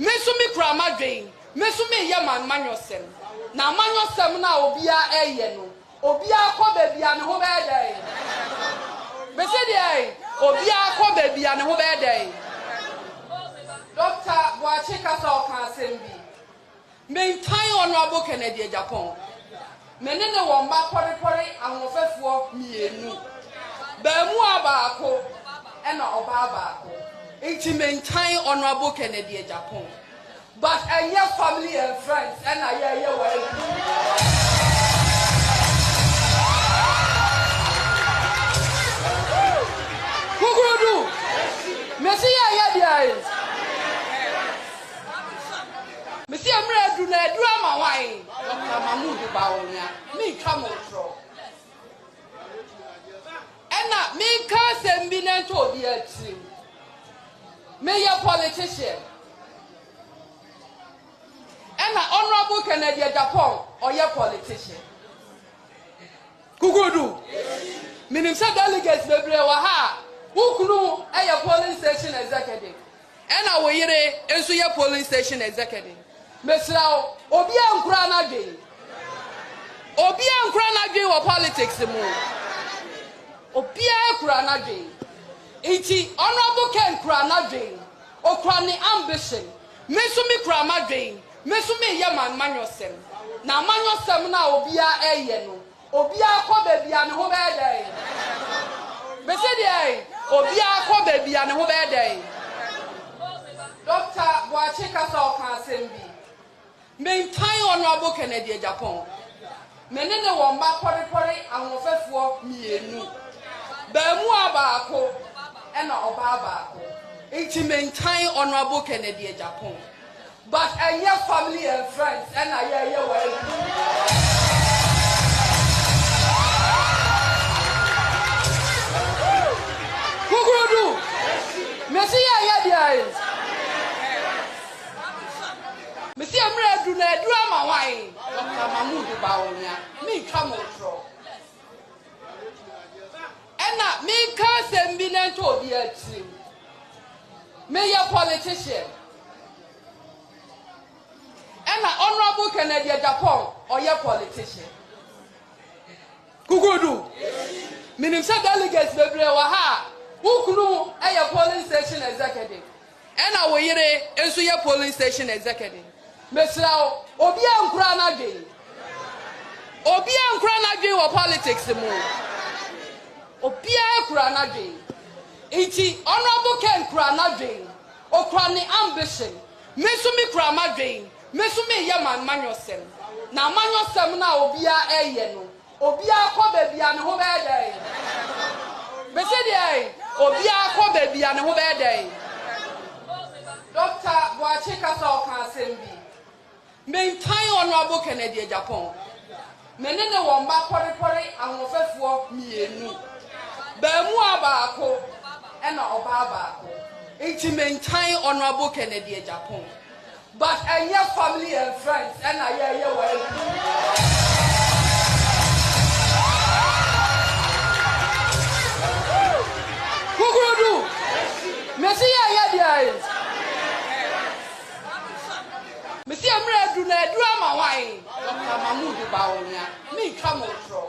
so me kura madwen me so me ye man manyosem na manyosem na obia eye no obia kwa babia ne ho be dey me say dey obia kwa babia ne ho be dey Dr. Boachika so kan sembi maintain honorable Kennedy Japan menene wo mba porepore ahofefuo mienu ba mu abaako ena oba abaako enti maintain honorable Kennedy Japan but your family and friends and I hear well. Who go do? Messi ya Messi amre do na do ama wan. Dr. Mahmoud Bawonya. Me come outro. Ena me ka sembi na to di ati. Me ya politician. And an honorable Kennedy Japan or your politician. Kugudu. Minister delegates the Brewaha, who knew a polling station executive. And our yere and so your polling station executive. Mesrao, Obian Krana Day. Obian Krana Day or politics the moon. Obian Krana Day. Iti honorable Ken Krana Day or Krani ambition. Mesumi Krama Day. Mesumi ye man manyosem na manyosem na obia eye no obia kwa babia ne ho be dey be se dey obia kwa babia ne ho be dey Dr. Boachika so kan sembi maintain honorable Kennedy Japan menene wo mba porepore ahofefuo mienu ba mu abaako ena oba abaako enti maintain honorable Kennedy Japan but your family and friends and I hear well. Who go do? Messi ya Messi amre do na do ama wan. Dr. Mahmoud Bawonya. Me come outro. Ena me ka sembi na to di ati. Me ya politician. And an honorable Kennedy Japan or your politician. Kugudu. Minister delegates the Brewaha, who knew a polling station executive. And our yere and so your polling station executive. Mesrao, Obian Krana Day. Obian Krana Day or politics the moon. Obian Krana Day. Iti honorable Ken Krana Day or Krani ambition. Mesumi Krama Day. Mesumi ye man manyosem na manyosem na obia eye no obia kwa babia ne ho be dey be se dey obia kwa babia ne ho be dey Dr. Boachika so kan sembi maintain honorable Kennedy Japan menene wo mba porepore ahofefuo mienu ba mu abaako ena oba abaako enti maintain honorable Kennedy Japan but your family and friends and I hear well. Who go do? Messi ya Messi amre do na do ama wan. Dr. Mahmoud Bawonya. Me come outro.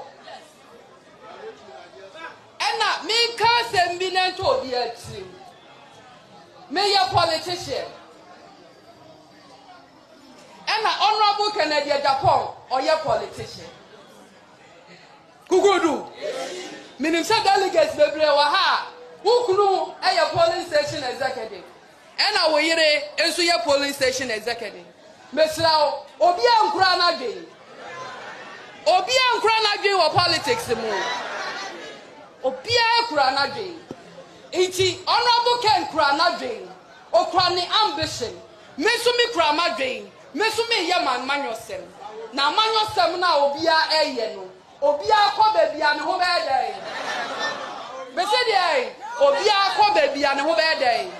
Ena me ka sembi na to di ati. Me ya politician. And an honorable Kennedy Japan or your politician. Kugudu. Minister delegates the Brewaha, who knew a polling station executive. And our yere and so your polling station executive. Mesrao, Obian Krana Day. Obian Krana Day or politics the moon. Obian Krana Day. Iti honorable Ken Krana Day or Krani ambition. Mesumi Krama Day. Mesumi ye man manyosem na manyosem na obia eye no obia kwa babia ne ho be dey be se dey obia kwa babia ne ho be dey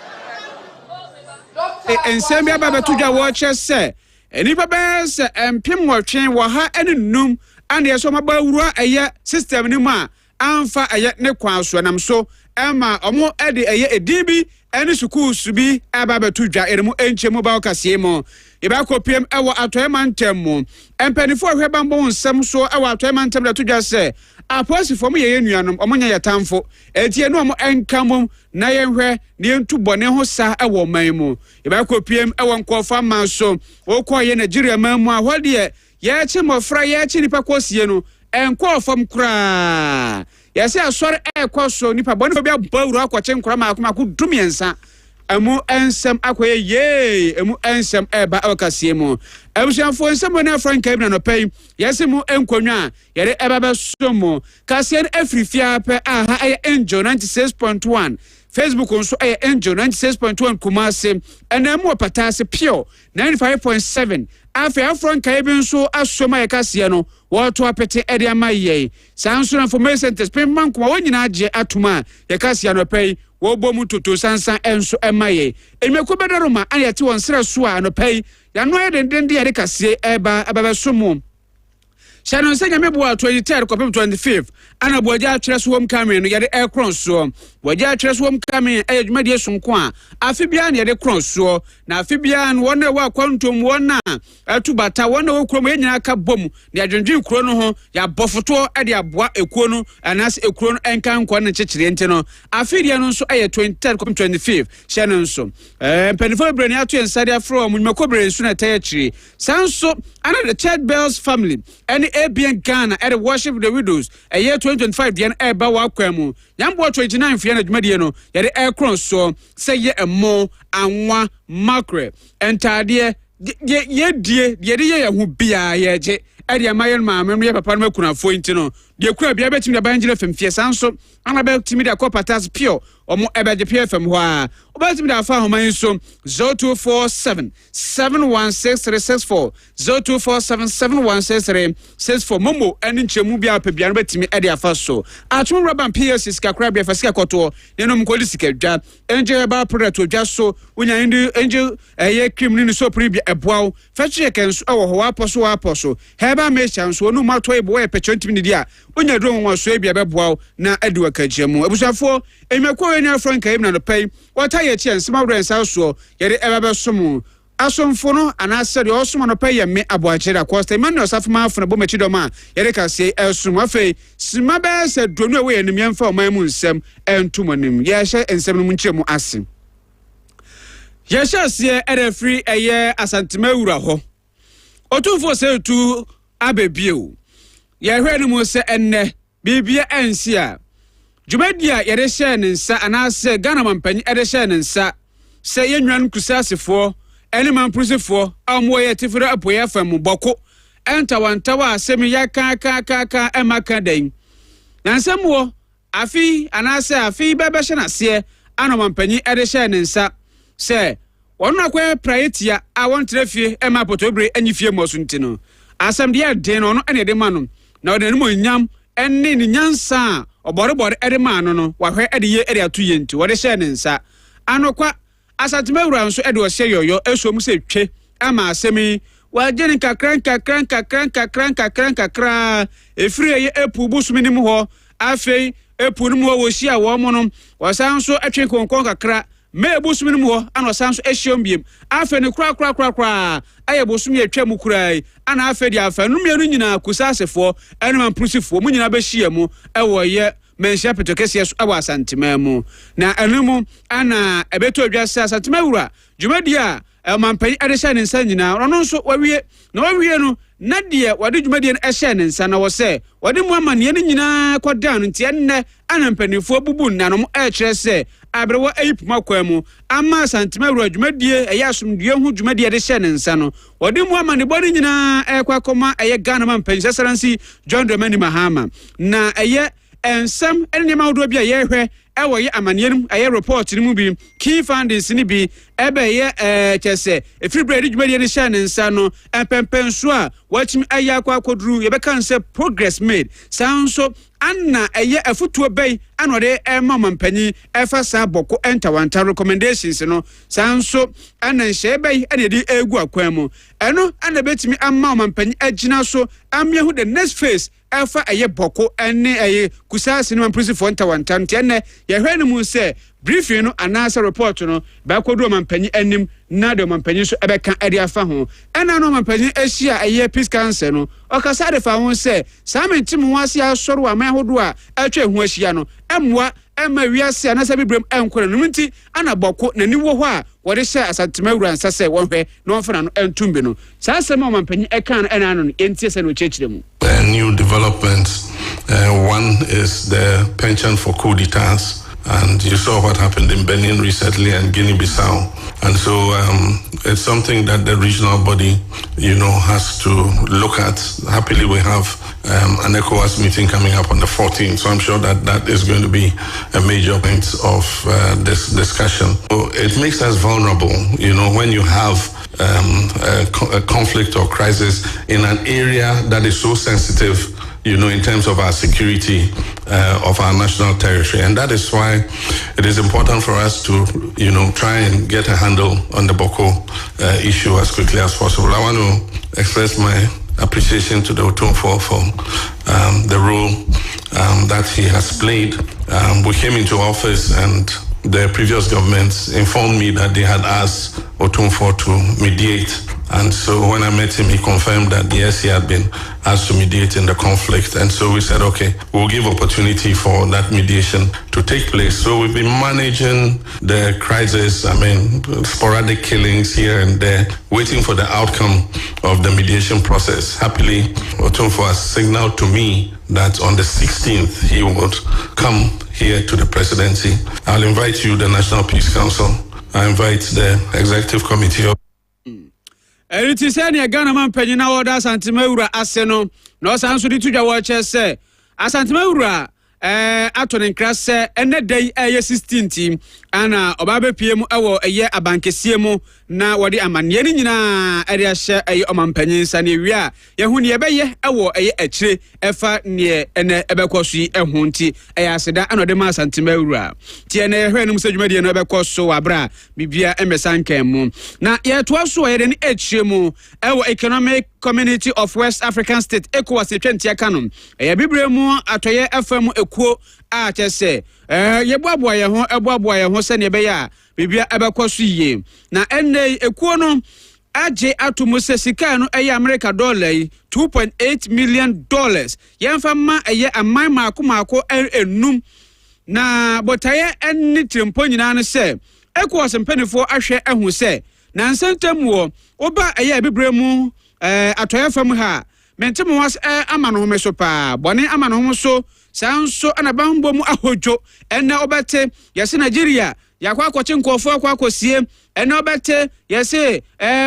Dr. Ensemi ababetudwa wo che se enipa be se empem wotwen wo ha enunum ande so mabawura eye system ni mu a amfa eye ne kwan so nam so ema omo ede eye edibi ene sukuu subi aba betu dwa eremu enchemu ba okasie mo yeba kopiem ewo atoyema ntemu empanifo hweba mbon nsem so ewo atoyema ntem da to dwa se aposifo mo ye nuanom omonya yetamfo etie no omo enkamom na yenhwe ne yentu bone ho sa ewo man mu yeba kopiem ewo nkofa man so okoye Nigeria man mu ahode ye chi mofra ye chi nipa kosie no enkofam kura yesi asore ekoso nipa bone fo bia bawuru akwache nkora maako dumiensa emu ensem akoye ye emu ensem eba okasie mu ebusianfo ensem na Frank Ebina no pay yesi mu enkonwa yere eba besomo kasie afrifia pe aha aye Angel 96.1 Facebook nso aye Angel 96.1 Kumasi enemu opatase pure 95.7 afa Frank Ebina nso asoma ye kasie no wato apete ede amaye sanso information test pemman kuma wonyina age atuma ye kasie no pay wo bomu toto sansan enso emaye emeko bedaroma ayati wonsra so a no pay ya no ye dendende ye de kasie eba ababesomo Shanon senya mebo 23 kopem 25 ana boja atwere so wom kamen no ye de ekron so boja atwere so wom kamen ayadwuma de sonko a afibia na ye de kron so na afibia no wona wa kwantom wona atubata wona wo krom ye nyina ka bom na adwendwen kuro no ho ya bofoto de aboa ekuo no anas ekuo no enkan kwa na chechire nte no afidia no so aye 23 kopem 25 Shanon so penifo brani atu ensade from mmekobre so na tayachiri sanso ana the Church Bells family any ABN Ghana at the worship the widows a year 2025 the eba wa kwamu yambo 29 fia na dwumadie no ye de aircron so say ye emo anwa makre entade ye die ye hu bia ye je ade amayen maamem ye papa no makunafo ntino de kura bia betimi da banjire femfie sanso ana betimi da kopatas pure omo ebeje PFM ho a obetimi da fa homan so 0247 716364 0247 716364 momo eni nchemu bia pa bia no betimi ade afa so atun rubber PSC skakra bia fa sika koto nenom kodi sika dwa enje ba product odwa so unya enje eye cream ni so pribia eboaw fa chie kenso ewo ho aposo heba me chance onu mato ebo e pechontim ni dia unya do nwa so bia beboaw na adi wakagiamu abusafo emekwo eni Frank Ebina no pay wata ye chie nsema bro ensa so ye de eba somo asomfo no anase de osomo no pay ye me aboagera Costa Emmanuel Safuma afuna bo mechi doma ye de kase esomo afei sima be se dronu ewe ye nim fa oman mu nsem entumonim ye hye ensem no munchemu ase ye hye se erefri eye asantema wura ho otumfo se tu abebie ye hwe no mu se enne bibia ensi a Jumadia yere hye ne nsa anase Ghana mampanyi ede hye ne nsa se yenwan kusasefo ene mamprusefo amwo ye tifira apoya fam boko entawantawa asemi ya ka emaka den nansamwo afi anase afi bebe hye nase ana mampanyi ede hye ne nsa se wonu akwa praetia a wontrefie ema potobre anyifie mosuntino asem de den no ene de manu na odenimo nyam enne ni nyansa oborebore edema no wahwe ediye edi atuye nti wode hye ne nsa anokwa asatemawura nso edi ohye yoyo esom se twe ama asemi wajeni kakran efiri ye epu busuminim ho afei epu nim ho wo hia wo mo no wasan so atwe konkon kakra me busuminim ho ana wasan so ehyiom biem afei ne kra aye bosumi atwa kurai ana afei dia afa numienu nyina kusasefo enema prusifo mu nyina be hia mu ewo ye menhia petokese so awa santimemu na enemu ana ebeto adwasa santimewura dwumadi a mampanyi adehya ne nsa nyina rono nso wawie no na de wade dwumadi no ehya ne nsa na wo se wade mu amane ne nyina kwadan nti enne ana mpanifo bubu nanom kire se abrewa ayipuma kwamu ama santimewura dwumadi eya asomdue hu dwumadi adehya ne nsa no wade mu amane bodi nyina kwakoma eye Ghana mampanyi sasaransi John Dramani Mahama na eye ensem ene ma wodo bia ye hwe ewo ye amaneanum aye report ni mu bi key findings ni bi ebe ye chese efribre di dwumadi ne hye ne nsa no empempenso a wachim aya akwaduru ye beka nse progress made sanso anna eye afutuo bei anode mampanyi efa sa boko entawanta recommendations no sanso anna hye bei ene di egu akwan mu eno anna betimi amma mampanyi agina so amyehu the next phase ɛfa ɛyɛ bɔko ɛne ɛyɛ kusa sinima principal ntawantam tiɛnɛ yɛhwɛ no mu sɛ briefing no anasa report no bɛkɔdu ɔmampanyi anim na de ɔmampanyi so ɛbɛka ɛde afa ho ɛna no ɔmampanyi ahyia ɛyɛ peace council no ɔkasa de fa ho sɛ saa mentim ho ase asɔre wa man hodo a atwa ho ahyia no ɛmmoa ɛma wiase anasa bibrem ɛnkɔre no nti ana bɔko na ni wo hɔ a wɔde hyɛ asantema wura nsa sɛ wɔhwɛ na wɔmfa no ɛntumbi no saa asɛm a ɔmampanyi ɛka no ɛna no ɛntie sɛ no kyerɛkyerɛ mu new developments one is the pension for coup-d'états. And you saw what happened in Benin recently and Guinea-Bissau. And so it's something that the regional body, has to look at. Happily, we have an ECOWAS meeting coming up on the 14th. So I'm sure that is going to be a major point of this discussion. So it makes us vulnerable, when you have a conflict or crisis in an area that is so sensitive, in terms of our security of our national territory. And that is why it is important for us to, try and get a handle on the Boko issue as quickly as possible. I want to express my appreciation to the Otumfuo for the role that he has played. We came into office and the previous government informed me that they had asked Otumfuo to mediate. And so when I met him, he confirmed that yes, he had been asked to mediate in the conflict. And so we said, okay, we'll give opportunity for that mediation to take place. So we've been managing the crisis, sporadic killings here and there, waiting for the outcome of the mediation process. Happily, Otumfuo has signaled to me that on the 16th, he would come here to the presidency. I'll invite you, the National Peace Council. I invite the Executive Committee of It is any Ghana man penina order Santimeura Aseno, no sans to the watcher say, Asantimeura, Atonin Crasse, and the day a 16 team, Anna Obabe PM or a year a bankesiemo, na wadi amanyenina area share a oman penny sanivia, Yahuni Abaye, a tree, efa near and ebekosi a hunti, a aseda and the mass Santimeura. Tiene Renum said media no bekoso abra, Bibia Emerson Kemu. Na yet was so an HMO, our economic community of West African State, ECOWAS 20 canon, a bibremo atoye FM ekuo a chese, yebwa ya ho se ne be ya bibia abekoso ye na enne ekuo no Adjei atumuse sika no America dollar $2.8 million yemfa ma amman maako enum na botaye enni trimpo nyina no se ECOWAS mpanifo ahwe ehu se na nsentam wo oba bibremu atoye fam ha mentem was ama no so pa bone ama no so sanso anabambo mu ahojo enne obete yesi Nigeria yakwa akɔkye nkɔfo akɔsie ene obete yesi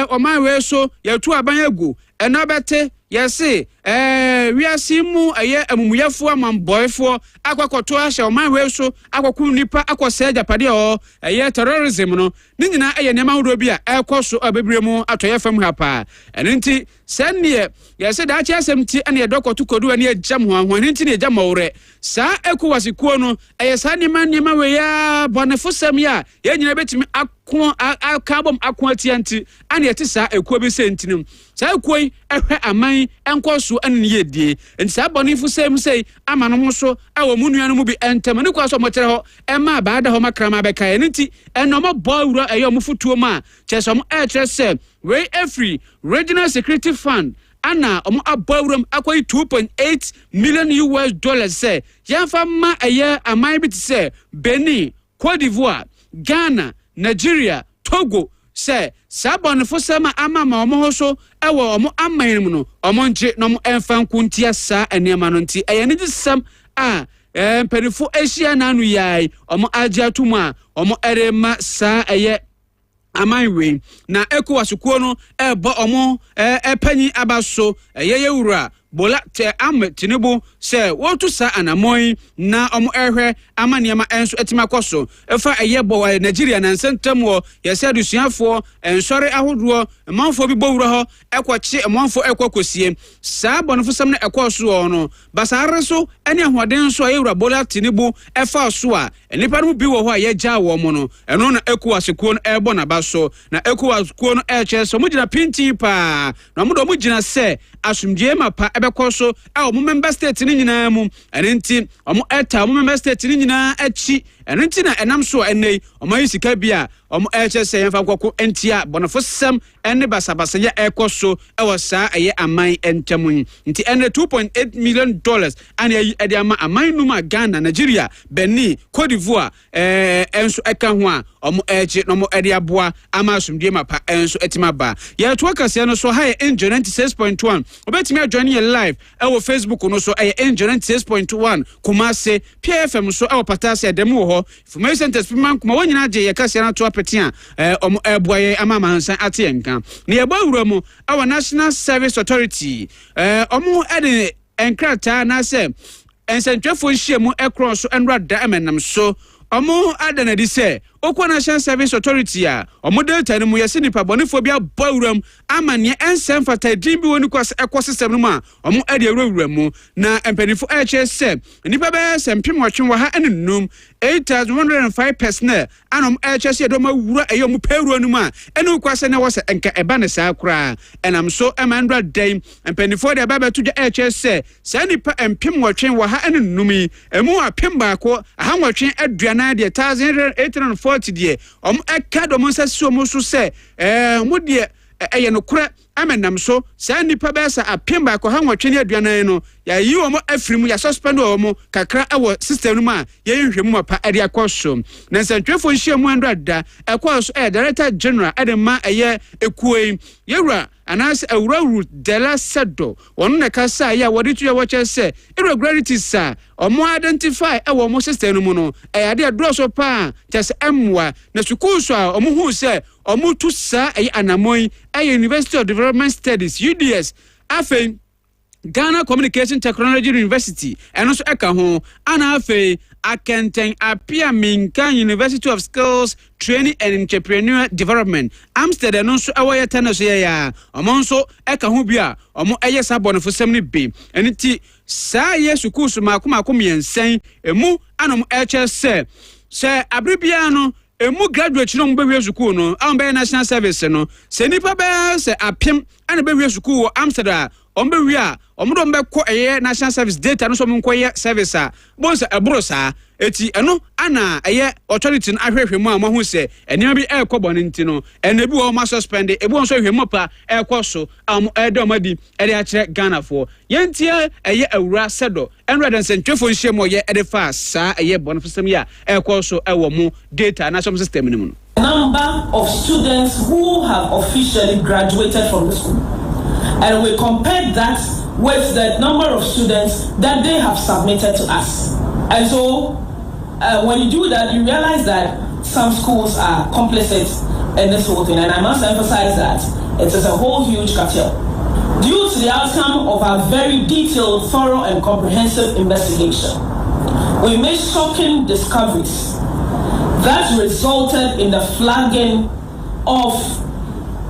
oman we so yatu aban agu ene obete yesi wiase mu amumuyafo amamboyfo akɔkɔto ahye oman we so akɔku nipa akɔsɛ japade terrorism no ni nyina nema hodo bi a ɛkɔso abebremu atoye fam ha pa ene nti sɛnne yesi da achi asɛm ti ene dokoto kodu ene agyam ho ahwani nti ne agyam ɔwre saa ECOWAS kuo no saa nema we ya bɔnefo sɛm ya nyina betimi akabom akoatianti ane yɛte saa ekuo bi sentinum saa ekuo yi ehwɛ aman enkoso ane yedie nti saa bɔnefo sɛm sei ama no so ɛwɔ mu nuanu mu bi entam ne kwa so mokyere hɔ ɛma baada hɔ makrama bɛka yɛ nti ɛnɔmɔ bɔwura ɛyɛ ɔmo futuo ma kyɛsɛ ɔmo ɛkyerɛ sɛ we every regional security fund ana omo abawuram akoyi $2.8 million say yamfa ma aman bi say Benin, Cote d'Ivoire, Ghana, Nigeria, Togo say sabonfo sama ama ma omo so ewo omo aman mu no omo nje no mo emfa nkuntia sa enema no nti ne gisam perifo asia na anu yai omo agya tumu a omo erema sa amaiwe na ECOWAS kuo no ebo omo epanyi abaso yewura bola te Tinubu se wotu sa anamoi na omo ehwe amaniema enso etima koso efa bo Nigeria na nsentam wo yese adusuafo ensore ahodoɔ manfo bi bowura ho ekɔkye manfo ekokosie saa bonfo sam na ekoso no basare so ene ahoden so ayewura Bola Tinubu efa so a enipa no bi wo ho a yegya wo mo no eno na ECOWAS kuo no ebo na ba so na ECOWAS kuo no eche so mo gina pintin pa na mo do mo gina se asumdie mapa ebekọ so a mo member state ni nyina mu ene nti omo eta mo member state ni nyina achi ene nti na enam so enei omo yi sika bia omo eche se yemfa kwako entia bonofo sem ene basabasa ya ekoso ewo saa eye aman entamu nti ene $2.8 million ane edi ama aman numa Ghana, Nigeria, Benin, Cote d'Ivoire enso eka ho a omo eche no mo edi aboa ama asumdie mapa enso etimaba ya to akase no so high Angel 96.1 obetimi adjoin ye live ewo Facebook no so Angel 96.1 Kumase PFM so ewo patase demu ho information centers piman kuma wonyina je ye kase na to apetia omo eboye ama mansan ate enka ne ye bawura mu ewo National Service Authority omo ede enkrata na se ensentwefo nhyiemu ekron so enra da emenam so omo adana di se okwa National Service Authority a omo delta ni mu yesi nipa bonifo bia bawuram amane ensem fata din bi woni kwase ekosesem no ma omo ade awuram mu na empanifo eche se nipa be sempem wotwe wa ha enunum 8105 personnel anom eche se do ma wura eyom pewuro no ma enu kwase na wose enka eba ne saa kura enam so emandra day empanifo de baba tuja eche se sa nipa empem wotwe wa ha enunum emu apem baako aha wotwe aduana de 1840 die eka do monsa so mo so se mo de eye no kura amenam so sa nipa be sa apem baako ha wotwe ne aduana no ya yi omo afrimu ya suspend omo kakra ewo system no ma ye nhwemu mapa ade akoso na nsantwefo nhyiemu andada ekoso Director General edema eye ekuoi yewura anas awurawuru dela sedo wonu ne kasa ya wodi tuya wache se irregularities sa omo identify ewo mo system no mu no ade adroso pa tes emwa na sukuso a omo hu se omo tu sa anamoi University of Development Studies UDS afen Ghana Communication Technology University and also eka ho ana afe Akenten Apia Minka University of Skills Training and Entrepreneur Development Amsterdam no so awoye tanaso ya omonso eka ho bia omo eye sabonfo sem ne be eniti saa yesu kusu makoma yensen emu anom eche se abribia no emu graduate no mbewe school no ambe national service no se nipa be se apem ana bewe school Amsterdam ombewe a omodo mbekọ eye national service data no so monkoye service a bonsa ebrosa eti eno ana eye authority no ahwehwemu a mo hu se enia bi ekọ ntino no ena bi wo ma suspend ebu nso hwemu pa ekọ so am edomadi ede a kire Ghana for yentie eye awura sedo enreden sentwefo nhyiemo ye ede fa sa eye bonfosem ya ekọ so ewo mu data national system ni mu no. Number of students who have officially graduated from the school, and we compared that with the number of students that they have submitted to us. And so when you do that, you realize that some schools are complicit in this whole thing. And I must emphasize that it is a whole huge cartel. Due to the outcome of our very detailed, thorough and comprehensive investigation, we made shocking discoveries that resulted in the flagging of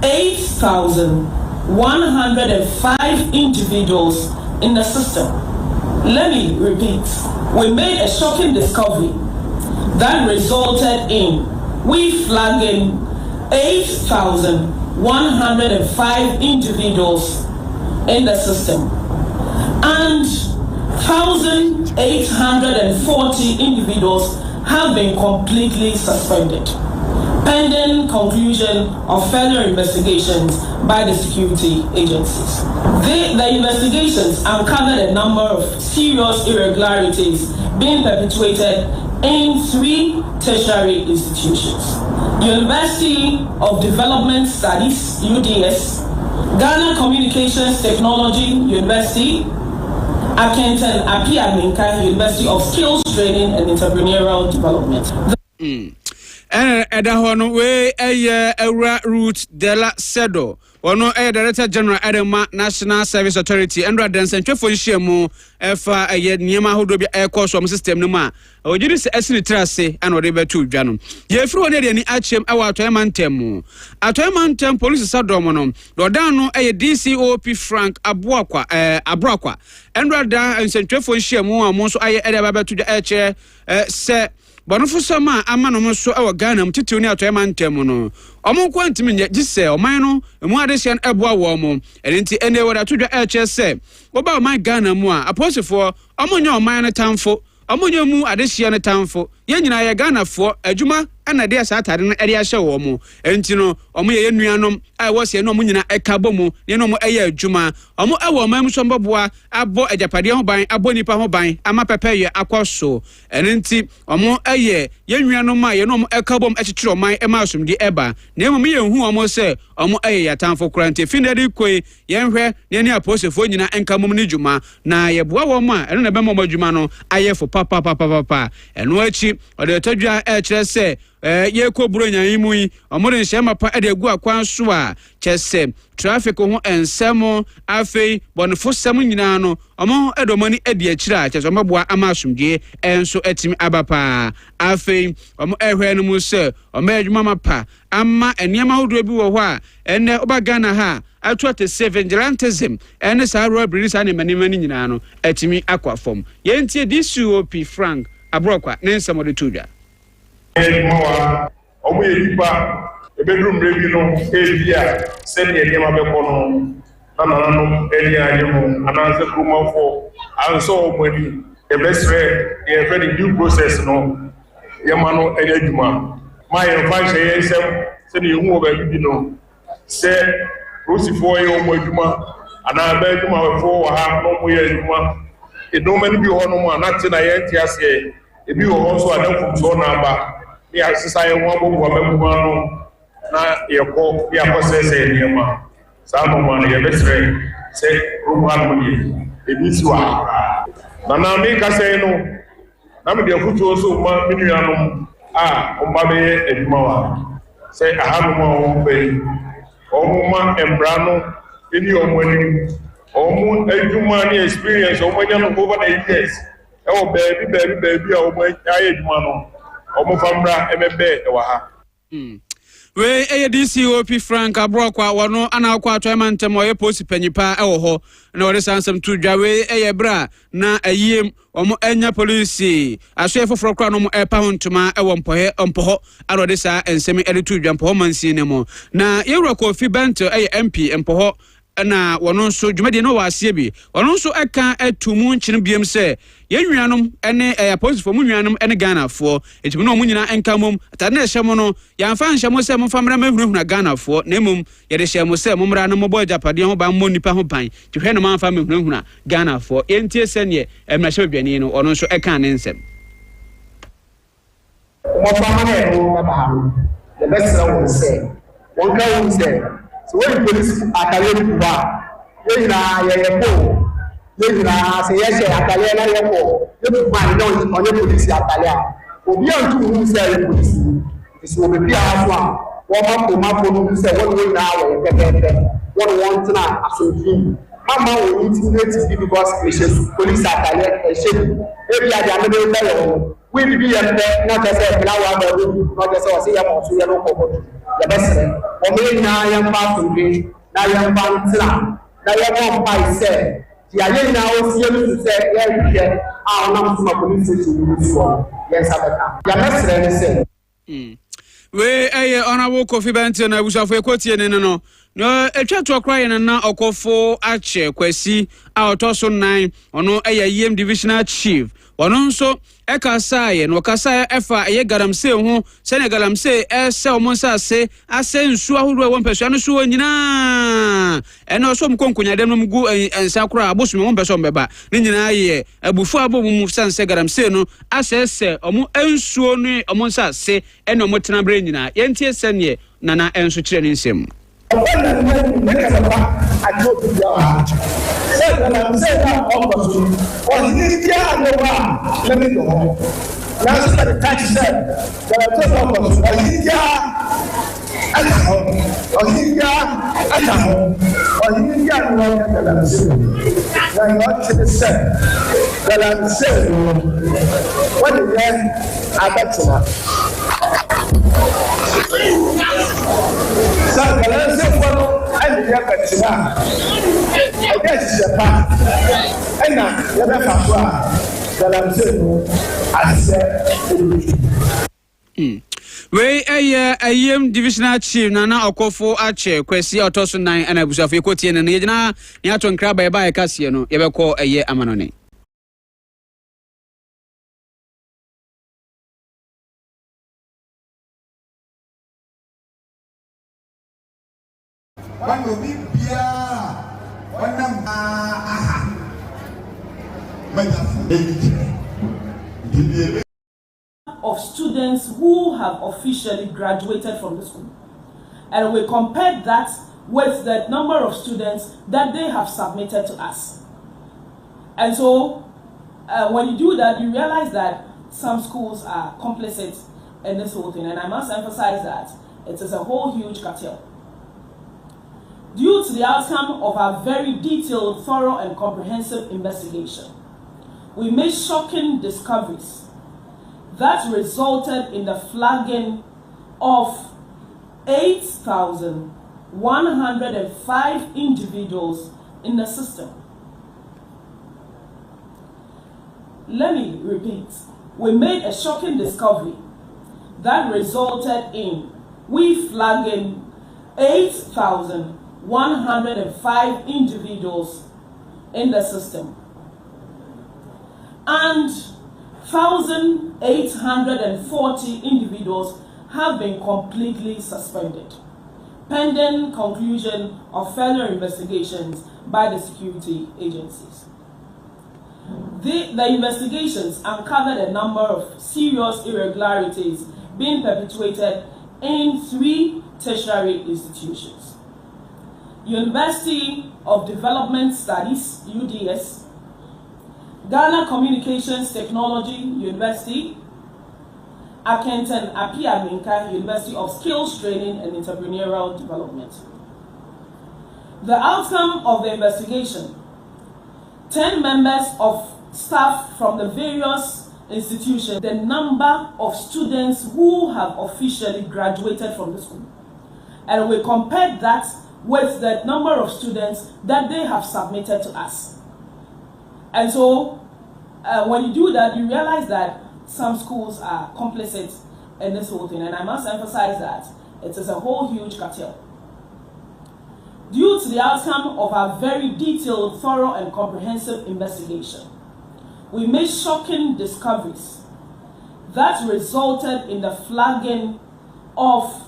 8,105 individuals in the system. Let me repeat. We made a shocking discovery that resulted in we flagging 8,105 individuals in the system and 1,840 individuals have been completely suspended pending conclusion of further investigations by the security agencies. The investigations uncovered a number of serious irregularities being perpetuated in 3 tertiary institutions: University of Development Studies, UDS, Ghana Communications Technology University, Akenten Apia Minka University of Skills Training and Entrepreneurial Development. Eda hono we Eura Root de la Sedo. Ono Director General Adema National Service Authority Andra Densen twefo nhyiamu efa niema hodo bi ekɔ system no ma ojiri se esini trase ana ode betu dwa no ye firi woni de ni achem ewa atoyamantem police sadom no do dan no DCOP Frank Abroakwa Andra da nsentwefo nhyiamu a mo so aye ede ba betu dwa eche se Bonofo sama ama no so ewa Ghana mtitiw ni atoyamantem no omo kwantimi nya gise oman no mu adehye eboa wo mo enti ene wada to dwa eche se oba oman Ghana mu a aposefo omo nya oman no tamfo omo nya mu adehye no tamfo ye nyina ye Ghana fo adwuma ana de asa atade no ede ahye wo mo enti no omo ye nuanom a wo se no omo nyina ekabo mu ne no omo eye adwuma omo ewo oman mu so mboboa abo ajapade ho ban abo nipa ho ban ama pepeye akwaso enti omo eye ye nuanom a ye no omo ekabo mu echichiro oman ema asomdi eba na emu ye hu omo se omo eye yatamfo kurante finadi koi ye nhwe ne ni aposefo nyina enkamum ni dwuma na ye boa wo mo a eno na be mo dwuma no ayefo papa eno achi ode tadwa kire se ye ko buro nyan mu yi omore nhye mapa ede gu akwan so a chese traffic ho ensemo afei bonfo sem nyina no omo edomani edi akira chese omoboa ama asomdie enso atimi abapa afei omo ehwe no mu se omo adwuma mapa ama eniema hodo bi wo ho a ene oba Ghana ha atwate vigilantism ene sa robbery sa ne manimani nyina no atimi akwa fom yentie DCOP Frank Abroakwa ne nsemo de tudwa Mawa, omu yedipa, bedroom rebi no, ebia, send ye nema bekono, no, any animal, and answer kuma for, and so when the best friend, the very due process, no, Yamano, any juma. My advice is, send you move baby, no, say, Lucy for your juma, and I beg my for have no more juma. It don't many be on not in a yet, if you also are not from so number. Ya sisa one book no na yeko ya process enema sa no man ye best friend say ruwan money e bi si wa na me ka say no na me de futu so ma minuanom o ma be eduma wa say ahanu ma o be o mu ma embra no eni o mu ani o mu eduma ni experience o mo nya no over the years e o baby o mo aye eduma no omo famra emebe ewa we DCOP Frank Abroakwa wono ana akwa atoyamantem oye post panyipa ewo ho na wore sansam tudwa we bra na ayiem omo enya police aso foforo kra no mo epa hontuma ewo mpoho arode sa ensemi ede tudwa mpoho mansi ne mo na yewura Kofi Bento MP mpoho na wono so dwumade no waase bi wono so eka atumu nkyene biem se yennuanom ene apostle mu nnuanom ene Ghana fo etimi no mu nyina enkamom atade na hyemo no yamfa nhyemo se mo famra mahunahuna Ghana fo na emom ye de hyemo se mo mra no mo boy japade ho ba mo nipa ho ban twehwe no manfa mahunahuna Ghana fo entie sene emrahye bwani no wono so eka ne nsem mo fama na no ba ha the best one say one can say so when police atale kuwa ye na se ye atale na ye ko ye man don onye police atale a obi antu hu se ye police so be bia aso a wo ma ko no se won na wo pepepe won want na asofin mama wo intimidate because police atale e shebi e bia dia me be yo we be ye na te se flower ba do no te se o se ye mo so ye no ko the best o me na ya mpa tunde na ya mpa ntira na ya mpa ise ti aye na o sie mi se ya hwe a ona mtuma police station ni so yes abeka ya mesre ni se we honorable Kofi Bento na busafo ekotie ne no etwa to kra ye na okofo ache kwasi a otoso 9 ono yem divisional chief wono nso ekasaye no kasaye efa galamse ho sene galamse ese omonsa ase nsu ahuru won peso no so nyina ene so mkonkonya dem no mgu ensa kra abosume won peso mbeba ni nyina ye abufu abomu sanse galamse no ase omo ensuo no omonsa ase ene omotena bre nyina yentie sene nana enso kire ni nsem Now, the tax said, there are two of us. We ayem divisional chief Nana Okofo Ache Kwesi Otoso 9 and Abusafo Ekotie ne yegyina ne ato nkra ba eba ekase no yebekọ eye amanone. Of students who have officially graduated from the school, and we compared that with the number of students that they have submitted to us. And so when you do that, you realize that some schools are complicit in this whole thing, and I must emphasize that it is a whole huge cartel. Due to the outcome of our very detailed, thorough and comprehensive investigation, we made shocking discoveries that resulted in the flagging of 8,105 individuals in the system. Let me repeat. We made a shocking discovery that resulted in flagging 8,105 individuals in the system. And 1,840 individuals have been completely suspended, pending conclusion of further investigations by the security agencies. The investigations uncovered a number of serious irregularities being perpetrated in 3 tertiary institutions: University of Development Studies, UDS, Ghana Communications Technology University, Akenton Apia-Minka University of Skills Training and Entrepreneurial Development. The outcome of the investigation: 10 members of staff from the various institutions, the number of students who have officially graduated from the school, and we compared that with the number of students that they have submitted to us. And so when you do that, you realize that some schools are complicit in this whole thing, and I must emphasize that it is a whole huge cartel. Due to the outcome of our very detailed, thorough and comprehensive investigation, we made shocking discoveries that resulted in the flagging of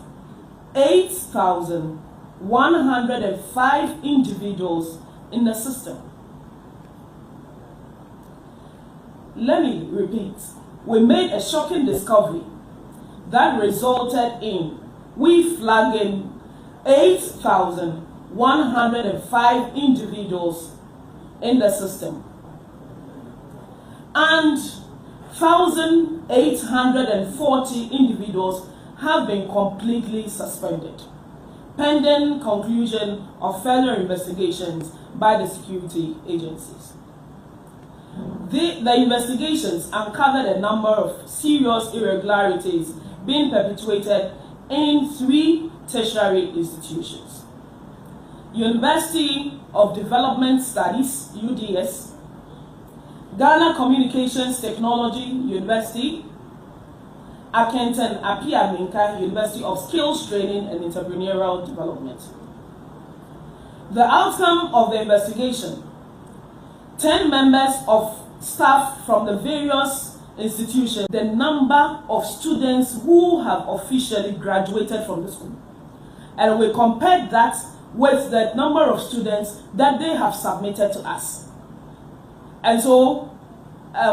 8,105 individuals in the system. Let me repeat. We made a shocking discovery that resulted in flagging 8,105 individuals in the system. And 1,840 individuals have been completely suspended, pending conclusion of further investigations by the security agencies. The investigations uncovered a number of serious irregularities being perpetrated in 3 tertiary institutions: University of Development Studies, UDS, Ghana Communications Technology University, Akenton Apia-Minka University of Skills Training and Entrepreneurial Development. The outcome of the investigation: 10 members of staff from the various institutions, the number of students who have officially graduated from the school, and we compared that with the number of students that they have submitted to us. And so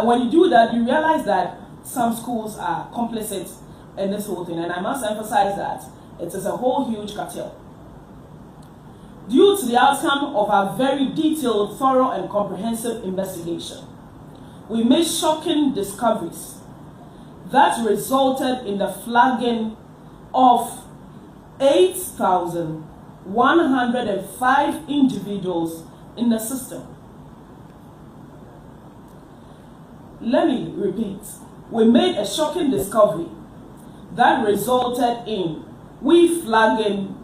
when you do that, you realize that some schools are complicit in this whole thing, and I must emphasize that it is a whole huge cartel. Due to the outcome of our very detailed, thorough and comprehensive investigation, we made shocking discoveries that resulted in the flagging of 8,105 individuals in the system. Let me repeat. We made a shocking discovery that resulted in flagging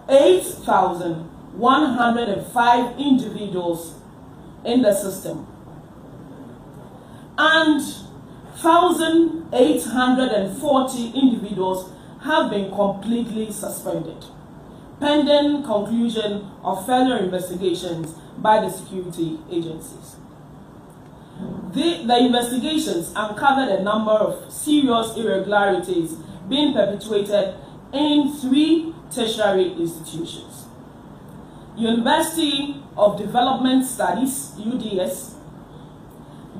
8,105 individuals in the system, and 1,840 individuals have been completely suspended, pending conclusion of further investigations by the security agencies. The investigations uncovered a number of serious irregularities being perpetuated in 3 tertiary institutions: University of Development Studies, UDS,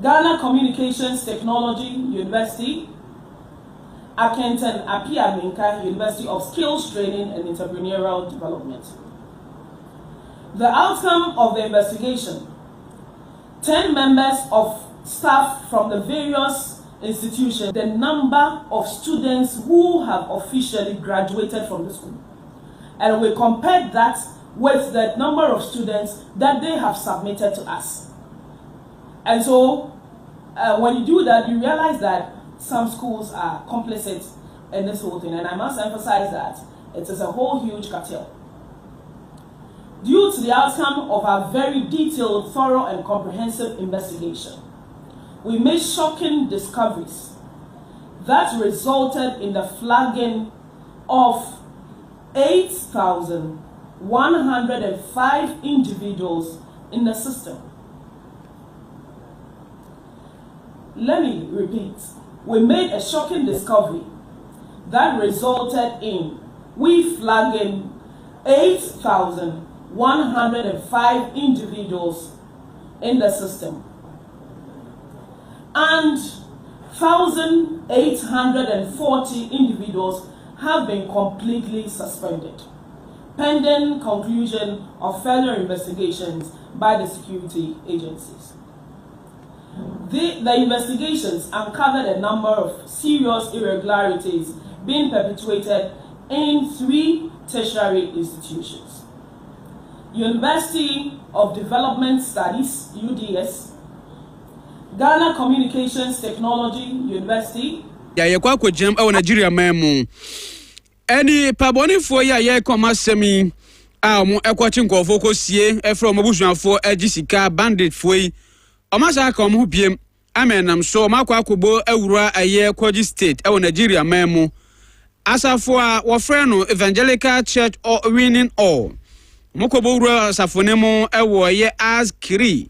Ghana Communications Technology University, Akenton Apiaminka University of Skills Training and Entrepreneurial Development. The outcome of the investigation: 10 members of staff from the various institutions, the number of students who have officially graduated from the school. And we compared that with the number of students that they have submitted to us. And so, when you do that, you realize that some schools are complicit in this whole thing. And I must emphasize that it is a whole huge cartel. Due to the outcome of our very detailed, thorough, and comprehensive investigation, we made shocking discoveries that resulted in the flagging of 8,105 individuals in the system. Let me repeat. We made a shocking discovery that resulted in flagging 8,105 individuals in the system, and 1,840 individuals have been completely suspended, pending conclusion of further investigations by the security agencies. The investigations uncovered a number of serious irregularities being perpetuated in 3 tertiary institutions: University of Development Studies, UDS, Ghana Communications Technology University. Ya kwa jam e Nigeria memu. Eni pabonifo ya komasemi a mo ekwachi nkofo kosie efro mobusuafo agisika bandit foi. Omasa ka omo biem amenam so makwa akobo awura aye kwaji state e Nigeria memu. Asafo a wofre no Evangelical Church or Winning All. Mokobo wura asafone mu ewo ye as kiri.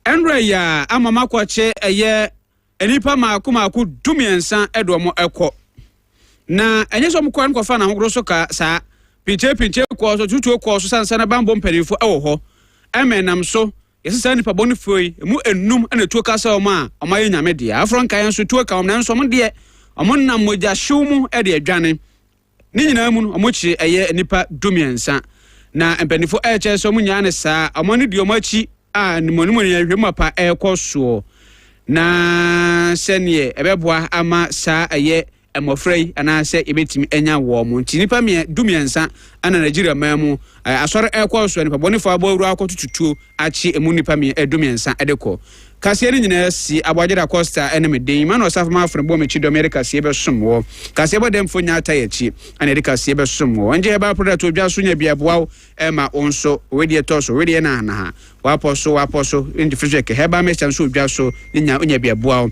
Enre ya amama kwache eye enipa maku dumiensa edomo ekọ. Na enye so mkwa nkwafa na hokro so ka sa pinche kwa so tutu kwa so sansa na bambo mpanifo ewo ho. Emenam so yesesa nipa bonifoi mu enum ena tuo kasa oma ye nyame dia. Afro nkan so tuo ka omna nso mo de omo nam moja hwumu e de adwane. Ni nyina mu omo chi eye nipa dumiensa. Na mpanifo eche so mu nya ne sa omo ne di omo achi a nimonimu ya hwemapa ekoso na senie ebeboa ama sa aye emofrei ana se ebetimi enya wo mu ntinipa me dumiensa ana Nigeria mamu asore ekoso nipa bonifo abawuru akotututuo achi emu nipa me edumiensa edeko kase ni nyina si abwajeda Costa eneme den ma no safama afrebo mechi do America si ebe somwo kase bodem fo nya atayechi ana edika si ebe somwo nje eba product odwa so nya bia boawo ema onso wedi etoso wedi na ha waposo indi fizeke heba mecha so odwa so nya onya bia boawo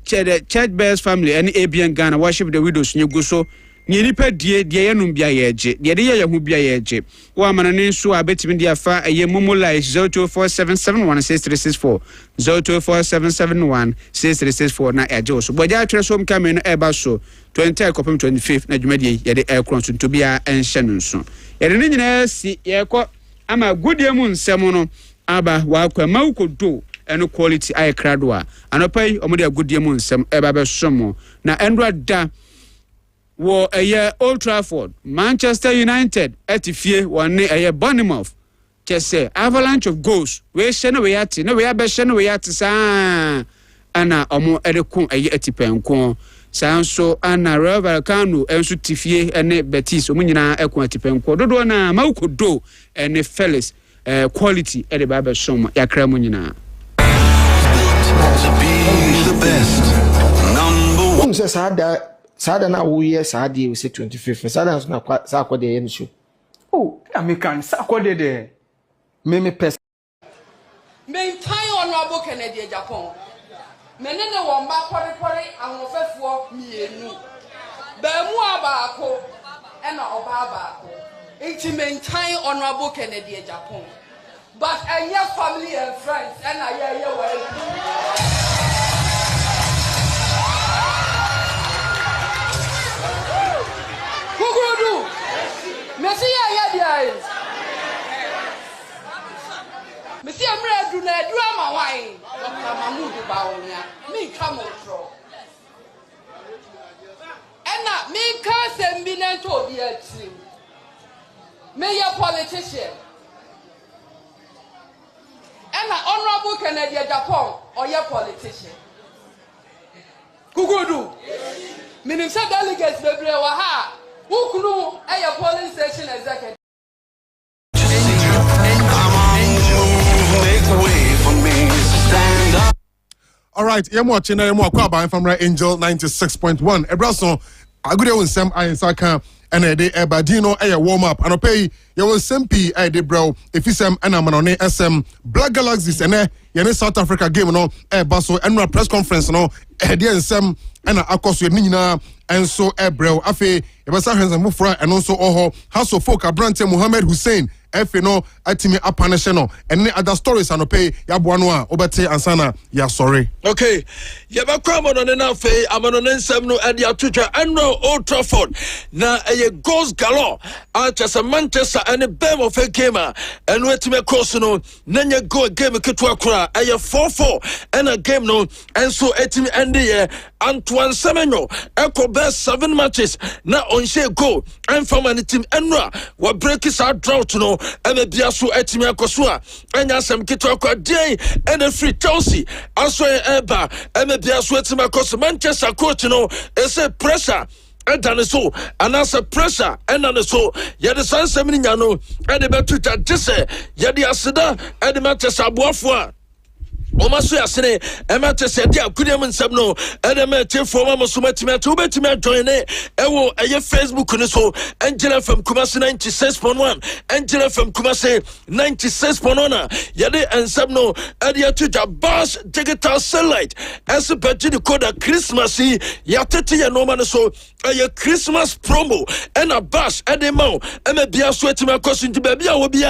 church best family and ABN Ghana worship the widows nyegu so nipa die yenum bia yeje de ye hu bia yeje wa manane so abetimi dia fa eye mumulai 0247716364 0247716364 na eje so boja atwere so mkame no eba so 20 kopem 25 na dwumadi ye de ekron so to bia enhye nso ye de nyina si ye ko ama godie mu nsem no aba wa kwa mawukodo eno quality ay kradwa anopai omode agodie mu nsem eba be somo na endwa da wo eye Old Trafford Manchester United etifie wonne eye Bournemouth chese avalanche of goals we hye no we ati no we abehye no we ati sa ana omo edeko eye atipenko sanso ana Reverend Kanu enso tifie ene Betis omo nyina eko atipenko dodo na maukodo ene Felix quality ede baba som yakra mo nyina the best number one. Sada na wo year Saturday we say 25th. Sada na sa kwade yen show. Oh, American sa kwade de. Me pes. Maintain honorable Kennedy Japan. Menene wo mba kore ahofefuo mienu. Ba mu abaako e na oba abaako. Enti maintain honorable Kennedy Japan. But your family and friends and I who go do? Messi ya Messi amre do na ama wine. Dr. Mahmoud Bawonia. Me come through. Ena me ka sembi to obi ati. Me ya politician. And an honorable Kennedy Japan or your politician. Kugudu. Minister delegates the Brewaha. Who could a polling station executive? Make way for me. Stand up. All right, you're watching Kwame from Angel 96.1. Ebraso, I go there with Sam Saka. And they Badino a warm up and pay you SMP de bro if you sam and I'm on SM Black Galaxies and South Africa game no baso and press conference no and Sam and akosua nina and so bro afe yebasa hands and mufra and also house of folk Abrante Muhammad Hussein Efe no atimi apanishe no and other stories and pay yabuano obete ansana ya sorry. Okay, yabakwa mono na fe amono nsem no ade atutwa anno Old Trafford na eye goals galore Manchester and a bam of a gamer and wetime cross no nanya go game ketwa kura eye 4-4 and a game no and so etimi ende ye Antoine Semenyo eko best 7 matches na onse go and from an team enra wa break is our drought no and a biasu etimi akosua enya sem ketwa kwa day and a free Chelsea also eba and a biasu etimi akos Manchester coach no ese pressure and so and as a pressure and so ya the san semini nyano and the betu jese ya the asida and the Manchester abuafo Omaso yasene Manchester dia akudem nsem no and the match for Mamosuma to betime join ewo eye Facebook ni so Angela from Kumasi 96.1 Angela from Kumasi 96.1 ya the nsem no and ya tuja bash digital satellite as a the code Christmas ya tete ya no man so a Christmas promo and a bash and a mount and a beer sweat my cousin to baby will be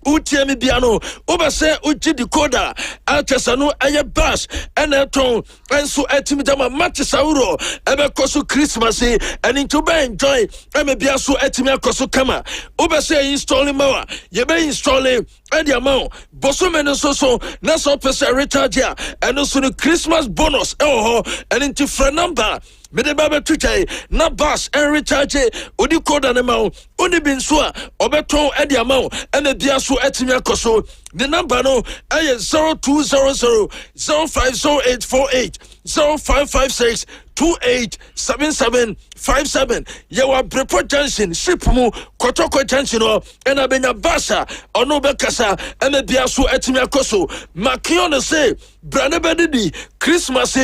Utiemi biano, Obase Uchi decoder, Alchesano, Aya bash, and a tone, and so etimidama Matisauro, Ebe Kosu Christmas, and into bay enjoy, Eme Biasu Etimia Kosu Kama, Obase installing Moa, Yebe installing, and the amount, Bosumen so, Naso Pesa Rechargia, and also the Christmas bonus, and into friend number. Mede baba tutai na bash and recharge odi code an amount odi bin swa obeton e di amount and the biaso etimi akoso the number no ay 0200 050848 0556 287757 yewa Brepo Junction ship mu Kotoko Junction o ena benya basha ono bekasa ena biaso etimi akoso makion say brane bedidi Christmas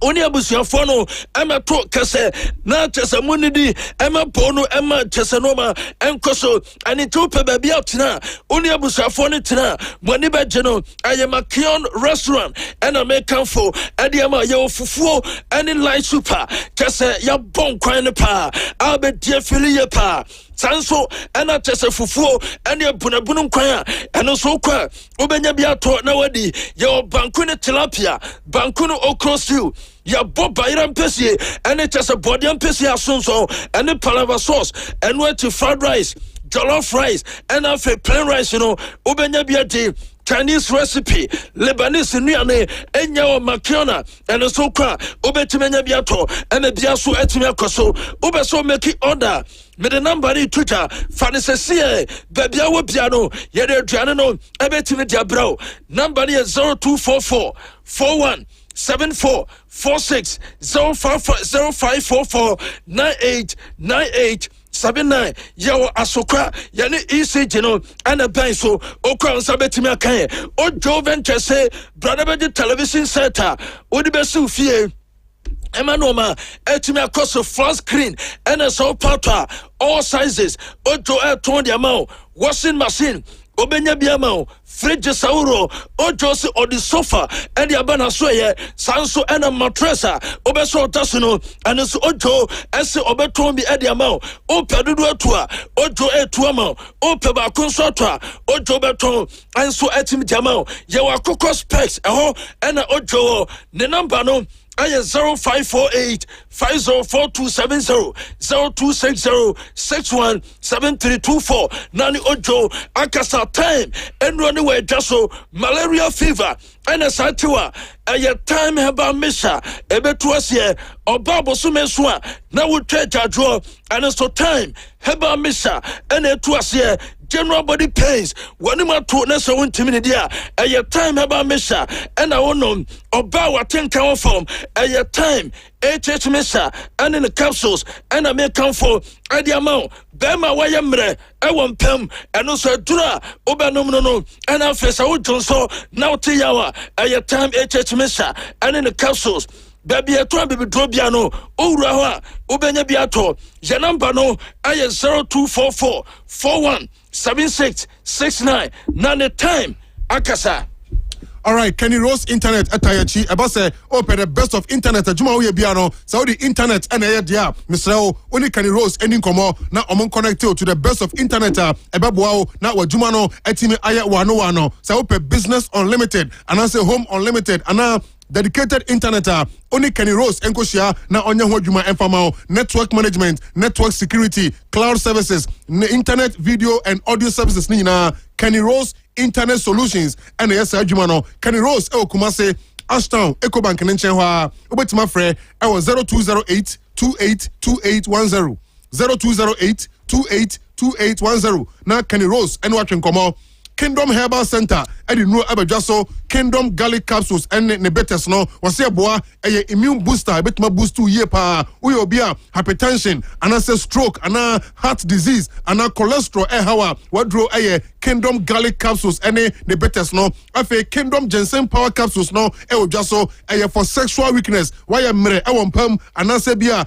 Oni abusiafo no ema to kase na chese munidi ema pono ema chese noma enkoso ani to pe baby atena oni abusiafo no tena moni beje no ayema Kion restaurant ena mekan fo ade ema ye ofufuo ani light super chese ya bon kwan ne pa abedie fili ye pa sanso ena chese fufuo ani abunabunu kwan eno so kwa obenya bia to na wadi ye banku ne tilapia banku no okrosu ya boba iram pesi and it has a body and pesi asonso and the palava sauce and went to fried rice jollof rice and after plain rice obenya biati Chinese recipe Lebanese nuane enya o makiona and so kwa obetimenya biato and the biaso etimia koso obeso make order me the number ni Twitter fanisesie babia wo biano ye de aduane no ebetimi dia bro number ni 0244 41 7446 0544 989879 yawo asokra yani ECG no ana ban so okwa nsa betimi akan o Joven Chese brother be television center odi be su fie Emanoma etimi across the front screen and a so pata all sizes ojo ton the amount washing machine obenya biamao fridge sauro ojo se on the sofa and the abana so ye sanso and a mattress obeso tasuno and so ojo ese obeton bi e the amount o pedudu atua ojo etuama o peba konso atua ojo beton and so etimi diamao ye wa kokos specs eho and ojo ne number no 0548 504270 0260 617324 Nani Ojo Akasa time and running away just malaria fever and a satiwa a time heba misha ebetuasie or babo sumeswa now we trade draw and so time heba misha and a tuasie general body pains when you to nessa won timid dia a time heba misha and I won't know about what 10 count from a time HH misha and in the capsules and I may come for at the amount Bema wayamre I want pem and also dura obanomno and I face I would so now tiawa a time HH misha and in the capsules Baby a try baby drobiano ura ubenya biato yanamba no I 0244 417669 none time akasa. All right, Kenny Rose Internet atayachi abase open the best of internet ajuma we biano Saudi internet and dia Mr. Only Kenny Rose ending komo na omon connected to the best of internet ebeboa na wajuma no etimi aya wano so open business unlimited and I say home unlimited and dedicated internet only Kenny Rose enkoshia na onye ho adwuma enfamao network management network security cloud services internet video and audio services ni na Kenny Rose internet solutions and yes adwuma no Kenny Rose Kumase Ashtown Ecobank nchen ho obetima frɛ 0208 282810 0208 282810 na Kenny Rose eno atwenkomo Kingdom Herbal Center edi no abadwaso Kingdom Garlic Capsules and ne betes no wase boa immune booster betima boost to ye pa we obia hypertension and stroke and heart disease and cholesterol hawa wadro Kingdom Garlic Capsules and ne betes no afi Kingdom Ginseng Power Capsules no odwaso for sexual weakness why mre pam and bia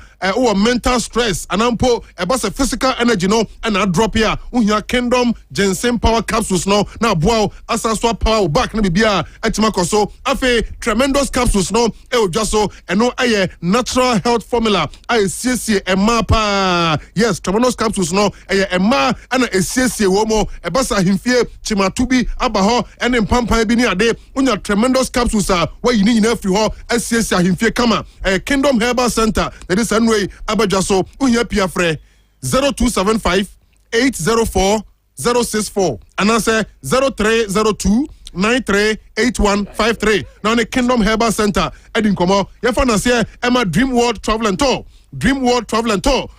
mental stress and ampo about physical energy no and drop here uhia Kingdom Ginseng Power Capsules no na boa asaswa power back na bibia etima koso afi tremendous capsules no odwaso eno natural health formula CC emapa yes tremendous capsules no ema ana CC wo mo ebasa himfie chimatubi abaho ene mpampan bi ni ade unya tremendous capsules wa yini nyina afri ho CC himfie kama Kingdom Herbal Center that is anway abadwaso unya pia frɛ 0275 804 064 and answer 0302 938153 now the Kingdom Herbal Center edin komo yefa na se Emma Dream World Travel and Tour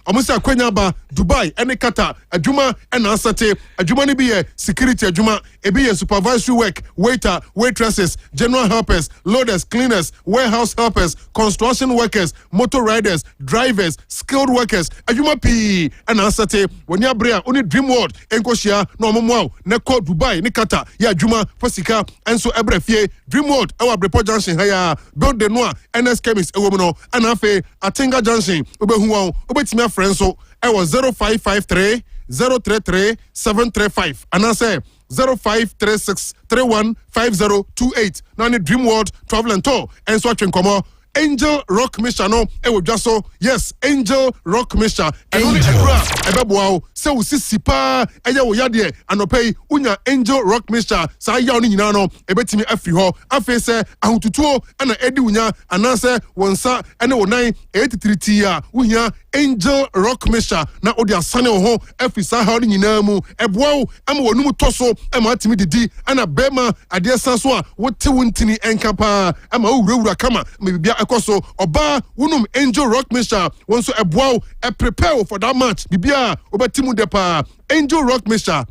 omusa kwenya ba Dubai ene Qatar adwuma ena asate adwuma ni biye security adwuma ebiye supervisory work waiter waitresses general helpers loaders cleaners warehouse helpers construction workers motor riders drivers skilled workers adwuma pi ena asate woni abrea oni Dream World enkohia na omomwa ne ko Dubai ni Qatar ya adwuma fasika enso ebrefie Dream World ewa Brepo Junction haya build the noa NS Chemist ewo no ana afi Atinga Junction obehuwa obetimi afren so 0553 033 735 and I say 0536 315028 now ni Dream World Travel and Tour and so atwenkomo Angel Rock Mission no just yes Angel Rock Mission and only ebeboa se wo sisipa wo yade anopei unya Angel Rock Mission sa ya oni nyina no ebetimi afri ho afi se ahotutuo ana edi unya anase wonsa ene wonan 83 a unya Angel Rock Mission na odi asane ho afi sa ha oni nyina mu eboa ama wonum toso ama atimi didi ana bema ade sanso a wote wontini enkapa ama wurawura kama mebia ekoso oba wonum Angel Rock Mission wonso eboa prepare for that match bibia obetimu depa Angel Rock Mission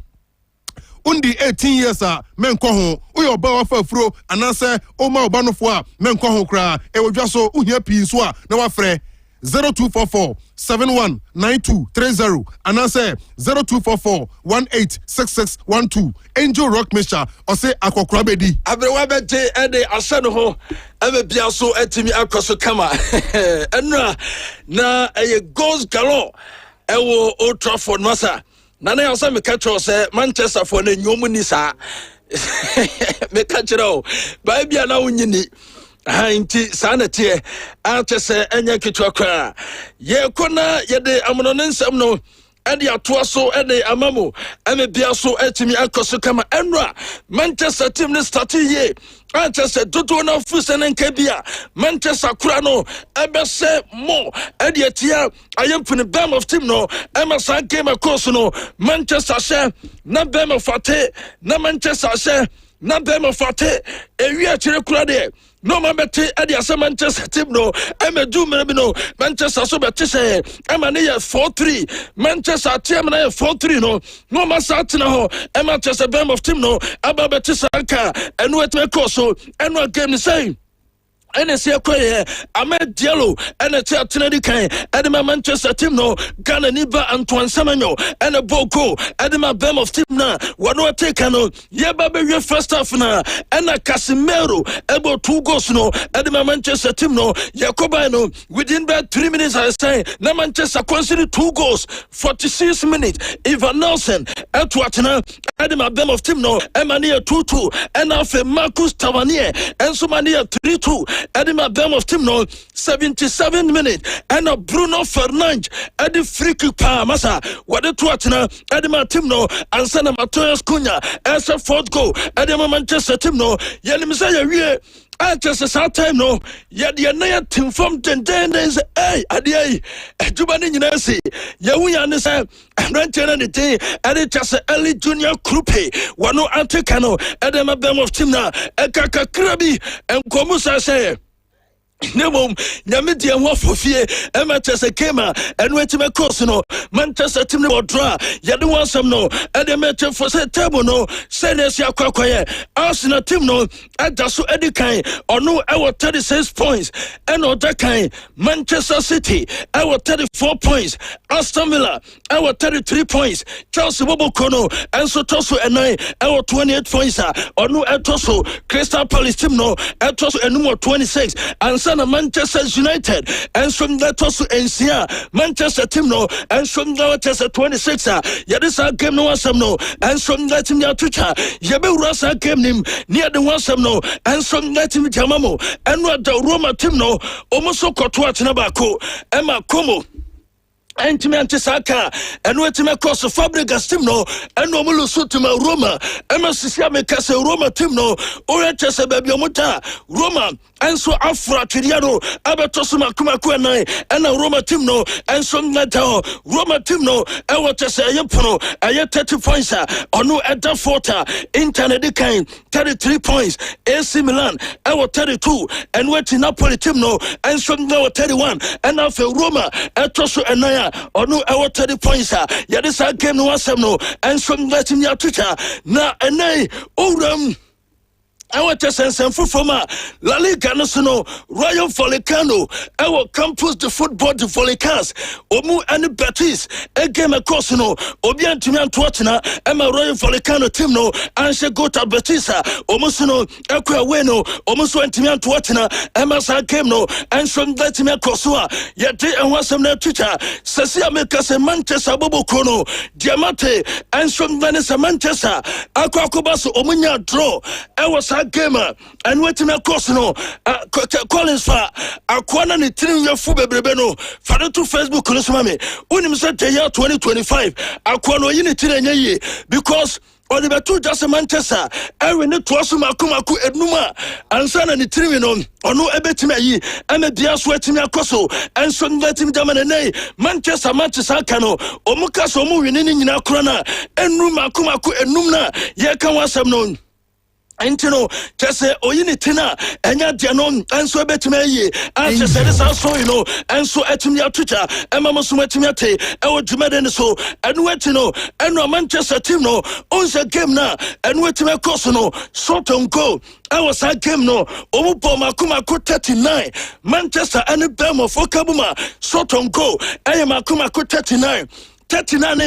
undi 18 years men ko ho uyo ba wa fafuro anase o ma oba no fo a men ko ho kra e wodwa so uhia pin so a na wa frɛ 0244 719230 anase 0244 186612 Angel Rock Misha ose akokora bedi abrewa bete ede asano ho ebe bia so etimi akoso kama enra na eye goals galore ewo Old Trafford masa na na yasa me catch say Manchester for na nyomu ni sa me catch o ba bia na unyini inti sana tie atese enya kitwa kwa ye kona ye de amono nsam no ede atoa so ede amamo eme bia so etimi akoso kama enra Manchester team ne start ye Manchester toto na fusene nkebia Manchester kura no ebese mo ede atia ayempune bam of team no emasa game course no Manchester share na bam of fate na Manchester share na bam of fate ewi akire kura de no mabete ade asa Manchester team no emedu merabi no Manchester so bete say emane ye 4-3 Manchester team na ye 4-3 no masa tena ho Manchester bam of team no aba bete sanka enu etme koso enu game say ene se akoye ama dialo ene te atena di kan ene ma Manchester team no Ghana ni ba Antoine Semenyo ene boko ene ma bam of team na wano take no ye ba be first half na ene Casemiro ebo 2 goals no ene ma Manchester team no Yakoba no within about 3 minutes I say na Manchester conceded 2 goals 46 minutes Ivan Nelson etwatena ene ma bam of team no emane 2-2 ene afa Marcus Tavernier enso mane 3-2 Edima bam of team no 77 minutes and a Bruno Fernandes at the free kick pa masa what the twatna Edima team no and Sana Matoyas Cunha as a 4th goal Edima Manchester team no Yelimsa we just a time no yet the near team from den is hey adi Jubani Nasi Yawi understand and renting the day and it just a early junior Krupe Wano Antekano Edema bam of team na Ekaka Krabi and Komusa say Nemom nyamedi enwo fofie Manchester kema enu etime course no Manchester team no draw yede wansam no ede match for say table no serious akwakoye Arsenal team no adaso edikan ono ewo 36 points eno dakan Manchester City ewo 34 points Aston Villa ewo 33 points Chelsea Bobokono enso toso enai ewo 28 points ono etoso Crystal Palace team no etoso enumo 26 and na Manchester United and from that also NCA Manchester team no and from that Manchester 26 yadisa game no wasam no and from that team ya tucha yabe urasa game nim near the wasam no and from that team jamamo and what the Roma team no almost koto atina bako Emma Como Antimante Saka and wetime course of Fabregas team no and no mulu to my Roma Emma Sisiame Casa Roma team no Orientese baby omuta Roma and so Afra Triano Abatosuma Kumaku and a Roma team no and some Natal Roma team no and what I say Yapono I 30 points or no at the 40 internet kind 33 points AC Milan I 32 and went in Napoli team no and some now 31 and now for Roma at Tosso and Naya or no I 30 points Yadisa game no wasam no and some let him ya Twitter na and nay I want to send some food from La Liga Nacional, Royal Volcano, our campus, the football, the Volcans, Omu and Betis, a game of Cosino, Obian Timian Tuatina, and my Royal Volcano team no, and she go to Betisa, Omusuno, Equa Bueno, Omusu and Timian Tuatina, and Massa game no, and from that Timia Cosua, yet and was some Twitter, Sasia Mekas and Manchester Bobo Kono, Diamante, and from Vanessa Manchester, Aquacobas, Omunia draw, I was gamer and waiting a course no Collins for Aquana ni 3 year full bebeno for the to Facebook Mami unim said the year 2025 Aquano unity ye because on the two just Manchester every net was Makumaku Ednuma and son and the 3 on or no ebetima ye and a dear sweating a coso and some let him Damanene Manchester Cano Omukas Omu in Akrana and Numakumaku Ednumna ye can was some known Antino, just say, Oyinitina, and Yadianon, and so betime ye, and just said, so you know, and so at me Twitter, and Mamma Sumatimate, and what you made and so, and Wetino, and no Manchester team no, owns a game now, and Wetime Cosono, sort on go. I was a game no, Omupo Makumako 39, Manchester and the Bemo for Kabuma, sort on go, I am Makumako 39. 39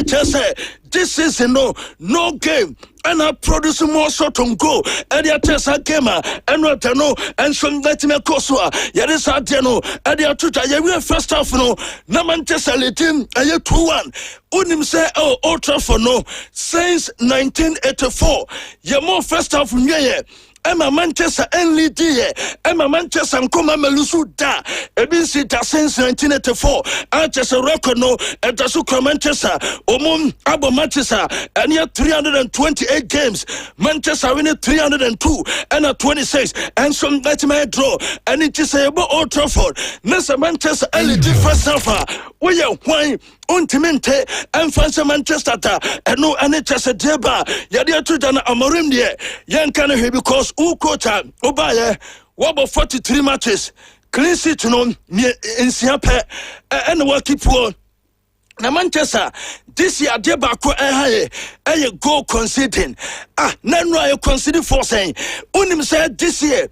this season no game and I produce more shot on goal and ya tesa gamer and what no and some let me koswa ya this adeno and ya tuta ya first half no na Manchester team and ya 2-1 unim say Old Trafford no since 1984 ya more first half nye Emma Manchester only dear Emma Manchester and come Melusu da since 1984 Manchester record no and Tasuka Manchester Abo Manchester and yet 328 games Manchester winning 302 and a 26 and some let me draw and it is about Old Trafford Nessa Manchester only first half we are wine Untimente and Fancy Manchester and no NHS deba Yadia to Dana Amorim de Yan can because Ukota Obaye Wabo 43 matches clean sheet no in Siape and what keep one. Na Manchester this year deba ko a goal conceding nano I conceding for saying unim said this year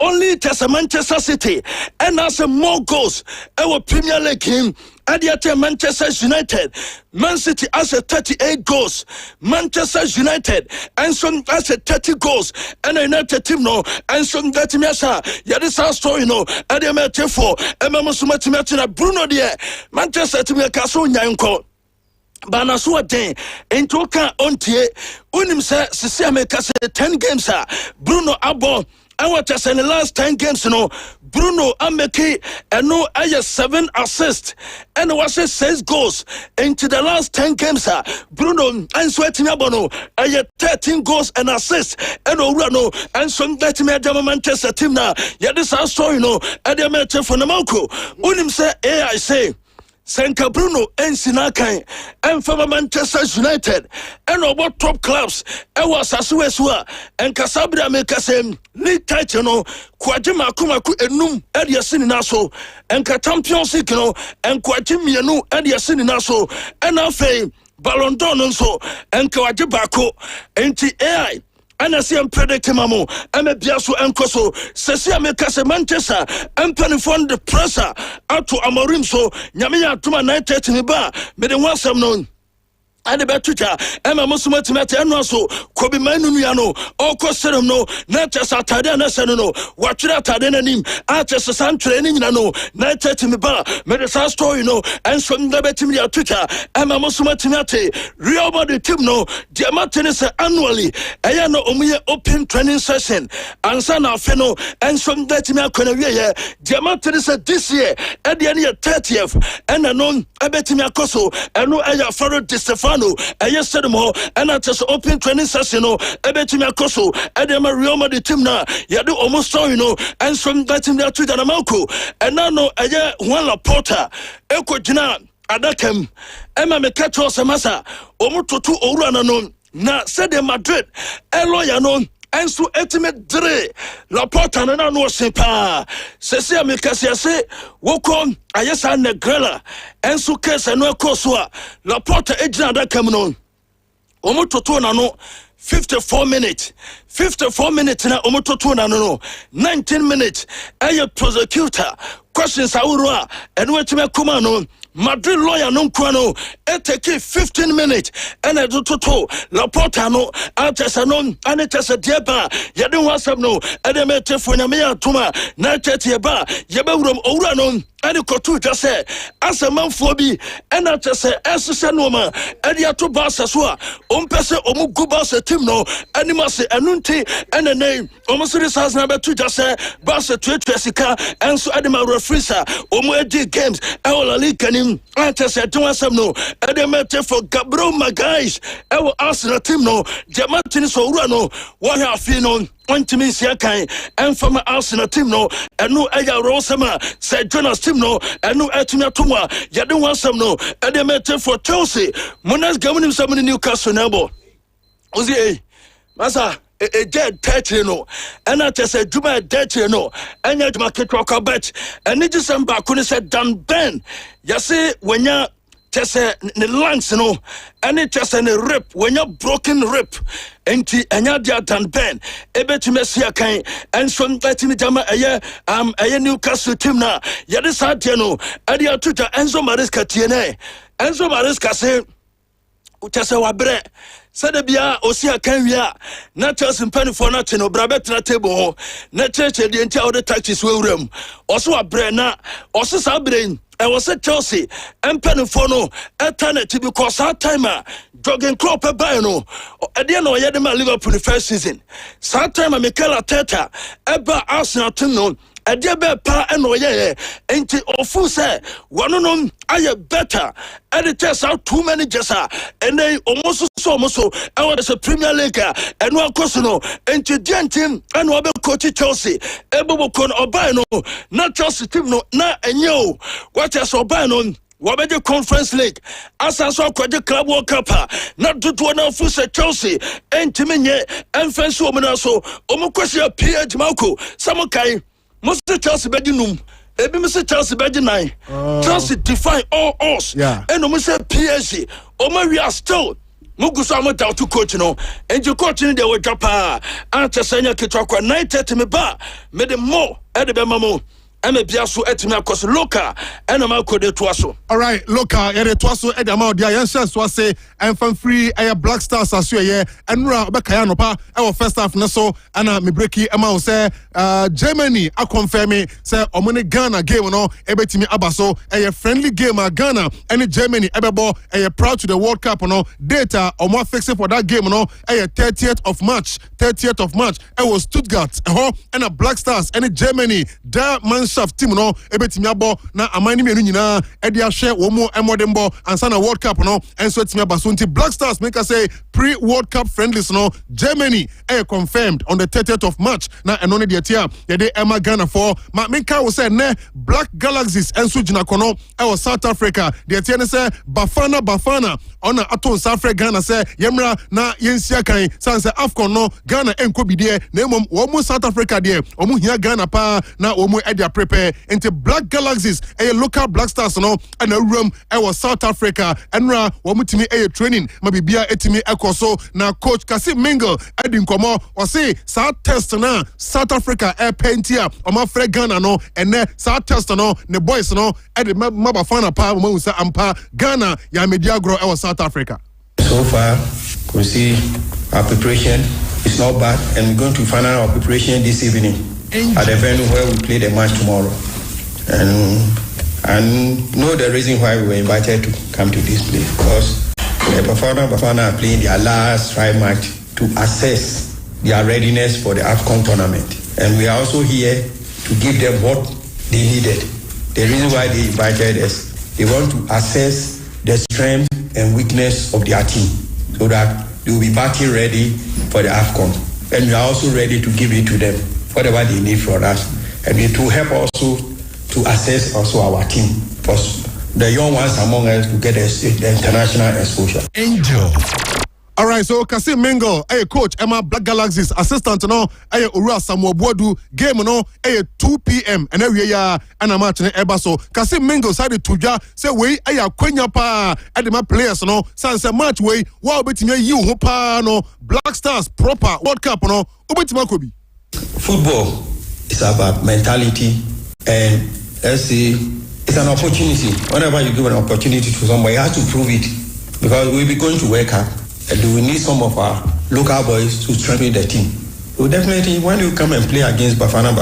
only just Manchester City and as more goals our Premier League game and yet Manchester United Man City has a 38 goals Manchester United and some has a 30 goals and a United team no and some that me asa ya this story no and they met for Emma Bruno there Manchester team ka so nyanko Bana so den into ka ontie unim say sisi ameka say 10 games Bruno abo I want to say in the last 10 games, Bruno Ameki and no I 7 assists and was 6 goals into the last 10 games. Bruno and sweating abono I 13 goals and assists and Orano and some that me at Manchester team now. Yeah, this our story no and they met for Namoko. Unim say I say Senka Bruno and Sinakai and from Manchester United and about top clubs and was Asuesua and Casabria make us league title no Kwajima Kumaku enum and Yasininaso and Champions League no and Kwajimianu and Yasininaso and Afe Ballon d'Or so and Kwajibako and AI. And I see I'm predicting Mamo, I'm a Biaso and Koso, Cecia Mekase Manchester, and Penifon the presser out to Amorim so, Yamia to my 9:30 in the bar, made in one some known. And the Twitter, Emma Musumati and also, Kobe Manuano, or Costellum no, not just a Tadana Senano, watch that Tadenanim, Arches San training, no, 9:30 in the bar, made a sad story no, and from the Betimia Twitter, Emma Musumati, Real Body Team no, Diamantinis annually, Ayano Omia open training session, and Sana Feno, and from Betimia Conavia, Diamantinis this year, at the end of 30th, and anon, Abetimia Coso, and no Aya Faro Di Stefano. I just said more, and I just open training session. I bet you, Koso, and then my Real Madrid team now. You do almost so, and from that in there to the Namalco, and now no, I one Laporta, Eko Jina, Adakem, Emma Mekato Samasa, Omoto Orananon, na said in Madrid, Eloyanon. And so ultimate dre la porta na no sempa sese amikasi ase wokon ayesa na grela and so kesa no kosoa la porta ejina da kam no omototo na no 54 minutes na omototo na no 19 minutes aye prosecutor questions awurua and wetima kuma no Madrid lawyer no kwano it take 15 minutes and I do toto Laporta no Artesa no and it is a diaba you don't want some no and they met for na me atuma na tete ba yebewrom owura no and kotu just say as a man for bi and I just say as no man and ya to basa so a ompese omu gubasa team no anima se anunti and the name almost has number 2 just say basa to sika and so adima referee omu edi games all league Manchester to us no and they met for Gabriel Magalhaes our Arsenal team no the Martin so no what have you known to me Siakai and from Arsenal team no and no Aya Rosama said Jonas team no and no Etina Tuma you don't want some no and they met for Chelsea Monas governing some in Newcastle nebo Ozi Masa jet tetri no and I just said Juma detri no and yet my kid rock a bet and it just back when said Dan Ben say when you just the lungs no and it just a rip when you're broken rip and ya Dan Ben ebe to Messia kind and some letting jama a Newcastle team na ya this had no adia tuta Enzo Maresca TNA Enzo Maresca say Uchase wabre sede bia osia kanwia na Chelsea mpani for na teno brabet na table ho na cheche de ntia ode tactics we wuram oso wabre na oso sa brain e was Chelsea mpani for no eternity because that time jogging club by no e de no ye de ma Liverpool the first season that time Mikel Arteta eba Arsenal team no Adiabe pa eno ye enti ofu se wanonom aye better and it tests out too many jessa and they almost so I want a Premier League and one cosono enti diantim and wabe coach Chelsea ebo kon obano not Chelsea team no na enyo what is obano wabeje Conference League asanso kwaje Club World Cup na tutu na fusa Chelsea enti menye enfense omuna so omukwesi PH Mako samukai Mr. Chelsea Bedinum, Ebi Mr. Chelsea Bedinai, Chelsea defy all us, and Mr. PSG, we are still. Mugusama down to coach no, and you coaching the way Japa, and Chesania Kitrakwa 9:30 me ba, made them more at the Bemamo. I'm a biasu etima cause loka and a malco de tuaso. All right, loka, yeah, the tuaso edamau, the Ayanshas was say, and from free, a Black Stars as you, yeah, and Bakayano pa, our first half Naso, and me breaky amount say, Germany, I confirm me, say, Omani Ghana game, no, ebetimi abaso, a friendly game, Ghana, and Germany, ebebo, a proud to the World Cup, no, data, or more fixing for that game, no, a 30th of March, it was Stuttgart, and a Black Stars, and Germany, that man. Team no ebetimi abo na amani menu nyina e dia hwe wo mu emodembo ansa na World Cup no enso etimi abaso nti Black Stars make us say pre-World Cup friendlies no Germany confirmed on the 30th of March na eno ne dia tia ye de Emma Ghana for ma menka wo say ne Black Galaxies enso gina kono e wo South Africa dia tia ne say Bafana ona aton South Africa Ghana say yemra na yensia kan sanse Afcon no Ghana enko bidie na emom wo mu South Africa de wo mu hia Ghana pa na wo mu edia prepare into Black Galaxies a local Black Stars no and a room was South Africa and ra wamutimi a training mabibia etimi ekoso na coach Kasim Mingle edin komo or say South test na South Africa air pentia o ma free Ghana no and ne South test no ne boys no edi mabafana pa mo say ampa Ghana ya mediagro was South Africa. So far we see our preparation is not bad and we're going to final our preparation this evening at the venue where we play the match tomorrow, and know the reason why we were invited to come to this place because the Bafana are playing their last try match to assess their readiness for the AFCON tournament, and we are also here to give them what they needed. The reason why they invited us, they want to assess the strength and weakness of their team so that they will be battle ready for the AFCON, and we are also ready to give it to them whatever they need from us, and it will help also to assess also our team, because the young ones among us to get the international exposure. Angel. All right, so Kasim Mingle, coach Emma Black Galaxies assistant no, Ura Samuel Boadu game no, 2 p.m. and every year and a match in Eba. So Kasim Mingle decided to say we Quenya pa at the players no, sans a match way. Wow, bet you hopa no Black Stars proper World Cup no, Ubetimakobi. Football is about mentality, and let's see, it's an opportunity. Whenever you give an opportunity to somebody, you have to prove it, because we'll be going to work hard and we need some of our local boys to strengthen the team. So definitely, when you come and play against Bafana,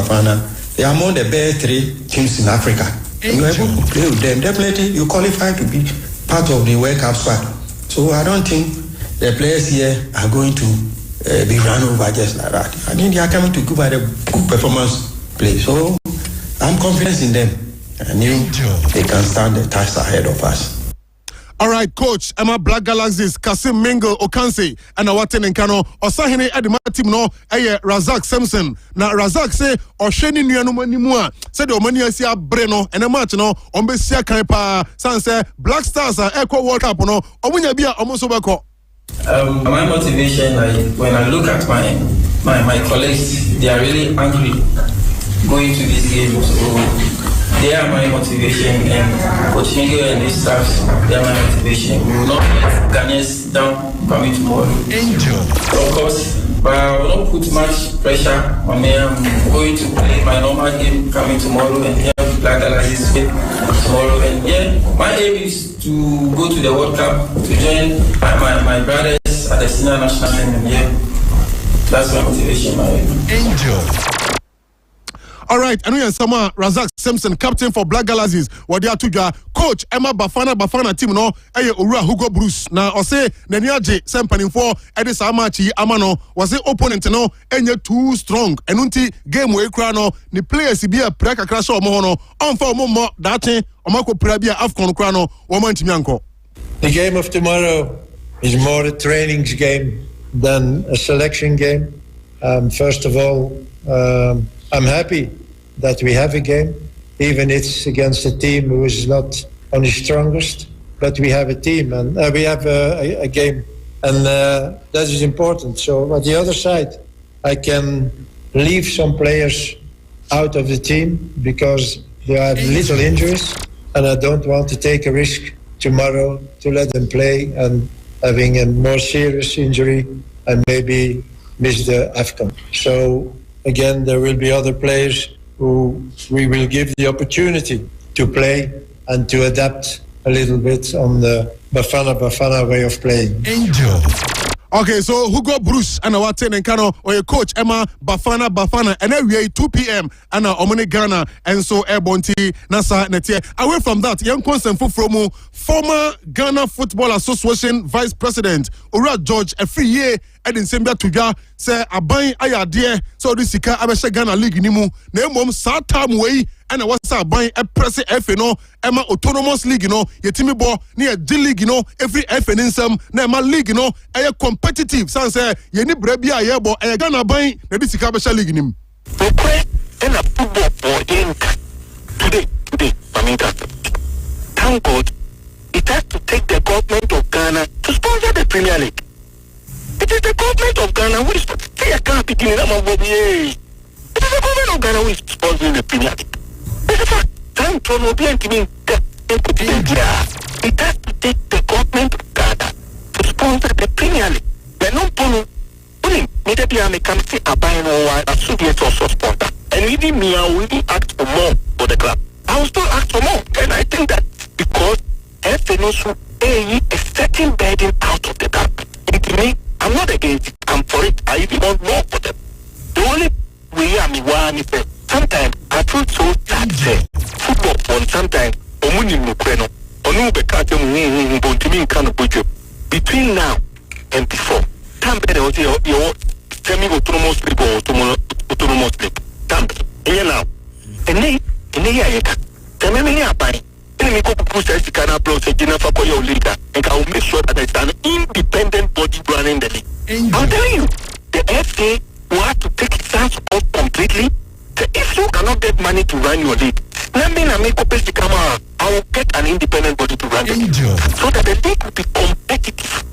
they are among the best 3 teams in Africa. And you're able to play with them. Definitely, you qualify to be part of the World Cup squad. So I don't think the players here are going to be run over just like that. I think they are coming to give a good performance play. So I'm confident in them. I knew they can stand the task ahead of us. All right, coach Emma Black Galaxies Kasim Mingle Okanse and Awaten Nkano Osahene Adima team no Razak Simpson. Na Razak say Osheni nuanuma nimua said the omani asia breno and a match no ombesia kan pa sanse Black Stars Echo World Cup no omunya bia omuso beko. My motivation, when I look at my my colleagues, they are really angry going to this game. So they are my motivation, and Coach Miguel and his staff, they are my motivation. We will not let Ghanaians down coming tomorrow. Of course, but I will not put much pressure on me. I'm going to play my normal game coming tomorrow and here with Black Galaxies tomorrow. And yeah, my aim is to go to the World Cup to join my brothers at the senior national team. And yeah, that's my motivation, my aim. All right, and we have Sama Razak Simpson, captain for Black Galaxies. What they are to coach Emma Bafana team no. Ura Hugo Bruce. Now I say Neniaje Sempanin for Edis Amachi Amano was the opponent no enye too strong. Enunti game we krano ni players be a preka crash or mono on for momo date omako prabia Afcon krano woman. The game of tomorrow is more a training game than a selection game. First of all, I'm happy that we have a game, even it's against a team who is not on the strongest, but we have a team and we have a game, and that is important. So on the other side, I can leave some players out of the team because they have little injuries, and I don't want to take a risk tomorrow to let them play and having a more serious injury and maybe miss the AFCON. So again, there will be other players who we will give the opportunity to play and to adapt a little bit on the Bafana way of playing. Okay, so Hugo Bruce and our ten and Kano or your coach Emma Bafana and then we 2 p.m. and Omani Ghana and so Airborne Nasa Netia. Away from that, young consent from former Ghana Football Association Vice President Ura George every year and in Sembia Tuja say Abai Ayadie so this Sika Abesha Ghana League Nimu Name Satam way and I was buying a press FNO Emma Autonomous League, Yetimi Bo near D League, every FN in some Nema League, a competitive. Sans say Yeni Brebia Yabo, a Ghana buying the Disicabasha League. And a football for today, thank God, it has to take the government of Ghana to sponsor the Premier League. It is the government of Ghana who is it is the government of Ghana who is sponsoring the Premier League. It has to take the government of Ghana to sponsor the Premier League. Maybe I can see a buying or a student or sponsor. And even me, I will even ask for more for the club. I will still ask for more. And I think that because FNO a certain burden out of the club. To me, I'm not against it. I'm for it. I even want more for them. The only way I'm one is that sometimes I feel so sad. Football on sometimes between now and before. Semi-autonomous league or autonomous league. Now. And then I will make sure that there's an independent body running the league. I'm telling you, the FA will have to take its hands off completely. So if you cannot get money to run your league, I will get an independent body to run the league so that the league will be competitive.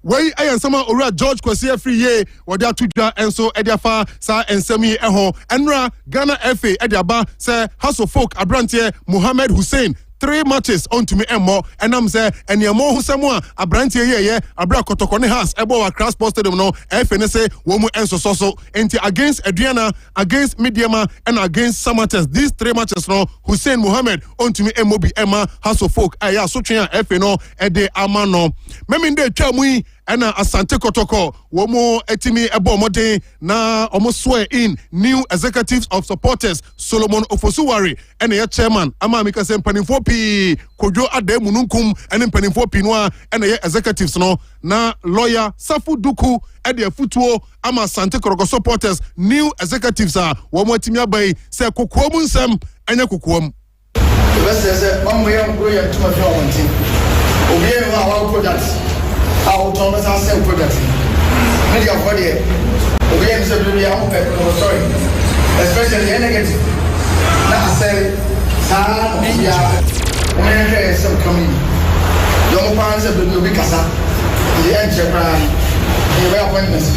Why I am some Ura George Kwasi every year, what they are to do, and so Ediafa, Sa and Semi Eho, and Ghana FA, Ediaba, say House of Folk, Abrantie, Mohammed Hussein. 3 matches on to me and more, and I'm say, and you're more who someone, a branch here, a bra Kotokone has, a bow, a cross posted, no, FNSA, Womu and so, against Adriana, against Midiama, and against Samates. These 3 matches, no, Hussein Mohammed, on to me, Mobi Emma, House of Folk, Aya, Sochia, FNO, Ede Amano. Meminde Chamui, and Asante Kotoko, Womo Etimi Ebomode, na almost swear in new executives of supporters, Solomon Ofosuwari, and the chairman, Amamika Sempanifo P, Kojo Ade Mununkum, and Penifo Pinoa, and the executives, no, na lawyer Safu Duku, and the Futuo, Ama Sante Kotoko supporters, new executives are, Womo Timia Bay, say Kukuomun Sem, and Yakukuom. The best is, Mamma, I'm going to my family team. Obey our products. Our Thomas are self productive. Many of what here. We have to be our sorry. Especially the negative. Now say, Sarah, we are some coming. Young parents have been big as the enterprise. The appointments.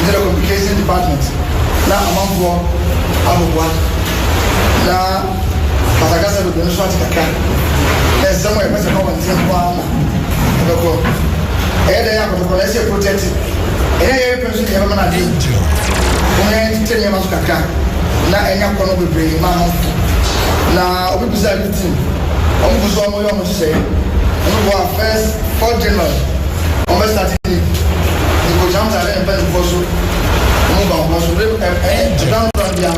telecommunication department na amanfoɔ aboboa na kasakasa bebree nso ate kakra na nsɛm a yɛpɛ sɛ ma wɔnteɛ mpo a na ɛbɛkɔ ɛyɛ dɛ yɛ akɔtɔkɔ na ɛsɛ protect ɛyɛ yɛpɛ nso deɛ ɛbɛma no ade wɔn yɛ tete nneɛma so kakra na ɛnya kɔnɔ bebree ma ho na obi bisa bi team ɔmo gu so ɔmo yɛ ɔmo hyehyɛ ɔmo bɔ a first 4 January ɔmo bɛ start league ìbò jàmùsà lẹ́yìn bẹ́ẹ̀ ní kóso ɔmo ba ɔmo so ɛdan kura bi a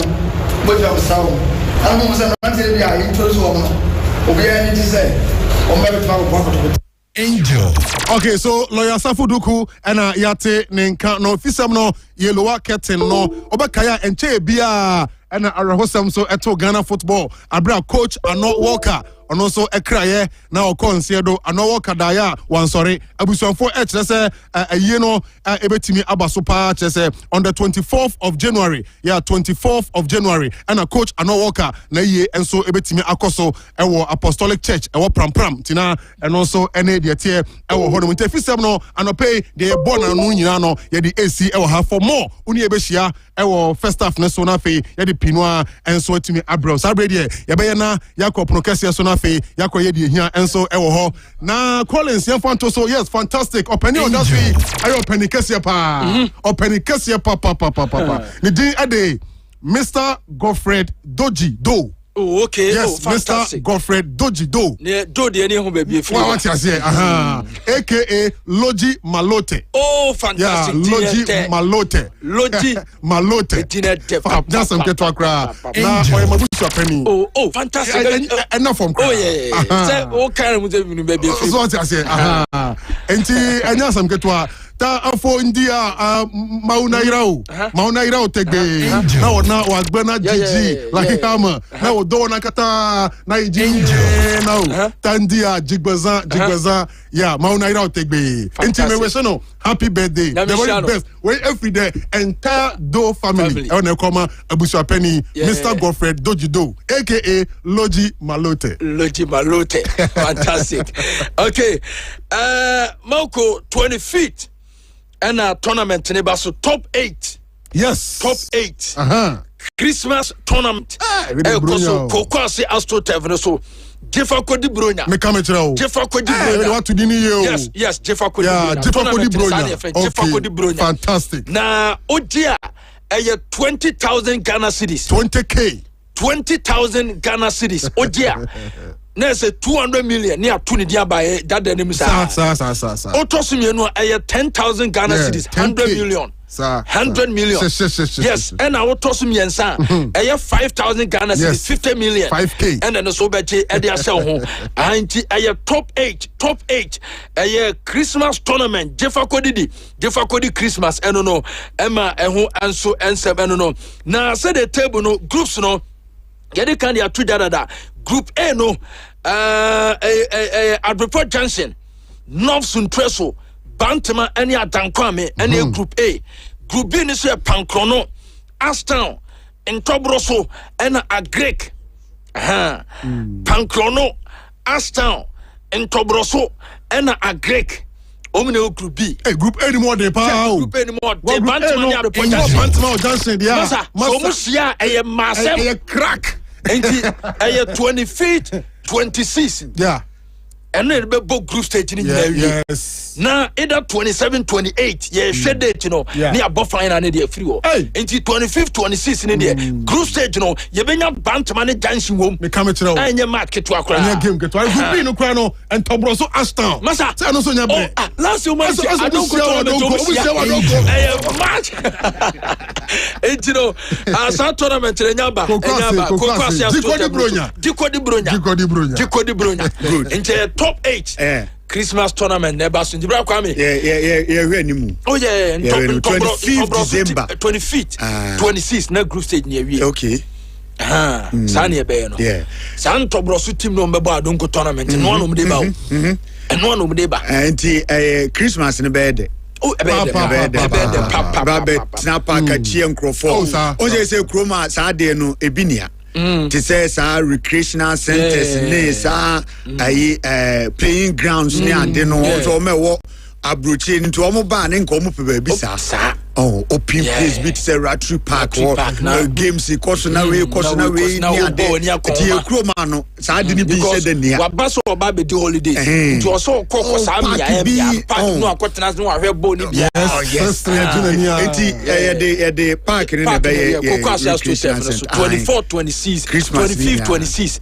mo bi a mo sa wɔn ɛna mo sɛ mmeranteɛ bi a yi to so wɔn obiara ni ti sɛ ɔmo bɛ tuma bɔ akɔtɔ. Angel. Okay, so lawyer Safuduku and yate nenka no fisam no yelowa curtain no obekaya enche bia and arahosam so eto Ghana football abra coach Ano Walker and also ekraye na okonsedo Ano Walker daya wan sorry abusuanfo ekyerese aye no ebetimi abasopa kyerese on the 24th of January 24th of January and a coach Ano Walker na ye enso ebetimi akoso ewo Apostolic Church ewo prampram tina and also ene de tie ewo hono nte fisam no anope de born anu nyina no ye de AC ewo ha for more uni ebehia ewo first half ne so na fe ye de pinoa enso atimi abro sabre de ye be na yakop no kese so na fe yakọ ye de hia enso ewo ho na Collins ye fanto so yes fantastic openi on that way ayo openi kese pa openi kese pa ni din ade Mr. Godfred Doji Do. Oh, okay. Yes, Mr. Godfred Doji Do. Do the any home baby. What you say? AKA Logi Malote. Oh, fantastic. Yeah, Logi Malote. Logi Malote. That's some get to Accra. Now, I am a penny. Oh, fantastic. Enough from oh yeah. Say, oh, kind of baby. So what you say? And now some get to ta afo India Maunairao tegbe na wagbena jiji like hama na odo na kata na jiji na tandia jigbeza yeah Maunairao tegbe intime we no happy birthday the very best we every day entire Do family on e koma abusu apeni Mr. Godfred Dojido aka Logi Malote fantastic okay Moko 20 feet and a tournament neighbor so top 8 yes top 8 Christmas tournament so Kokwase Astro Tavern so Jefa Kodi Bronya me come chira o Jefa Kodi Bronya what to dini ye yes Jefa Kodi Bronya Jefa Kodi Bronya Jefa Kodi Bronya fantastic na odia 20,000 Ghana cedis 20k 20,000 Ghana cedis odia na say 200 million near 20 dia by that the name sa otosumi no 10,000 Ghana cedis 100 million 100 million yes and our otosumi ensa 5,000 Ghana cedis 50 million 5k and then so beche e dia sell ho anti top 8 Christmas tournament Jefa Kodi Christmas no ema eho anso ensem no na say the table no groups no yede kan dia tudada Group A no Adreport Junction North Suntreso Bantama any Adankwame any Group A Group B ni so Pankrono Aston Ntobroso and Agrek Pankrono Aston Ntobroso and Agrek Omine Group B Group A more de pa Group A more de Bantama Junction dia masa so massive crack Enti 20 feet 26 yeah and then be book group stage in yes now either 27 28 yeah share date you know near above final na dey free enti 25 26 in there group stage you know you benya Bantama junction wom me come chira anya market to akra anya game get why group no kra no and Tobroso Ashton masa say no so nya bre last year match I don't go match enti no asa tournament nya ba Kokwase Dikodi Bronya good enti top 8 Christmas tournament never soon. Jibra Kwame. Yeah, animu. Oh yeah, 25th December. 25th, 26th na group stage near we. Okay. Sani ebe no. Yeah. San Tobroso team no mbeba adonko tournament. No one umde ba. No one umde ba. Enti Christmas ne bede. Oh, ebe snapper ka chie nkrofo. O say kroma sa de no ebinia. To say sa recreational centers ne sa playing grounds ne ande no so me wo abrochi nti o mo ba ne nko mo pe ba bi sa open place bit say Ratri Park or games course na we the Kroma no sa de ni bi say the nia wa ba so oba be di holiday nti o so kokko sa mi ya park no akotena no ahwe bo ni bia the park ni na be kokko asia so 24 26 25 26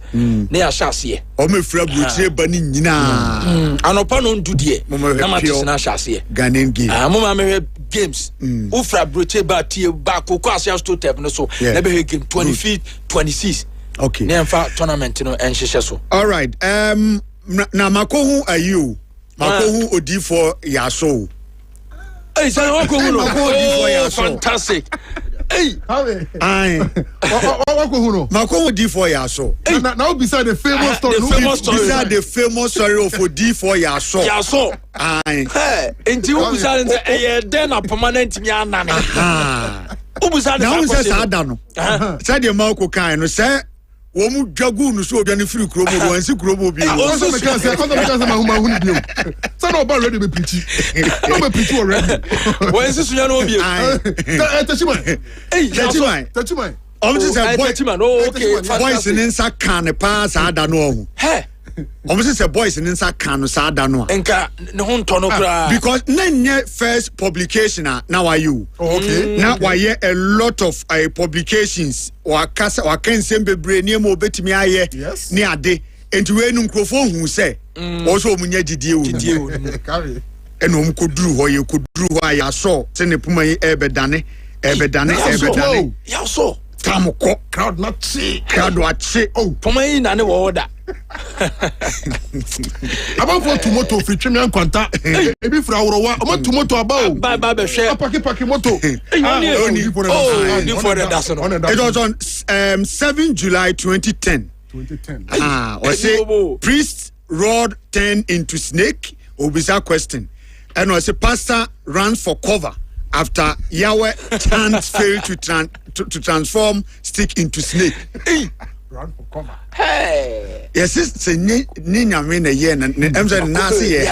na ya shase o me fra brutire ba ni nyina anopa no ndu de na ma tisi na shase Ghanaian game mo ma me games ufra brutire ba tie ba kokko asia so tep no so na be game 25 26 okay na fa tournament no enhyehyɛ so all right na makohu ayu makohu odi4 yaso hey say makohu no odi4 yaso fantastic hey ai makohu no makohu odi4 yaso now beside the famous story beside the famous story of odi4 yaso ai enti u beside say den na permanent mi anane u beside say ada no say the mako kan no say wo mu dwagu no so odwane free kromo do ansi kromo bi o so me kan say ma hu ni bio say no ba ready be preach no be preach already wo ansi sunya no bio tachima okay boys in nsa kan pa sa ada no ohu say boys in nsa kan no sa ada no enka ne ho nto no kra because na first publication now are you okay now why a lot of publications or can send bebre ni mo betimi aye ni ade enti we nu nkrofo hu say also munya gidie o carry eno m koduru ho ye koduru ho ya so se ne puma yi ebedane ya so tamko crowd not see crowd watch puma yi na ne wo order about for tomato free chemian kwanta ebi fra worowa o tomato about ba be hwe paki moto only for the daso no it was on 7 July 2010 was say priest rod turned into snake obisa question and was a pastor runs for cover after Yahweh chant failed to transform stick into snake. Run for cover. Hey. Yes, it's a ni nyame na ye na emza na se ye.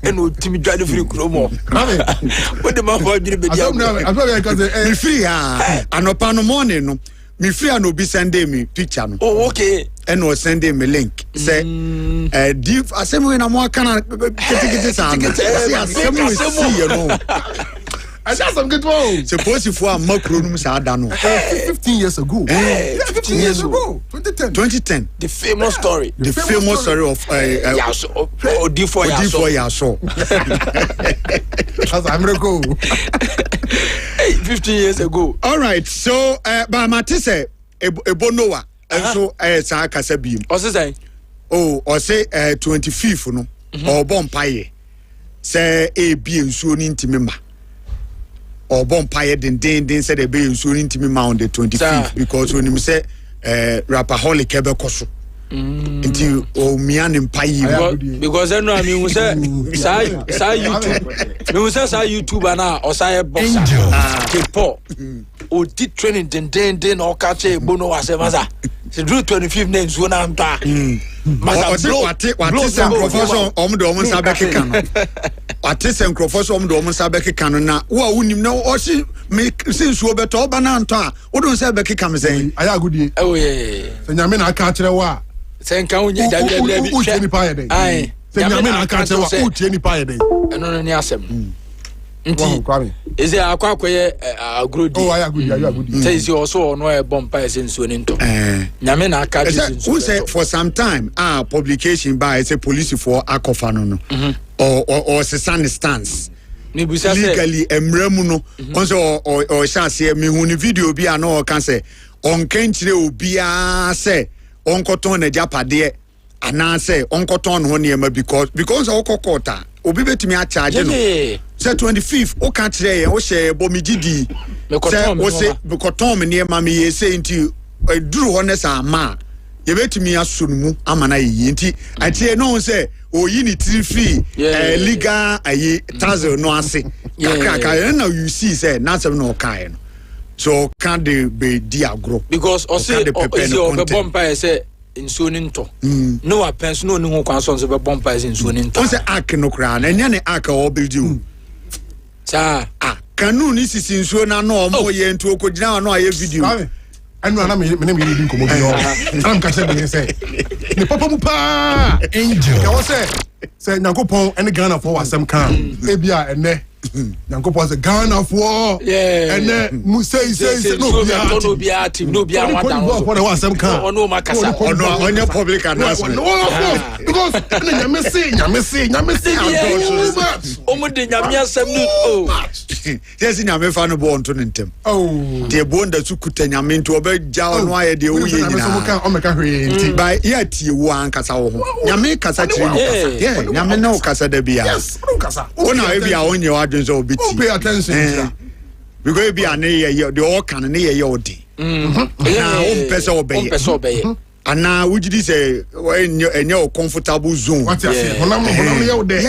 Eno timi dwade free kromo. What the man for dwene be dia. Me free ha. Anopa no morning no. Me free and obi send me picture no. Oh okay. And was sending me link. Say deep asemu na mo kana kete sa no. See asemu see you know. I said some good one. Suppose if we are macronum sa da no. 15 years ago. 15 years ago. 2010. The famous story. The famous story of D4 Yaso. As I'm reco. 15 years ago. All right. So ba matise ebonowa enso sa kasa biem. O say o say 25th no. O bompaye. Say e bi ensuo ni ntimi ma. Or bompaye den said the be ensuring intimi ma on the 25th because when him say rapaholic ebe koso until o mian mpaye because I know I mean we say YouTube we say YouTube na o say boxer K-pop o did training den o catch e bono was maza se do 25th name so na nta maza what some professor om sabe ke kan atese nkrofo so omdo sabe ke kan na wo unim na o si me sinsu obeto oba na nto a wo don sabe ke kan sen aya agudie oh yeah nyame na aka kire wa sen kan unya dabi u tieni pa yede ai nyame na aka kire wa u tieni pa yede eno no ni asem nti eze akwakoye agrodi oh aya agudi say is also no e bompa esensuo ni nto nyame na aka kire we say for some time publication by say police for akofa no or sesane stance legally emremu no onso o shase me hu ni video bi ana o kan say on kan kire obi a say on koton na japade ana say on koton ho ne ma because o kokota obi betimi a charge no say 25th o kan kire ye o share bomigidi say o say be koton me ne ma me ye say nti duru ho ne sa ma ye betimi asonmu amana yi nti atie no say oyi ni tiri free legal ayi tazel no ase kaka na you see say na sem no kai no so can they be diagro because o say o be bompa say nsuo ni nto no wa pens no ni ho kwan so be bompa say nsuo ni nto o say ak no kra na nya ne ak o build you sa Kanu ni sisi nsuo na no omo ye ntu okogina no aye video. Anu ana me reading komo bi no. Am ka say me papa mu pa angel. Ka wo say Nyankopon ene Ghana for wasem kan. Ebia ene Nyankopon say Ghana for ene mu say no bia team no bia wada no. For wasem kan. Ono makasa. Ono onye public announcement. No, because nyame say omo de nyame asem no yes nyame fa no bo onto ntem de bo nda sukuta nyame nto obegja ono aye de wo ye nyina o meka hwe nti by ya tie wo ankasa wo ho nyame kasa kire ni kasa nyame na o kasa da bia yes o kasa ona e bia onye wadun so obiti pay attention because bia na ye de o kan na ye odi na o mpesa obeye ana wujidi say enye o comfortable zone what you say honam ye o de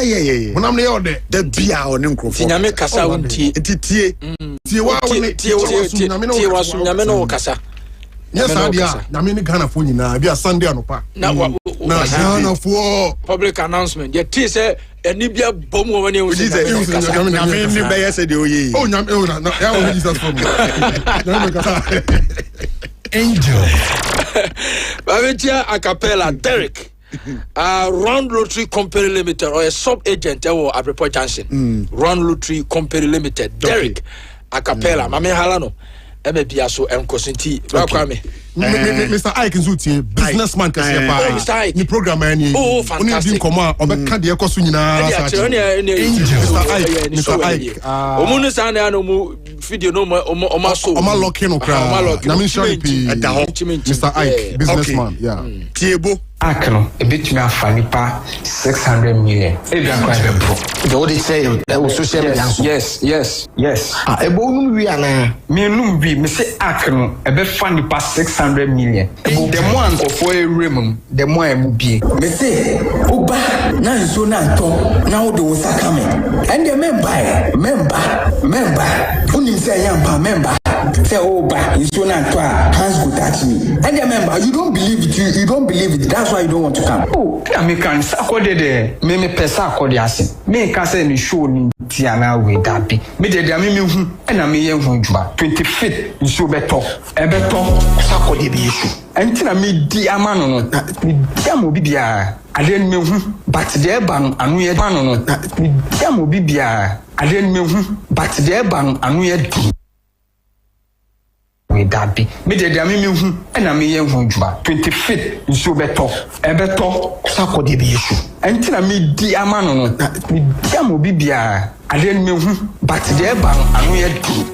honam ye o de da bia o ne nkrofo nyame kasa wontie tie wa woni tie wa so nyame no kasa yes adia nyame ni Ghana fo nyina bia Sunday anopa na Ghana fo public announcement ye tie say eni bia bom wo ne nyame ni be yes de oyi nyame na ya o Jesus for me nyame kasa angel Bavitia Acapella Derek Round Lottery Company Limited or a sub agent or Aprepo Junction Round Lottery Company Limited Derek Acapella Mame Halano Emebia so enkosinti Kwame Mr. Ike Nzuti businessman kasi pa Mr. Ike ni programmer ni fantastic oni koma obeka de ekoso nyina sa Mr. Ike omunu sa na no mu video no o so o ma lock in okra na me share pi Mr. Ike businessman yeah tiebo akno ebetumi afa nipa 600 million ebi akwa be bro the what they say social media yes ebo num wi ana me num bi me say akno ebe fa nipa 600 million the more ankofo erem the more emu bi me say uba na nso na to na wo de wo sakame and the member unim say yamba member say uba nso na to hands go touch me and the member you don't believe it that's why you don't want to come. Oh, American sakode de me pesa akode ase. Me ka say ni show ni tiana we dabi. Me de me hu e na me ye hu djuma. 25th nso beto. E beto sakode bi yesu. Enti na me di ama no no. Me di ama obi bia. Ade me hu but de ba no anu ye ba no no. Me di ama obi bia. Ade me hu but de ba no anu ye du. We dabi me de me hu e na me ye hu djuma 25th nso beto e beto sakode bi yesu enti na me di ama no no me di ama obi bia ade me hu but de ba anu ye du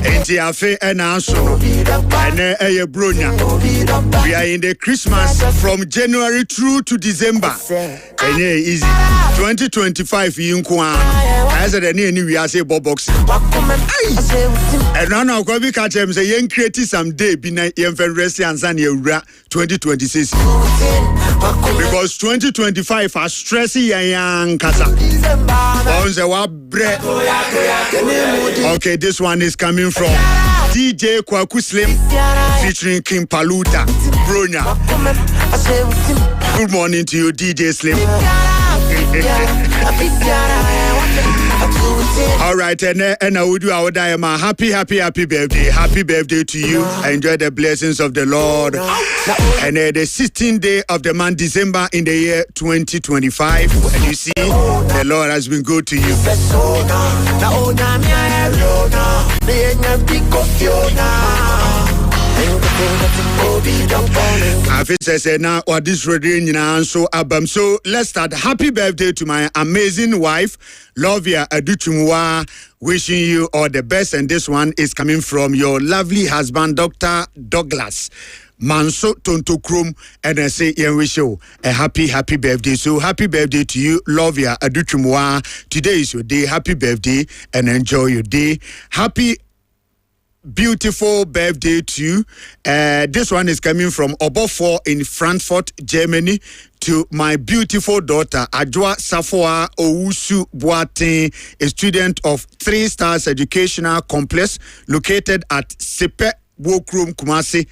Enti afe ena aso no. Ene eye bronya. We are in the Christmas from January through to December. Enye easy. 2025 yinko an. I said any we are say box. And now go be catch him say yen create some day be na yen rest ansan ewura 2026. Because 2025 has stressy yan kasa. Okay, this one is coming from DJ Kwaku Slim featuring King Paluta Bronya. Good morning to you, DJ Slim. All right, and I would do our diamond. Happy birthday. Happy birthday to you. Enjoy the blessings of the Lord. And the 16th day of the month, December, in the year 2025. And you see, the Lord has been good to you. Say now or this radio so album. So let's start. Happy birthday to my amazing wife, Lovia Aduchumwa. Wishing you all the best. And this one is coming from your lovely husband, Dr. Douglas Manso Tontokrum, and I say, yeah, wish you a happy birthday. So happy birthday to you, Lovia Aduchumwa. Today is your day. Happy birthday and enjoy your day. Happy beautiful birthday to you. This one is coming from Obofor in Frankfurt, Germany, to my beautiful daughter, Adwa Safoa Owusu Boateng, a student of 3 Stars Educational Complex located at Sepe Wokrum Kumasi.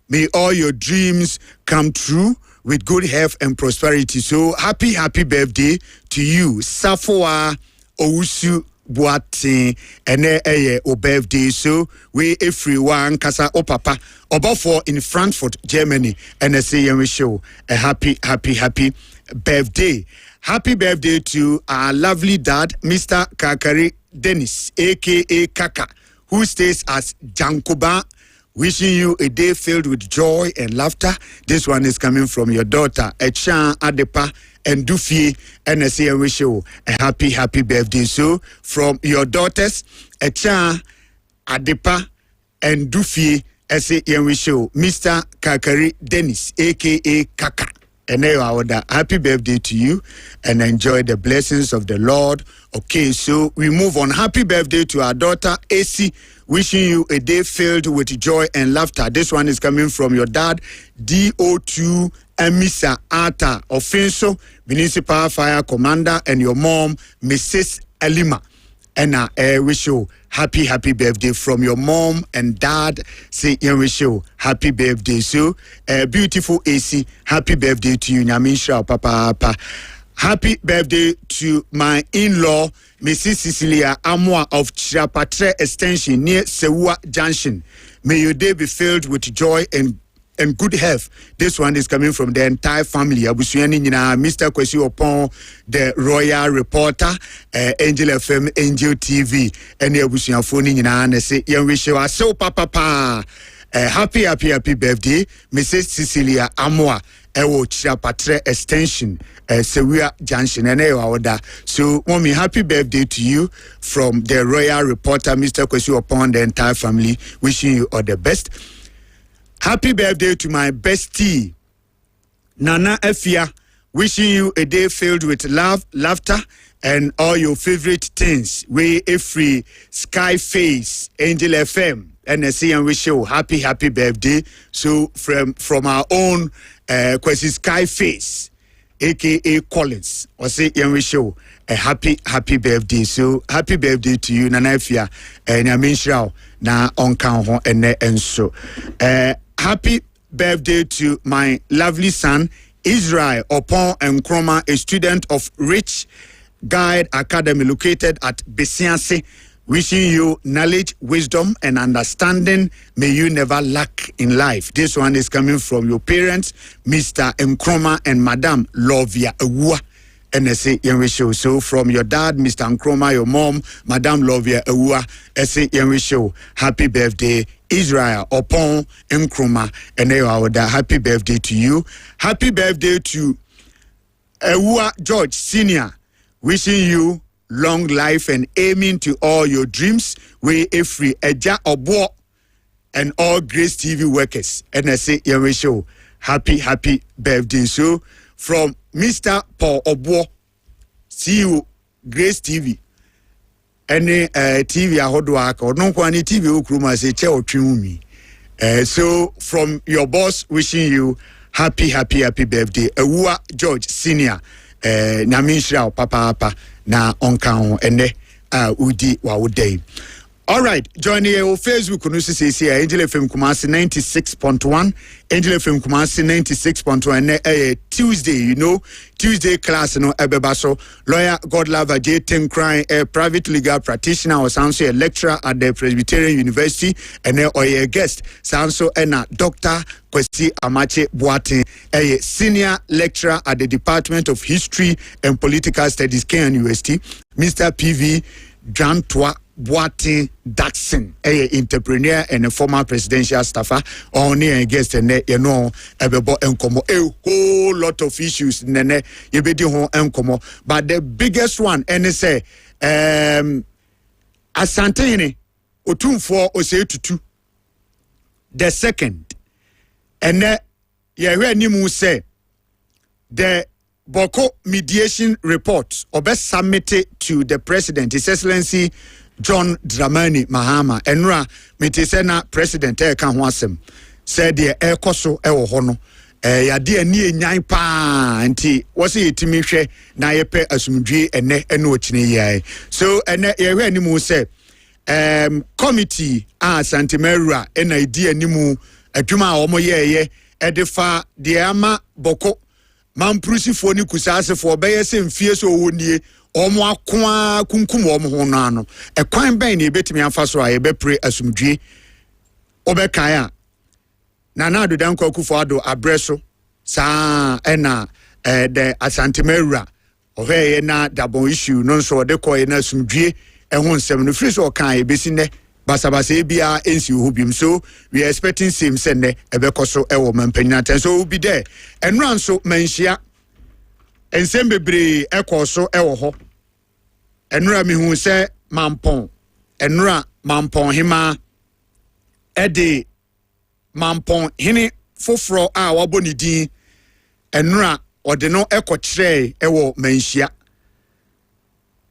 May all your dreams come true with good health and prosperity. So happy birthday to you, Safoa Owusu Boateng, ene eye o birthday. So we everyone kasa o papa Obofor in Frankfurt, Germany, and I say we show a happy birthday. Happy birthday to our lovely dad, Mr. Kakari Dennis, aka Kaka, who stays at Jankoba. Wishing you a day filled with joy and laughter. This one is coming from your daughter, Echan Adepa and Dufie, and I say I wish you a happy birthday. So from your daughters, Echan Adepa and Dufie, I say I wish you Mr. Kakari Dennis, aka Kaka. And happy birthday to you and enjoy the blessings of the Lord. Okay, so we move on. Happy birthday to our daughter, AC. Wishing you a day filled with joy and laughter. This one is coming from your dad, DO2 Emisa Ata Offenso, Municipal Fire Commander, and your mom, Mrs. Elima. And I wish you happy birthday from your mom and dad. Say, I wish you happy birthday. So, beautiful AC, happy birthday to you, Nyamisha, Papa. Happy birthday to my in-law, Mrs. Cecilia Amwa of Chirapatre Extension near Sewa Junction. May your day be filled with joy and good health. This one is coming from the entire family. Abusuani Nina, Mr. Kwesi Opon, the Royal Reporter, Angel FM, Angel TV, and the Abusuafoni Nina, and say, young wish you so papa. Happy birthday, Mrs. Cecilia Amwa. Ewo Chirapatre Extension, Sewia Junction, and Ewa. So, mommy, happy birthday to you from the Royal Reporter, Mr. Kwesi upon the entire family. Wishing you all the best. Happy birthday to my bestie, Nana Efia. Wishing you a day filled with love, laughter, and all your favorite things. We every Sky Face, Angel FM, and I see and wish you happy birthday. So from our own Kwesi Sky Face, aka Collins, or say and wish you a happy birthday. So happy birthday to you, Nana Efia, and I mean na on count and so. Happy birthday to my lovely son, Israel Opon Nkrumah, a student of Rich Guide Academy located at Besianse. Wishing you knowledge, wisdom, and understanding. May you never lack in life. This one is coming from your parents, Mr. Nkrumah and Madam Lovia Awua. And I say, so from your dad, Mr. Nkrumah, your mom, Madam Lovia Awua, I say, happy birthday, Israel Opon Nkrumah, and happy birthday to you. Happy birthday to Awua George Senior. Wishing you long life and aiming to all your dreams. We a free Eja Obo and all Grace TV workers. And I say, yeah, show happy birthday. So from Mr. Paul Obo, see you Grace TV. Any TV ahodwaka or no kwani TV ukruma say che otwumi. So from your boss wishing you happy birthday. Ewua George Senior. Na minshra papa na onka ene udi wa udai. All right, join me on Facebook. No see Angel FM Kumasi 96.1, Angel FM Kumasi 96.1. Tuesday, Tuesday class. Ebebaso lawyer Godlover J. Tenkran, a private legal practitioner, or sounds a lecturer at the Presbyterian University, and a guest Sanso Ena Dr. Kwame Adjei Bohyen, a senior lecturer at the Department of History and Political Studies, KNUST, Mr. PV Jantwa Bohyen Daxon, a entrepreneur and a former presidential staffer, only a guest and a whole lot of issues nene yebedi ho enkomo, but the biggest one and say Asantehene Otumfo Osetutu the second, and ye say the Boko mediation report or best submitted to the president, His Excellency John Dramani Mahama, Enra Mitesena President Kanwasem said the Ekoso Ewo Hono, Yadia ni nyan pa anti was it me hwe na yepe asumdwe ene ochine yai. So ene ye ni mu say committee Santimerua ena idea ni mu adwuma a omo ye edefa de ama Boko mamprusifoɔ ne kusasefoɔ bɛyɛ sɛ mfie so wɔnie ɔmo akoa kunkum ɔmo ho no ano ɛkwan bɛn ne ebetimi afa so a yɛbɛpre asumdwe ɔbɛkae a Nana Adodankwa Akufo-Addo abrɛ so saa ɛna the Asantemawura ɔhwɛɛ na dabon issue no nso ɔde kɔɛ na asumdwe ɛho nsɛm no firi so ɔkae ebesi nɛ basabasa bia ensi hobim. So we are expecting same send ebekoso ewo mampanyina ten so be there enran so manhia ensem bebre ekoso ewo ho enra mi hu se mampon enra mampon hima ede mampon hini foforo a waboni din enra ode no ekokyerɛ ewo manhia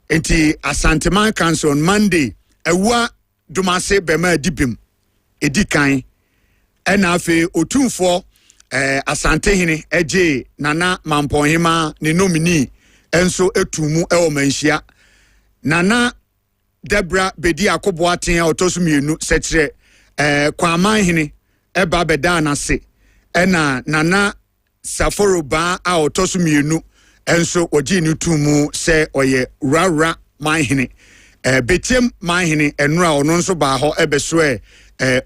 enti Asanteman Council on Monday ewa Dumase Bema Dibim Edikan Enafe Otumfo Asantehene Adjei Nana Mamponhima ne nominee enso etumu ewo manhia Nana Debra Bedi Akobboaten a otosumienu setre Kwame Adjei eba beda anase ena Nana Saforoba a otosumienu enso oji ni tumu se oye rara manhene Betem Mahini enra ono nso ba ho ebeso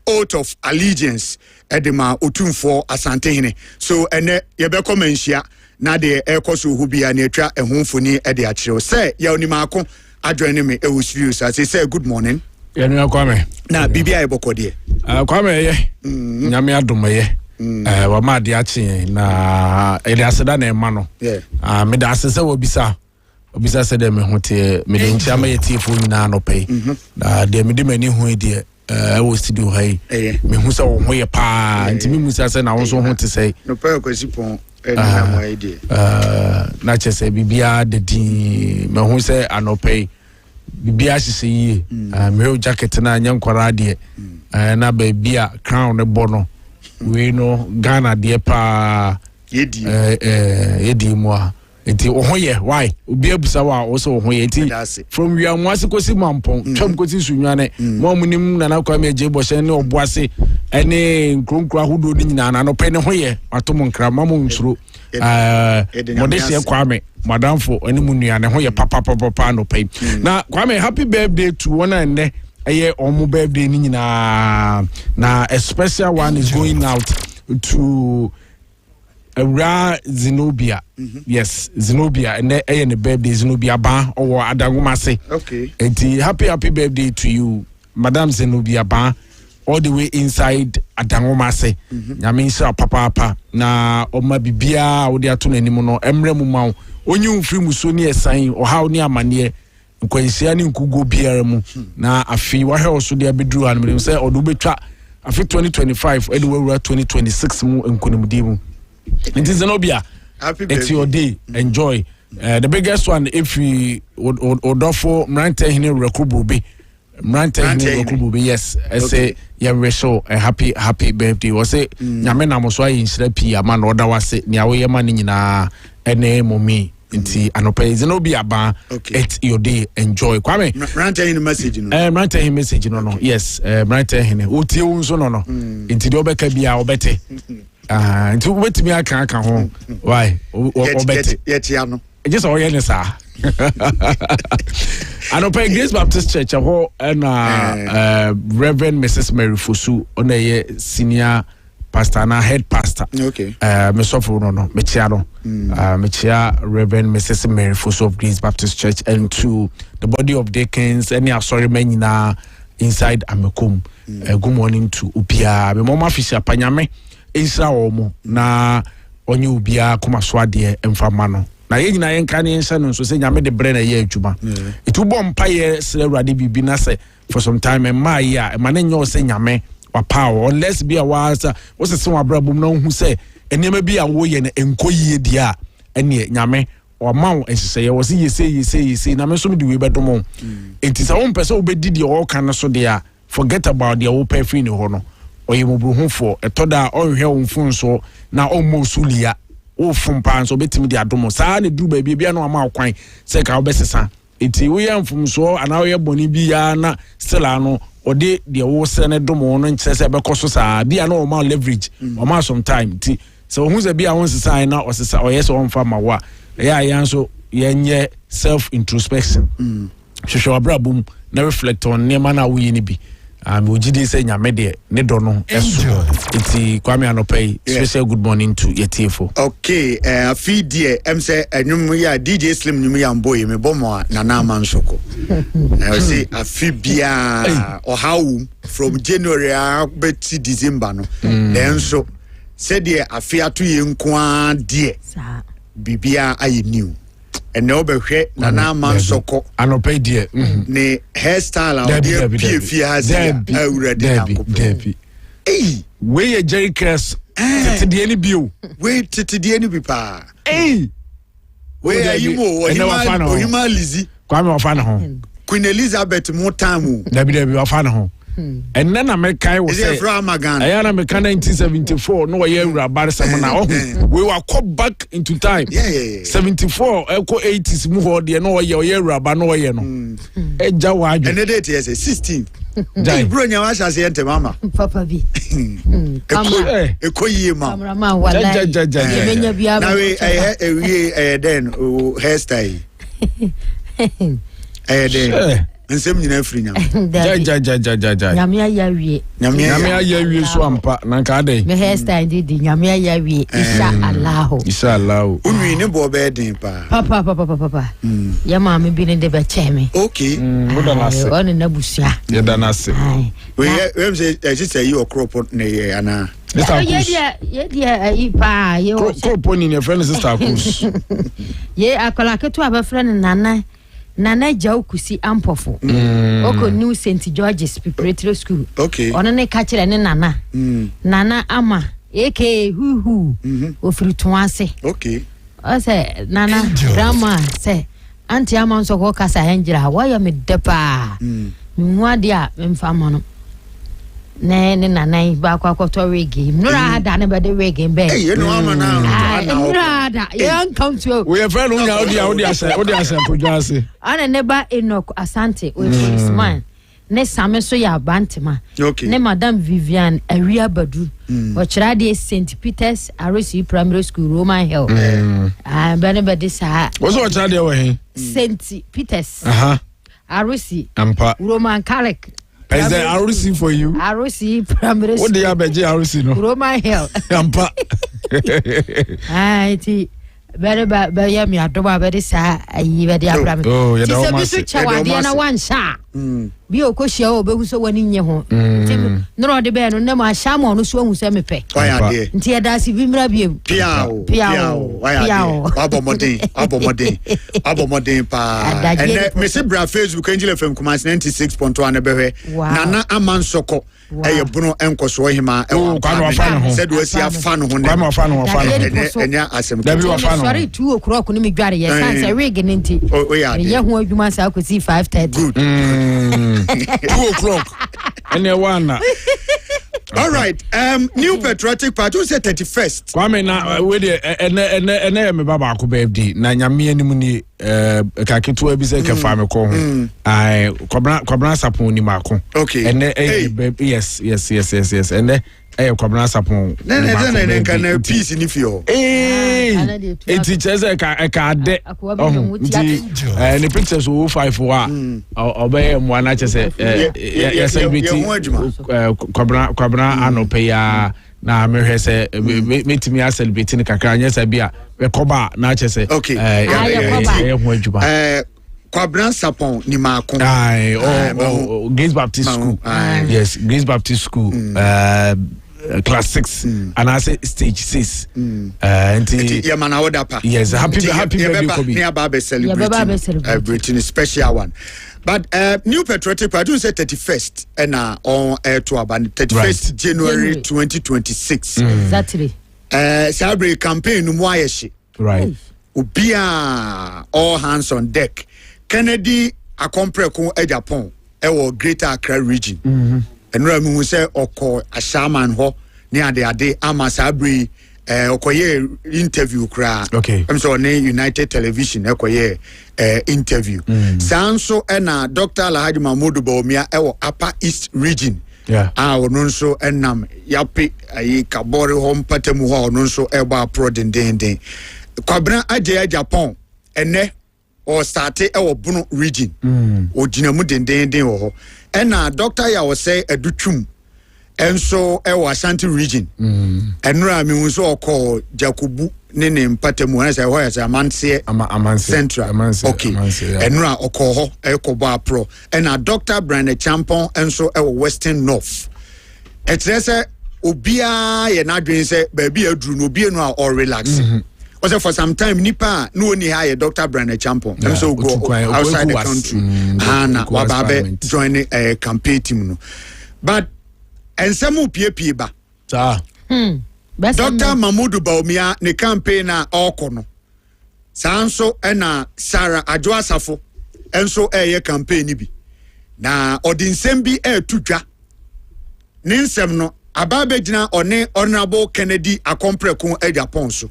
oath of allegiance edema Otumfo Asantehene. So ene yebeko manhia na de ekoso hubia na atwa ehunfoni ede akire say ya onima ako adwene me ewo studios as say good morning ya nua Kwame na bibia eboko de Kwame ye nyame adomaye wa ma de achi na ele aseda na ema no me da asese wo bisa obisa said me hote me de ntia ma yetifo nyina no pay na de me de mani hu de wo studio hai me hu se wo ho ye pa nti me musa se na wo so ho te sei no pay kwasipon na mo idea na chese bibia de din me hu se anopay bibia hise yi me o jacket na nyankwara de na ba bia crown ne bono we no Ghana de pa yedi mo enti ohoye why obi abusa wa also ohoye enti from we amwase kosi mampon twam kosi sunwane mo munim Nana Kwame Adjei Bohyen ne oboase ene nkronkro ahodo ni nyina na no pe ne hoye atom nkra mamo nsuro modese Kwame madamfo ene munua ne hoye papa no pe na Kwame happy birthday to one and eye omo birthday ni nyina na a special one is going out to Zenobia. Yes, Zenobia and the birthday Zenobia ba or Adangomase. Okay. And happy birthday to you, Madam Zenobia ba, all the way inside Adangomase. Yamin sa papa na oma bibia o dia to n'anim no emre mu ma onyu mfiri musoni esan o ha oni amane nkwansia ne nkugo biara mu na afi wa hwe so de abedru han me say odo betwa afi 2025 ede wura 2026 mu nkonimdi mu it is no bia it's your day enjoy the biggest one if we odofo mrante hine rekrububi yes I say yeah we show a happy birthday was say nyame na mo so ayi nsira pi ama na oda wase ne awo yema ne nyina ene momi nti anope is no be aba it's your day enjoy Kwame mrante hine message no mrante hine message no yes mrante hine otie unso no nti de obeka bia obete nti wetimi aka ho why obete yetia no just all yen sir I don't pay Grace Baptist Church and Reverend Mrs. Mary Fosu on a senior pastor and head pastor. Okay. Mesofo no mechiano. Mechia Reverend Mrs. Mary Fosu of Grace Baptist Church and to the body of deacons any sorry men inside Amekum. Good morning to Upia. Me mama fisher panyame insra omo na onye ubia kuma swade emfamano. Na ye nyina yen kan yen no so se nyame de bre na ye adwuma itu bom paye sere urade bibi na se for some time e ma ya e ma na nyo se nyame wa power unless be a wasa wo se wa brabum na hu se enema bi a wo ye na enkoyie dia ene nyame o ma wo ehise ye wo se yese na me so me de we bedom enti sa wo mpese wo bedi de o kan so de a forget about the wo pay free ni ho no oye mobruhufo etoda o hwe wo mfun so na o mo sulia o fun pan so betimi de adomo saa ne duru ba bia na ma kwan se ka obesesa enti wo yam fun so ana wo ye boni bia na still ano ode de wo se ne domo no nkyere se be koso saa bia na o ma leverage o ma some time ti so hu se bia won sesa na o sesa o yes o mfa ma wa ya yan so yenye self introspection hwehwe abrabum na reflect on ne ma na wo yi ni bi ujidi say nyame de ne do no eso iti Kwame Anopei special good morning to yetifo. Okay afi die say enum ya DJ Slim nyum ya mboye me bomo na na mansoko na say afi bia o how from January to December no then so said die afi atu ye nko die bibia aye new and no be na na mansoko Anopei die ne hairstyle out there pie has already Debbie we a jerikers tete any bio we tete any bi pa we are you mo o Lizzie Kwame wafana ho Queen Elizabeth mo time Debbie wafana ho and then America was say I am 1974 no year about samana we were caught back into time 74 echo 80s mu ho de no year about no year no eja wa adwo and the date is 16 Jai bro nya wa shase ente mama papa bi ekoyi ma cameraman wala yemenya bia na we then hairstyle then nsem nyina free nyam ja nyame ayawie so ampa na ka dey me hairstyle di nyame ayawie insha Allah unwi ne bo be den pa papa ya ma me bi ne de be cheme okay muda nase on na busia ya da nase we say you crop ne ana ye dia ipa ye crop ni ne friend sister Kus ye akola ketu aba friend Nana Jaukusi Ampofo. Oko New St. George's Preparatory School. Okay. Ona ne kachira ne Nana. Nana Ama. Eke hu. Ofiri tuanse. Okay. O say Nana grandma say auntie Ama nso ko kasa henjira. Why me depa. Nwa dia mfama no. Ne Nana ba kwa to reggae. Nura ada ne be de reggae be. You know Ama na. Nura ada. You come to. We friend odi ase produce. Ana neba Enoch Asante we policeman ne same so ya bantima ne madam Vivian Aria Badu o chira de St Peter's Arisi Primary School Roman Hill bane be this what's o chira de we St Peter's Arisi ampa Roman Catholic is there Arisi for you Arisi Primary School what dey abeje Arisi no Roman Hill ampa ti very bad, very yummy. I don't know about this. I even the Abraham. Oh, yeah, that's chawa. Dia na one sha. bi o ko hia o be hu so wani nye ho tim no ro de be no na ma hia mo no so hu se me pe nti e da si bi mra bi piao abomodin pa ene me se bra Facebook Angel FM Kumasi 96.1 na behwe nana amansoko eye bunu enkoso hima said we see afano ho enya asem sorry 2 o'clock ni me dware ye sanse rig nti ye ho adwuma sa akosi 5:30 2 o'clock ene wana. All right. New Patriotic Party who said 31st. Kwame na we dey ene me baba ko birthday na nyame anim ni ka keto abi se ka fa me ko ho. Ai kwabra sapon ni mako. Okay. Ene yes. Ene kwabra sapon. Ne kan peace ni fio. Eti cheze ka de. Ne pictures wo 5 wa obey mo na chese yes kwabra anope ya na mehwe se metimi a celebrate ni kakra anya sa bia we koba na chese ho adwuma Kwabra sapon ni mako Grace Baptist School. Yes, Grace Baptist School. Class 6 and I say stage 6 yamana odapa. Yes, happy birthday Kobe. Near Baba celebrating a special one. But New Patriotic Party say 31st and on air to about 31st January 2026. Exactly. Celebrate campaign no more yeshi. Right. Ubia all hands on deck. Kennedy akompreko e Japan e wo Greater Accra region. Enra mu say oko ashaman ho ne ade ama sabri okoye interview kra. Okay. I'm so ne United Television okoye interview. Sanso na Dr. Alhaji Mahmoud Bawumia e wo Upper East region. Yeah. Ono nso enam yape ayi kabore ho mpatemu ho ono nso e ba pro den. Kwame Adjei Japan ene or starte e wo Bunu region. O ginamu den wo ho. Ena Dr. ya wo say edutwum enso e wo Ashanti region. Enura mi nso okọ Jakubu ne mpatemu na say ho ya say Amanse Central. Okay. Enura okọ ho e ko ba pro. Ena Dr. Brandon Champon enso e wo Western North. Etrese obia ye na dwen say baby aduru no obia no or relax. Also for some time nipa no ni hire Dr. Brandon Champon so go outside the country and wababe join a campaign team no. But ensemu pie ba Dr. Mahmoud Bawumia ne campaign na okono sanso na Sarah Adwoasafo enso eye campaign ni bi na odinsem bi tudwa ne nsem no ababe gina one honorable Kennedy akompreko e Japan so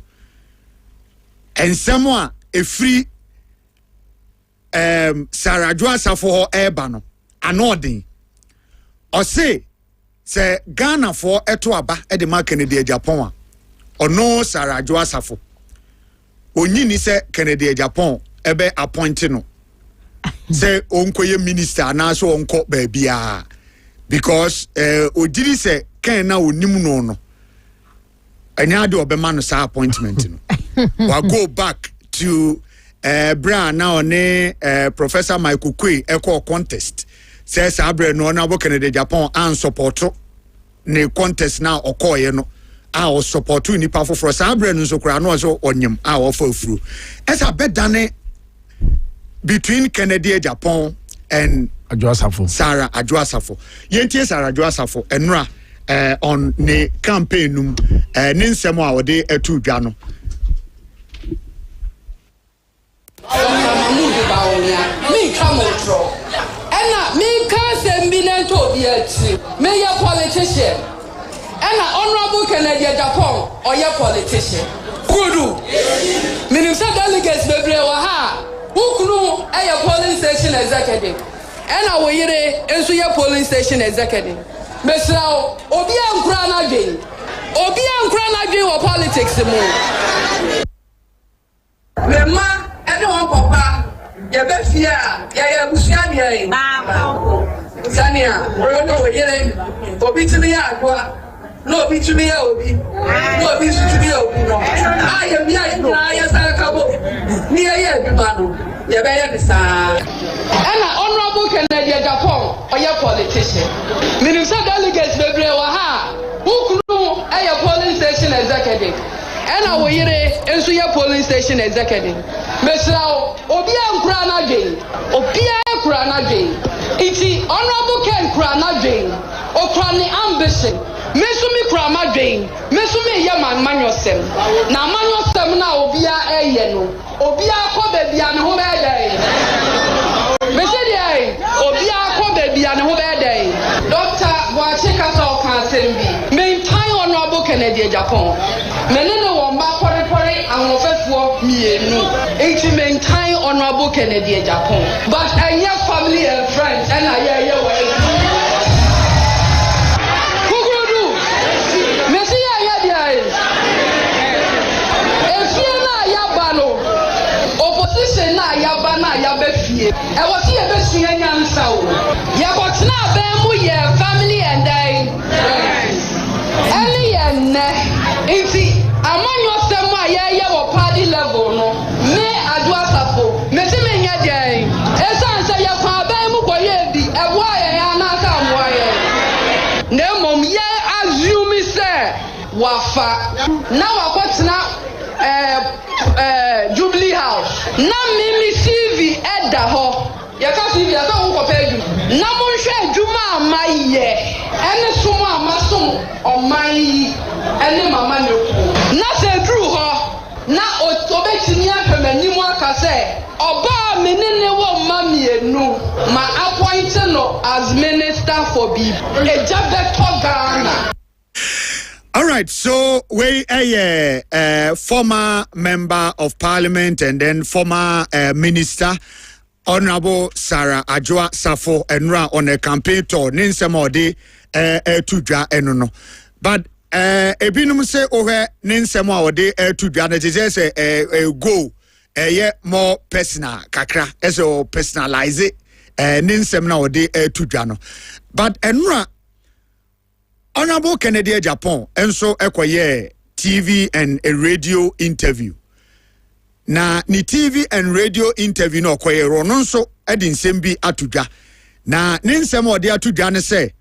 ensemo a efri Sarah Adwoasafo ho eba no anodin o se Ghana for eto aba e de ma Kennedy Japan a ono Sarah Adwoasafo onyini se Kennedy Japan ebe appoint no se onkoye minister na so onko ba bia because odiri se kan na onim no enya de obema no sa appointment no we go back to Bra now ne Professor Michael Kwe echo contest says Abre no na Kennedy Japan and support ne contest now okoye no a support ni pa for Abre no so kra no so onyem a offer fru esa bedane between Kennedy Japan and Adwoasafo Sarah Adwoasafo yentie Sarah Adwoasafo enra on ne campaign num ne nsemo a wode etu dwa no me come control and me can't be no to be me a politician and honorable Kennedy Japan or your politician kudu minister delegates bebre wa ha ukunu a polling station executive and our yere enso your polling station executive mesrao obi ankura na dwen wa politics mu mema everyone papa ya be fia ya busia dia sania rono yele obi timi ya agwa no obi timi ya obi no obi timi ya obi no aye mi aye no aye sa kabo ni aye aduma no ya be ya bisa ana Honorable Kennedy Japan, or your politician. Minister delegates, baby, who could a polling station executive. And our year into your polling station executive. Mr. Obia Krana Jane, Obia Krana Jane. It's Honorable Ken Krana Jane, or Krani Ambition. Mesumi Krama Jane, Mesumi Yaman Manusem. Now Manusem now Obia Ayeno, Obia Kobe and Hobede. Messia, Obia Kobe and Hobede. Dr. Wachikato Kansembi, maintain Honorable Kennedy Japan. Menino Wamba Pori and Ofefuo Mienu. It's maintain Honorable Kennedy Japan. But I have family and friends, and I hear opposition na yaba na yabefie e wo se yebesua nyansa o ye botna ban mu ye family and any enne inti amanyo sem a ye wo party level no me adua safo me se me nya den esan se ye kwa ban mu koye bi e bo aye ya na ka mo aye na mom ye assume say wafa na wakotna Jubilee House. Na mimi CV edda ho. Ya ka CV ya ka wo pay na mo hwe adwuma amaye. Ene somo amasom oman ene mama ne ku. Na se dru ho. Na obetimi apemani mu aka se oba menene wo mamienu ma appoint no as minister for B. Ejabe to Ghana. All right, so we a former member of parliament and then former minister, Honorable Sarah Adwoa Safo Enra on a campaign tour. Ninsemode tudwa enono. But ebinum say ohe ninsemode tudwa na je say go more personal kakra eso personalize ninsem na ode tudwa no. But Enra Honorable Kennedy Japan and so ekoye TV and a radio interview. Na ni TV and radio interview no koye ronon so edin sembi atudwa. Na ninsem ode atudwa ne say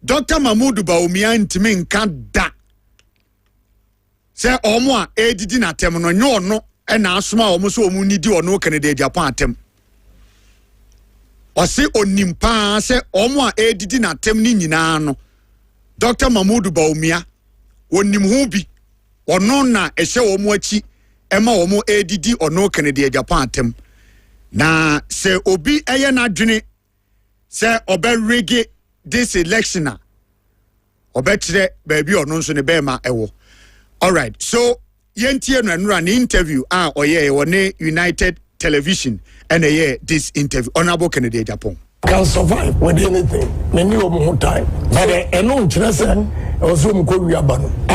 Dr. Mahmoud Bawumia ntimi nka da. Say omo a edidi na tem no nyo no e na asoma omo so omu nidi ono Kennedy Japan atem. Ose onimpa say omo a edidi na tem ni nyina no. Dr. Mahmoud Bawumia wonim hu bi ono na ehye wo mu achi ema wo mu edidi ono Kennedy Japan atem na se obi eye na dwene se oberege this election a obekire baabi ono nso ne bema ewo. All right, so yentie no anura ne interview oye wone United Television and this interview Honorable Kennedy Japan can survive with anything. Many of them time. But I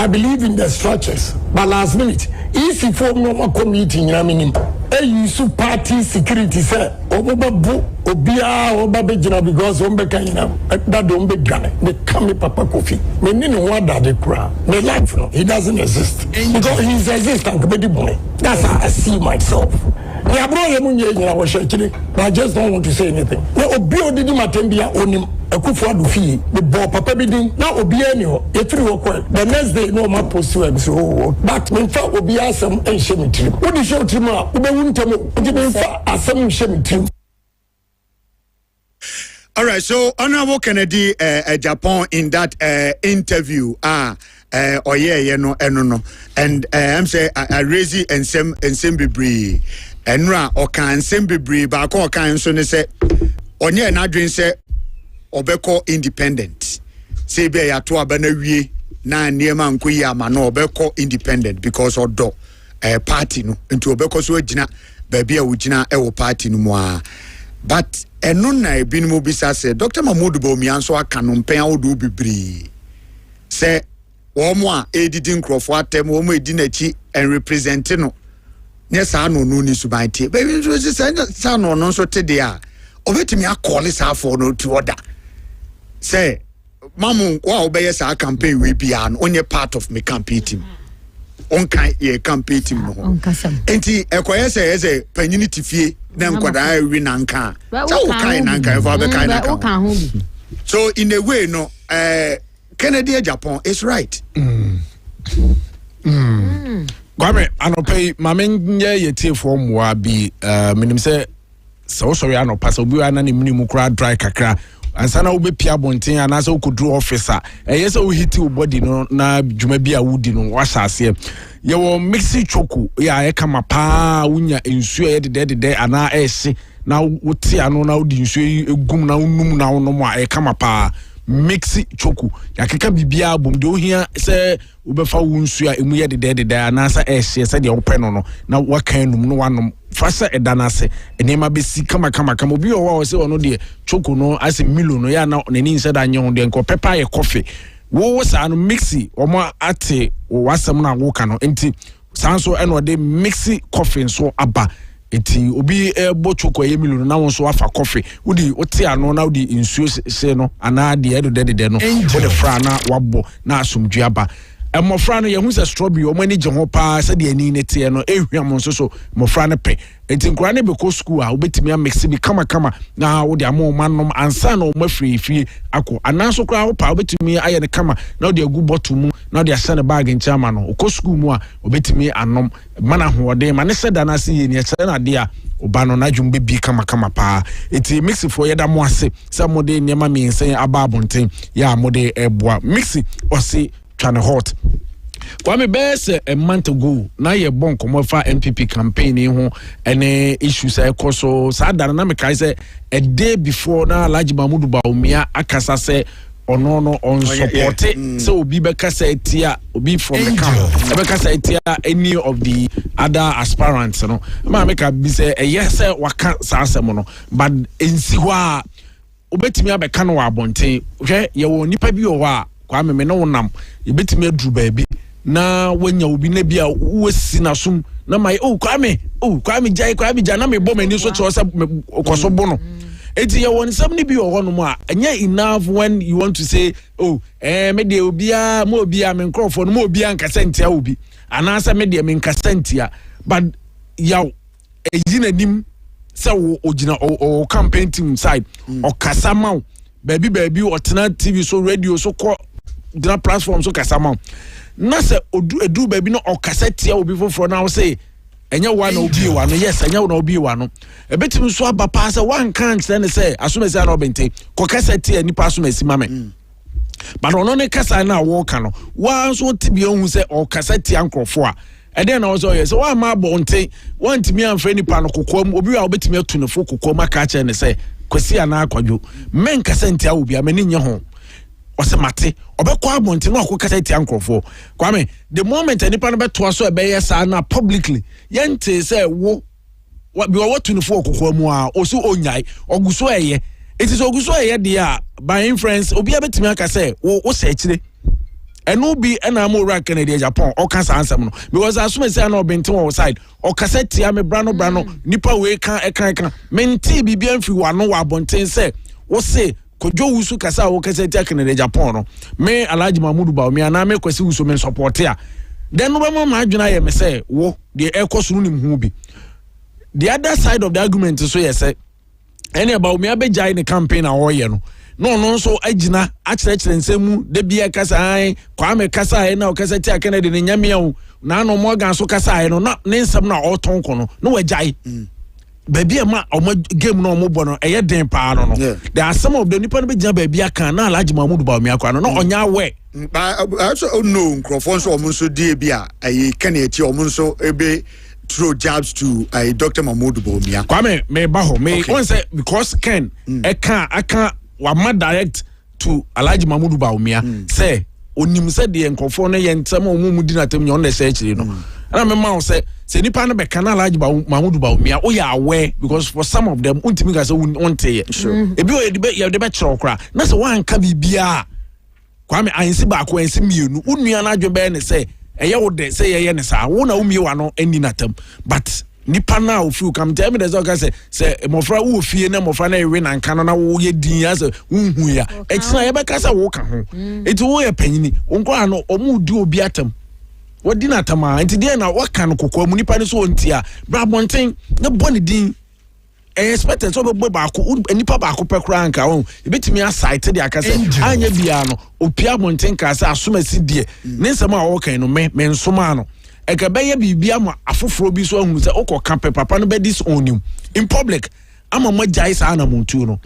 believe in the structures. But last minute, if you form no committee, you party security say, because that don't be gone. They come Papa Kofi. The life, he doesn't exist. Because he's existent. That's how I see myself. I just don't want to say anything. Now, Obio did Matembia on him, a Kufu fee, the Bob Papa bidding, now Obiano, a 3 o'clock. The next day, no more pursuing. So, but when Fat Obia some and Shemitrim. What is your team? All right, so Honorable Kennedy Japan in that interview, no, and I'm saying I raise it and some bibri. Enra okan sembibri ba ko okan so ne se onye na dwen se obeko independent se be ya to aba na wie na niema nkoyi ama na obeko independent because odo party no nti obeko so agina ba bia wo gina e wo party no mu a but eno na ebinmu bisa se Dr. Mahmoud Bawumia so aka no mpen awodo bibri se wo mo a edidi nkrofo atem wo mo edi na chi and represent no. Yes, I know no need to buy tea. Baby, it was just son or no so today. Obetimi a call this out for no to order. Say, Mamu, wow, by yes, our campaign will be an only part of me competing. onka ye campaign team no ho enti ekoye say panyini tifie na nkwada wi nanka so kai nanka for be kai nanka so in a way no Kennedy Japan is right Kwame anope mamenye yeti for moa bi minim say so sorry anopa so bi ana ne minimu kura dry kakra ansana wo be pia bonten anasa wo kodru officer yesa wo hiti wo body no na dwuma bi a wudi no wa hyase ye wo mixi choku ya e kama pa wunya ensuo ye de ana ehye na wo ti ano na wo di nsuo egum na wonum na wonom a e kama pa mixi choku yakeka bibia bom de ohia se wo befa wo nsuo a emu ye de anasa ehye se de wo pɛ no na wakan num no wanom fasa edanase enema besi kama obi owa se ono de choku no ase milo no ya na nani nse da nye ho de nko pepper ye coffee wo sa no mixi omo ate wasam na wo ka no enti sanso eno de mixi coffee so aba eti obi bo choku ye milo no na won so afa coffee wodi ote ano na wodi nsuo se no ana de edo de no wo de fra na wabo na asomdua aba mofra no yehu se strawberry o mani je ho pa se de ani nete no ehwiam nso so mofra no pe enti nkura ne be ko school a obetimi a mix bi kama na wo de amanom ansa na o mafri fie akọ anaso kura wo pa obetimi aye ne kama na wo de agu bottle mu na wo de asa ne bag nchama no ko school mu a obetimi anom mana hoode ma ne seda na se ye ne che na de a oba no na dwumbe bi kama pa enti mix for ye da mo ase se mo de nema mi nsen aba abonten ya mo de eboa mix o se Channel hot. Kwame bese a month ago na ye bon komo fa MPP campaign ho ene issues e koso sada na me kai say a day before na Alhaji Mahmoud Bawumia akasa say ono on support so obi be kasa etia obi from the camp be kasa etia any of the other aspirants no ma make be say yes waka sansem no but ensi ho a obetimi abeka no wa abonten hwe ye wo nipa bi wo a Kwame me no wonam yebetimi aduru baabi na wanya obi na bia wasi nasum na mai Kwame jai na me bom ani so che osa koso bo no eti ye won sam ni bi o hono mu a enya enough when you want to say me de obia me nkrofo no me obia nkasentia obi anasa me de me nkasentia but yaw ejinadim se wo ogina o campaign team side o kasama baby otena TV so radio so ko dina platform so kasama na se edu baby no o kasetia obi foforo na wo say enya wa na obi wa no yes enya wa na obi wa no ebetim so aba pa se wan kan kire say asomesi na obente ko kasetia nipa asomesi mame but ono ne kasa na wo ka no wa so tibi ohun se o kasetia nkrofo a eden na wo so yes wa ma bonte wan timi amfre nipa no kokom obi wa obetimi atu ne fo kokom aka kire ne say kwesi ana akwadwo men kasentia obi amani nye ho ose mate obekọ abonte na akọ kasentia nkrofo Kwame the moment anipa no beto aso ebe yesa na publicly yente say wo bi wo tu ne fo kokọ mu a osu onyai oguso eye it is oguso eye dia by inference obi abetimi aka say wo se akire eno bi na mo ra Canada Japan o kan ansem no because asuma say na obenten on side o kasetia me brano nipa we kan menti bibia mfi wano wa bonten say wo say kojo wusu kasa wo kasetia Canada Japan no me Alhaji Mahmoud Bawumia na me kwesi wusu me support ya then no be ma adwuna ye me say wo de ekoso nim hu bi the other side of the argument so yes say any Bawumia be jai ne campaign a wo ye no so agina akyerekere nsemu de bia kasa ai Kwame kasa ai na okasa ti akene de nyamia wo na no Morgan so kasa ai no na ne nsem na oton ko no wajai baby ma o game no mo bo no eye den pa no there are some of the nipa no be gina baby aka na Alhaji Mahmoud Bawumia kwa no onya we so no microphone so omo so die bia ai kan e ti omo so ebe throw jabs to Dr. Mahmoud Bawumia Kwame me ba ho me won say because Ken aka wa ma direct to Alhaji Mahmoud Bawumia say onim say de nkofo no ye ntem omumu di na tem nyon na say chiri no na me ma say nipa no be kan Alhaji Mahmoud Bawumia o ya aware because for some of them untimi ga say wonte ye ebi o ye de be chiro kra na say wan ka bibia Kwame ansi ba ko ansi mienu unua na adwo be ne say eye wo de say ye ne sa wo na umie wa no ani na tem but nipa na ofu kam tell me there's all say mofra wo fie na mofra na ewe na nka na wo ye din as unhu ya ekina ye be kasa wo ka ho eti wo ye panyini onko ano omu di obi atam What dinner tama? And today na what can kokwa mu nipa ni so ontia. Bra bonten na boni din. Expected so be baako nipa baako pekura nka won. Ebetimi asite de akase anya bia no opia bonten ka se asomasi die. Ne nsema a wo kan no me nsoma no. Ekabeye bibia ma afoforo bi so ahunu se okoka papa no be disown you in public. Ama magya isa na muntu no.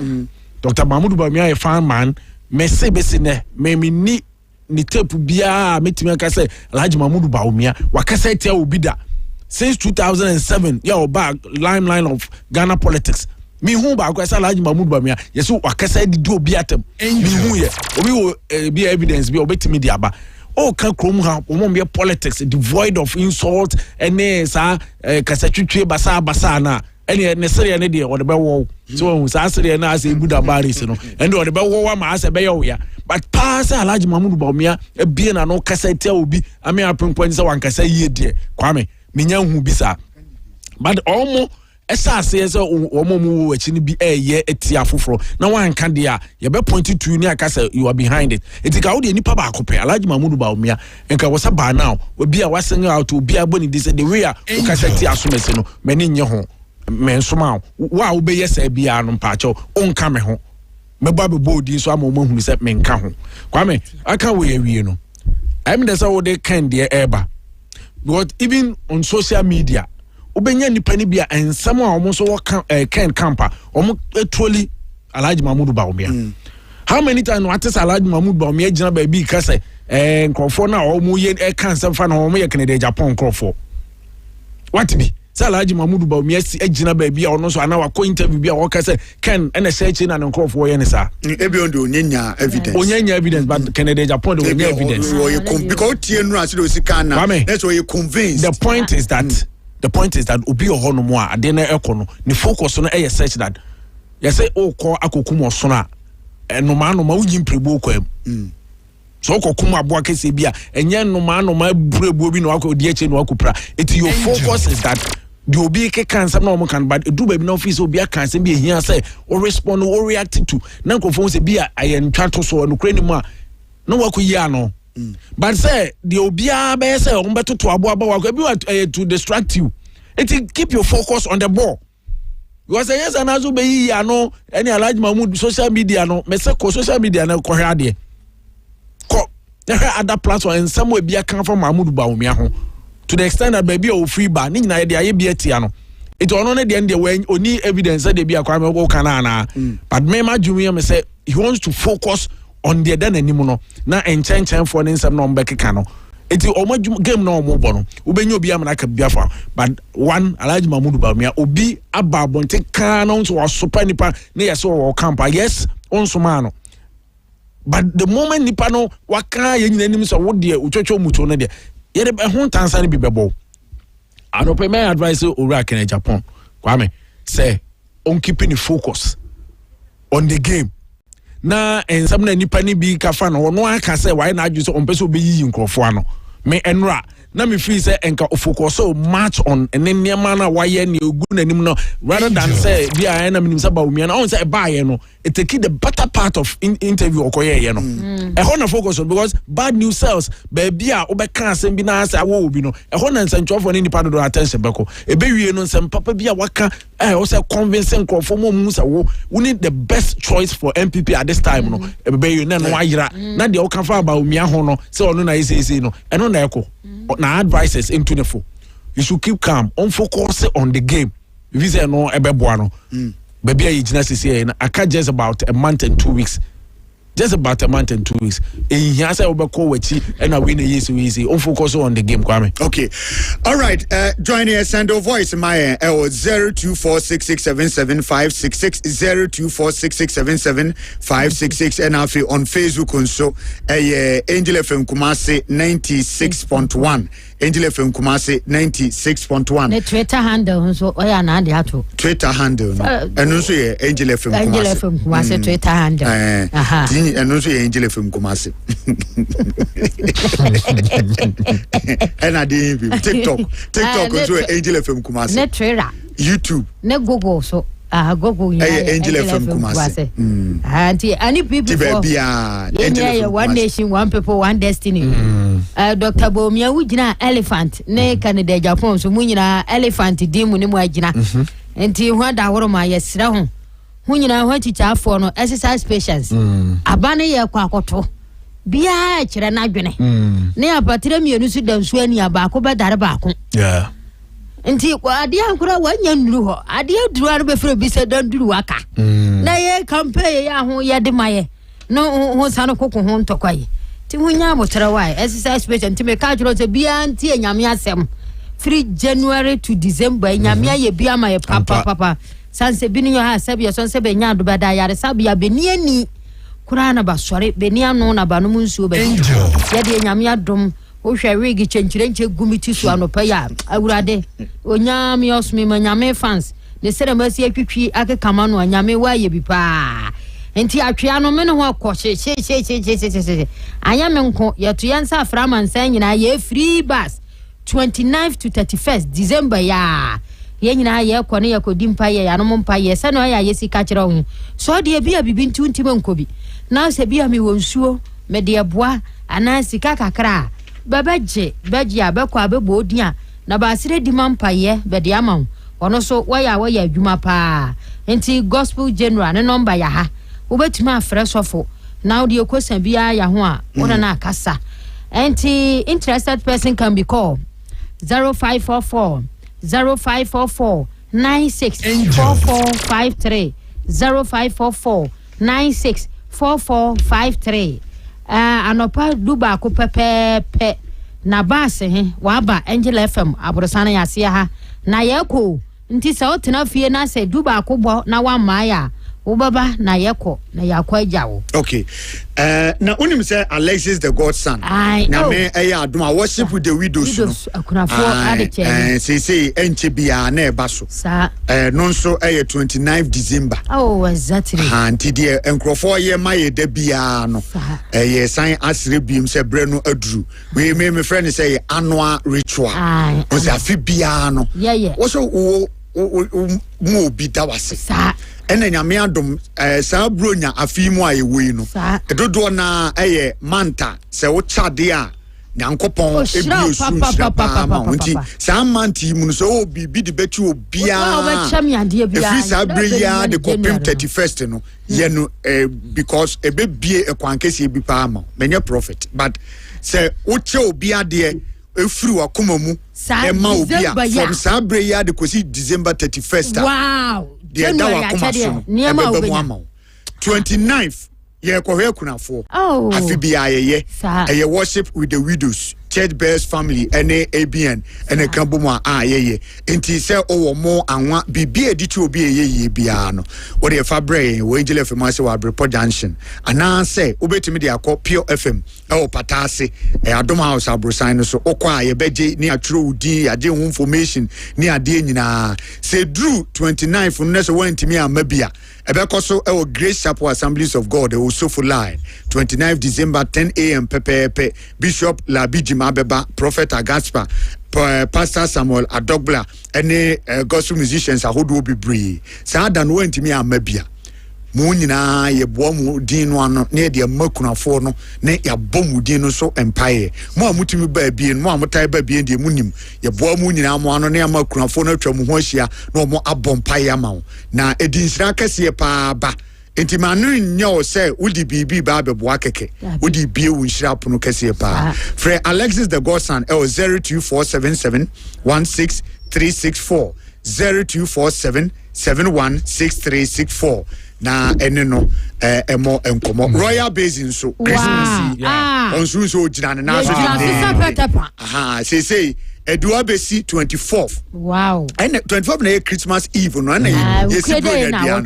Dr. Mahmoud Bawumia a fan man me se besi ne me ni tape bia metimi aka say Alhaji Mahmoud Bawumia wakasa tia obi da since 2007 yeah oba line of Ghana politics me hu ba akasa Alhaji Mahmoud Bawumia yeso wakasa di do obi atem me hu ye obi wo be evidence bi obetimi di aba o kan krom ha o be politics devoid of insult ene sa kasa twetwe basa na ene nesere ne de o de be wo so sa asere na ase buda baris no ende o de be wo wa ma ase be yo ya but pass Alhaji Mahmoud Bawumia ebie na no kasa tia obi ame apempon se wan kasa yie de Kwame menya hu bisa but omo esa ase se omo mu wachi ni bi eye etia foforo na wan kan de a ye be point to ni akasa you are behind it etika wo de nipa ba akope Alhaji Mahmoud Bawumia enka wo sa ba now obi a wasen out obi aboni this the way a kasa tia asomese no mani nye ho men soma wa wo be yesa bia no mpacho onka me ho meba be bodi so ama mo hunu se menka ho Kwame aka wo ye wie no I'm the so they can de eba because even on social media obenya nipa ni bia ensam a omo so wo can camper omo truly Alhaji Mahmoud Bawumia how many times what is Alhaji Mahmoud Bawumia gina ba bi ka say nkrofo na omo ye kan sem fa na omo ye Canada Japan nkrofo what be Alhaji Mahmoud Bawumia si agina ba bia ono so ana wa interview bia wo ka say ken ene search na nkrofo ye ne sa ebi ondo onyenya evidence but Canada Japan do onyenya evidence because tie nu ase do sika na let's say you convinced the point is that obi oho no mo a ade na ekono ni focus no e search that you say o ko akokum oso na no ma unyi mprebo ko am so kokum abo akese bia enye no ma brebo bi no akodi eche no akopra it your focus is that the obi ke cancer na omo kan but do baby na office obi akanse bi ehia say or respond or react to na nkofo say bia ayentwa to so no krani mu a no wakoyi ano but say the obi a be say omo beto to abo wako bi to distract you it keep your focus on the ball because yes anazo be yi ano any Alhaji Mahmoud social media no me say ko social media na ko hwa de ko other platform and somewhere be account from Mahmoud Bawumia ho to the extent that baby o free bar ni na de aye bi atia no it ono ne de end when oni evidence that they be akwa me go kana na but me ma jumi me say he wants to focus on the dan anim no na enchanchen for nsem no mbekeka no eti omo game no omo bo no ubenye obi amana ka biafa but one Alhaji Mahmoud Bawumia obi ababonte kan no so super nipa na yeso wo camp yes onso ma no but the moment nipa no waka ye nyina nim so wo de utwotwo muto no de ye de ho tansa ne bi bebo anope my advice owura Canada Japan Kwame say on keeping the focus on the game na ensam na nipa ni bi ka fa no aka say why na adu so on person be yi nkrofo ano me enra na me feel say enka focus so much on enema na why ne ogu nanim no rather than say bia na minim say Bawumia na on say buy no it take the better part of interview okoye ye no e ho na focus on because bad news sells baby a obeka asem bi na say awo obi no e ho na nsantwofo ni nipa do attention beko e be wie no nsem papa bia waka o say convincing crofo mo mu say wo need the best choice for MPP at this time no e be you na no ayira na de o kan fa Bawumia ho no say ono na isi no e no na eko na advices into the full. You should keep calm, on focus on the game. If you say no, ebeboano. Baby, I just say I can't just about a month and 2 weeks. Just about a month and 2 weeks. In here, I say obeko wechi and I win a yes easy. On focus on the game, Kwame. Okay, all right. Join us and the voice my 0246677566 0246677566 and on Facebook and so Angel FM Kumasi 96.1. Angel FM Kumasi 96.1. The Twitter handle so oya na ade ato. Twitter handle no. And also Angel FM Kumasi. Angel FM Kumasi Twitter handle. Aha. And also Angel FM Kumasi. And I did TikTok also Angel FM Kumasi. Ne Twitter. YouTube. Ne Google so. Gogo Angel FM Kumasi. Auntie, any people for one nation, one people, one destiny. Dr. Bomia Wujina elephant, ne Canada Japan, so Munina elephant, Dimu Wajina. And you want our yes, Rahon. Munina, what you have for no exercise patience. Abane ya kwakoto. Bia chira na dwene. Ne apatire mi enu su dem so ani abako ba dare baako. Yeah. Nti ade ankura wanya nduru ho. Ade aduru aro be fere bi se don duru waka. Na ye campaign ya ho ye de maye. No ho sano koko ho ntokwaye. Ti hunya abotre why exercise patient ti me ka juro se bia nti enyame asem. Free January to December enyame ye bia ma ye papa. Sanse binu yo ha sabe so se be nya do beda yare sabe ya be ni ani. Kurana ba sore beni anu na ba no munsuo be ya de nyame adom wo hwe wigi chenchirenche gumiti so anopa ya awurade onyame osmi manyame fans ne sere masi atwitwi akekama no nyame wa ye bi pa enti atwea no me no ho akɔhye anya me nko yeto yensa aframa nsan nyina ye free bus 29th to 31st December ya ye nyina ye kɔ ne yakodi mpa ye ya no mpa ye sɛ no ya yesika kyerɛ ho so de bia bibi ntuntim nkobi na se bia mi wonsuo me de aboa ana sika kakra bebeje abekɔ abebo dia na ba sire di mampaye be de ama ono so waya adwuma pa enti gospel general ne number ya ha obetuma afre sofo na odi ekosan bia ya ho a wona na akasa enti interested person can be called 0544 964453 0544 964453 anopa duba ko pepepe na base waba Angel FM abrosana ya sia ha na yeko nti se otena fie na se duba ko bo na wa maaya ubaba na yeko na yakwa jawo. Okay. Na unim say Alexis the godson. Na me aduma worship with the widows. Akunafo adeche. Say enche bia na ebaso. Sa. No so 29th December. Oh, exactly. Anti de enkrofo ye maye da bia no. Ye sign asre biem se bre no aduru. We me friend say annual ritual. O say afi bia no. Yeah. Wo so mo bi da wase. Sa. Ene nyame adom saa bronya afimu a yewe no edodo na manta se wo chade a nyankopon ebi osu papa nti saa manti mu so obi de betu obia efi saa breya de kopim 31st no ye no because ebebie ekwankese ebi pa ma menye prophet but se wo che obia de efiri wakoma mu ma obia from saa breya de kosi December 31st. Wow. The dawa kumaso no 29th ye kohwe kunafo afibia ye worship with the widows church bells family ene ABN ene kambomu ye enti se owo mo anwa bibia edichi obi ye bia no wo de fa bre wo Angel FM ase wa Abreport Junction ana se obetimi de akọ Pure FM e patase Adom House abrosan no so okwa ye beje ni atro udi ade information ni ade nyina se drew 29th no so wantimi amabia ebekoso e Grace Chapel Assemblies of God e so for line 29th December 10 a.m. pepe Bishop Labiji Mabeba, Prophet Agaspa, Pastor Samuel Adogla, any gospel musicians a who be bree. Sadan went me a mabia. Munina ye bomu din one near the Mokuna forno, ne ya bomu dino so empire. More mutimi baby and more mutai baby and the munim. Ye bomunina one near Mokuna forno tramuhosia, no more abom payamau. Na edin rakas ye pa ba. Enti manu nyo se udi bibi ba beboa keke udi bie unshira pono kese pa Fre Alexis the godson 0247716364 0247716364 na eneno emo enkomo Royal Basin so Christmas onsu so ojina na so aha say Edua besi 24th. Wow. And 24th na Christmas Eve no na yesi bro ya dia.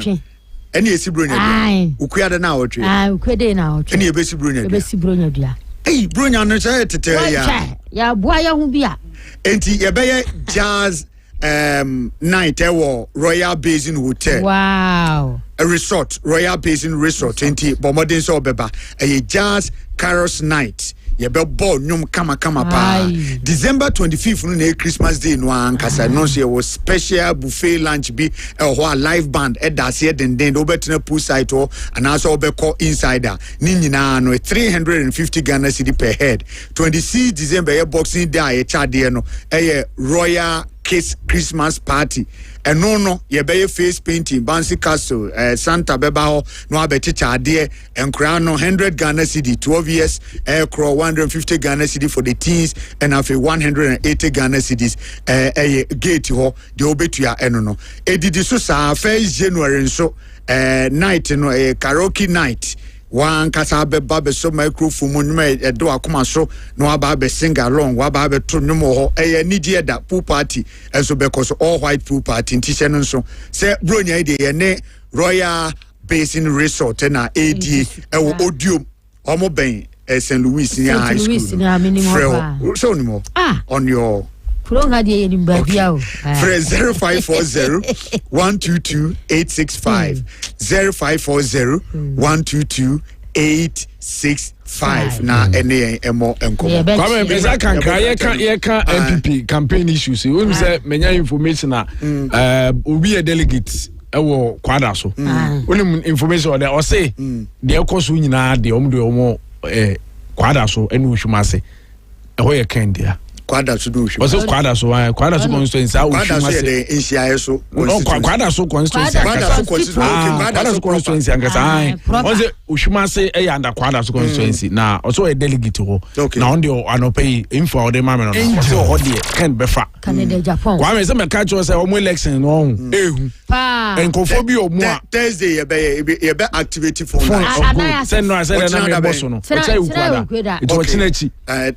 Eni esi bronya dia. Ukuya na otwe. Ukwede na otwe. Eni ebesi bronya dia. Ebesi bronya dia. Bronya no cha tete ya. Ya boa ya hu bia. Enti ye be jazz night Royal Basin Hotel. Wow. A resort, Royal Basin Resort. Enti bomodin so beba. A jazz carols night. yɛbɛbɔ nnwom kama pa December 25th no na Christmas day no ankasa no so was special buffet lunch bi a live band edase denden obetena poolside or and also obekɔ insider ni nyina no 350 Ghana cedi per head 26 December Boxing Day chade no Royal Kiss Christmas party and no ye face painting Bouncy Castle Santa Beba ho no abeti chade and crown no 100 Ghana cedi 12 years crow 150 Ghana cedi for the teens and after 180 Ghana cedis gate ho the obetua eno no edidi so sa 1st January so night no karaoke night one kasa beba be so microphone mu me do akoma so no aba be sing along wa aba be to nwom ho nidie da pool party enso because all white pool party ntishe no so say bronya de ne Royal Basin Resort na AD Odium omo ben St. Louis near high school so no more on your Free 0540 122 865 0540 122 865 na ene emo enko Kwame beza kan ka MPP campaign issues we say menya information obi a delegate ewo kwada so onim information there o say de ekoso nyina de omo kwada so enu hwumase eho ye kan dia kwada so do hwuma so kwada so constituency a hwuma de NCI so kwada so constituency angasa onse hwuma se e yanda kwada so constituency na also a delegate ho na on the anopay info de mama no so ho de kan befa Canada Japan Kwame se me catch us omo election no ehu pa enkofo bi omo a Thursday ye be activate phone send no na me boss no e chai ukwada it was chinachi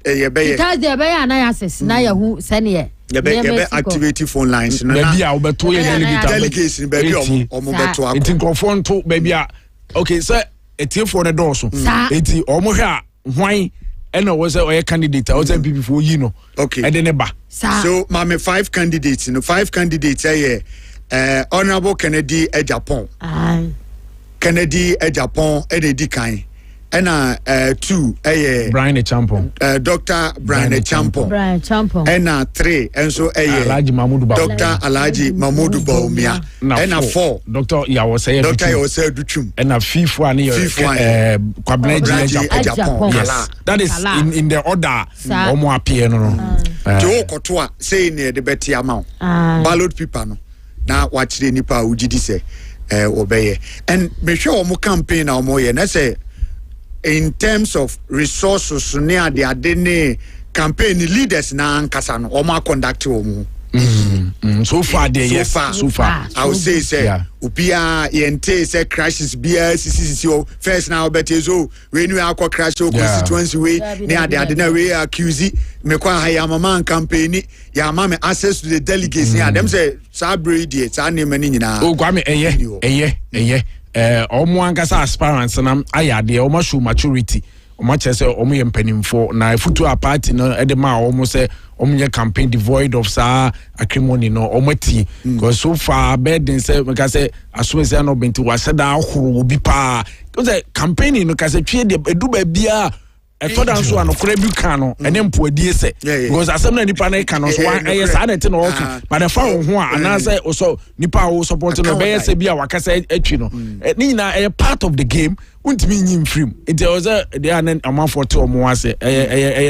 ye be Thursday be analysis na ya hu sene ye be activate phone lines no na bia obeto ye delegation be bi omo beto akọ it enkofo nto be bia okay so etiefo ne dɔɔso eti ɔmo hwɛ a hwan ɛna wɔsɛ ɔyɛ candidate a wɔsɛ MPP fo yi no ɛde ne ba so mame 5 candidates no 5 candidates Honorable Kennedy Ejapon Kennedy Ejapon ɛde kan ɛna 2 Brian Champon Dr. Brian Champon ɛna 3 enso Alhaji Mahmoud Ba Dr. Alhaji Mahmoud Baumia ɛna 4 Dr. Yawoseye Duchum ɛna 5 ani Kwame Adjei yes that is in the order omo appear no jo kotoa say ne de beti amount ballot paper no na wachire nipa ugidi se obeye and me sure omo campaign na omo ye na say in terms of resources near the adene campaign leaders na ankasa no omo conduct omo so far there yes so far I would say upia yente say crashes bia sisi first now better so when we are crash constituency we near the adena we accuse me kwa haya mama campaign ya mama access to the delegates near them say sabre die sa ne mani nyina Kwame eye omo ankasa aspirants na ayade omo show maturity omo chese omo ye mpanimfo na futu a party no edema omo say omo ye campaign devoid of sa acrimony no omo ti because so far burden say make say aso say no benti wa sada ahoro obi pa because campaigning no kase twe de edu ba bia etodan so anokora bi kan no ene mpoadie se because asem na nipa na kan no so eye sa na te no okay but the fa ho a ana say so nipa wo support no be say bia wakasa atwi no ni na a part of the game untimi nyim film it was they are amount for to omo ase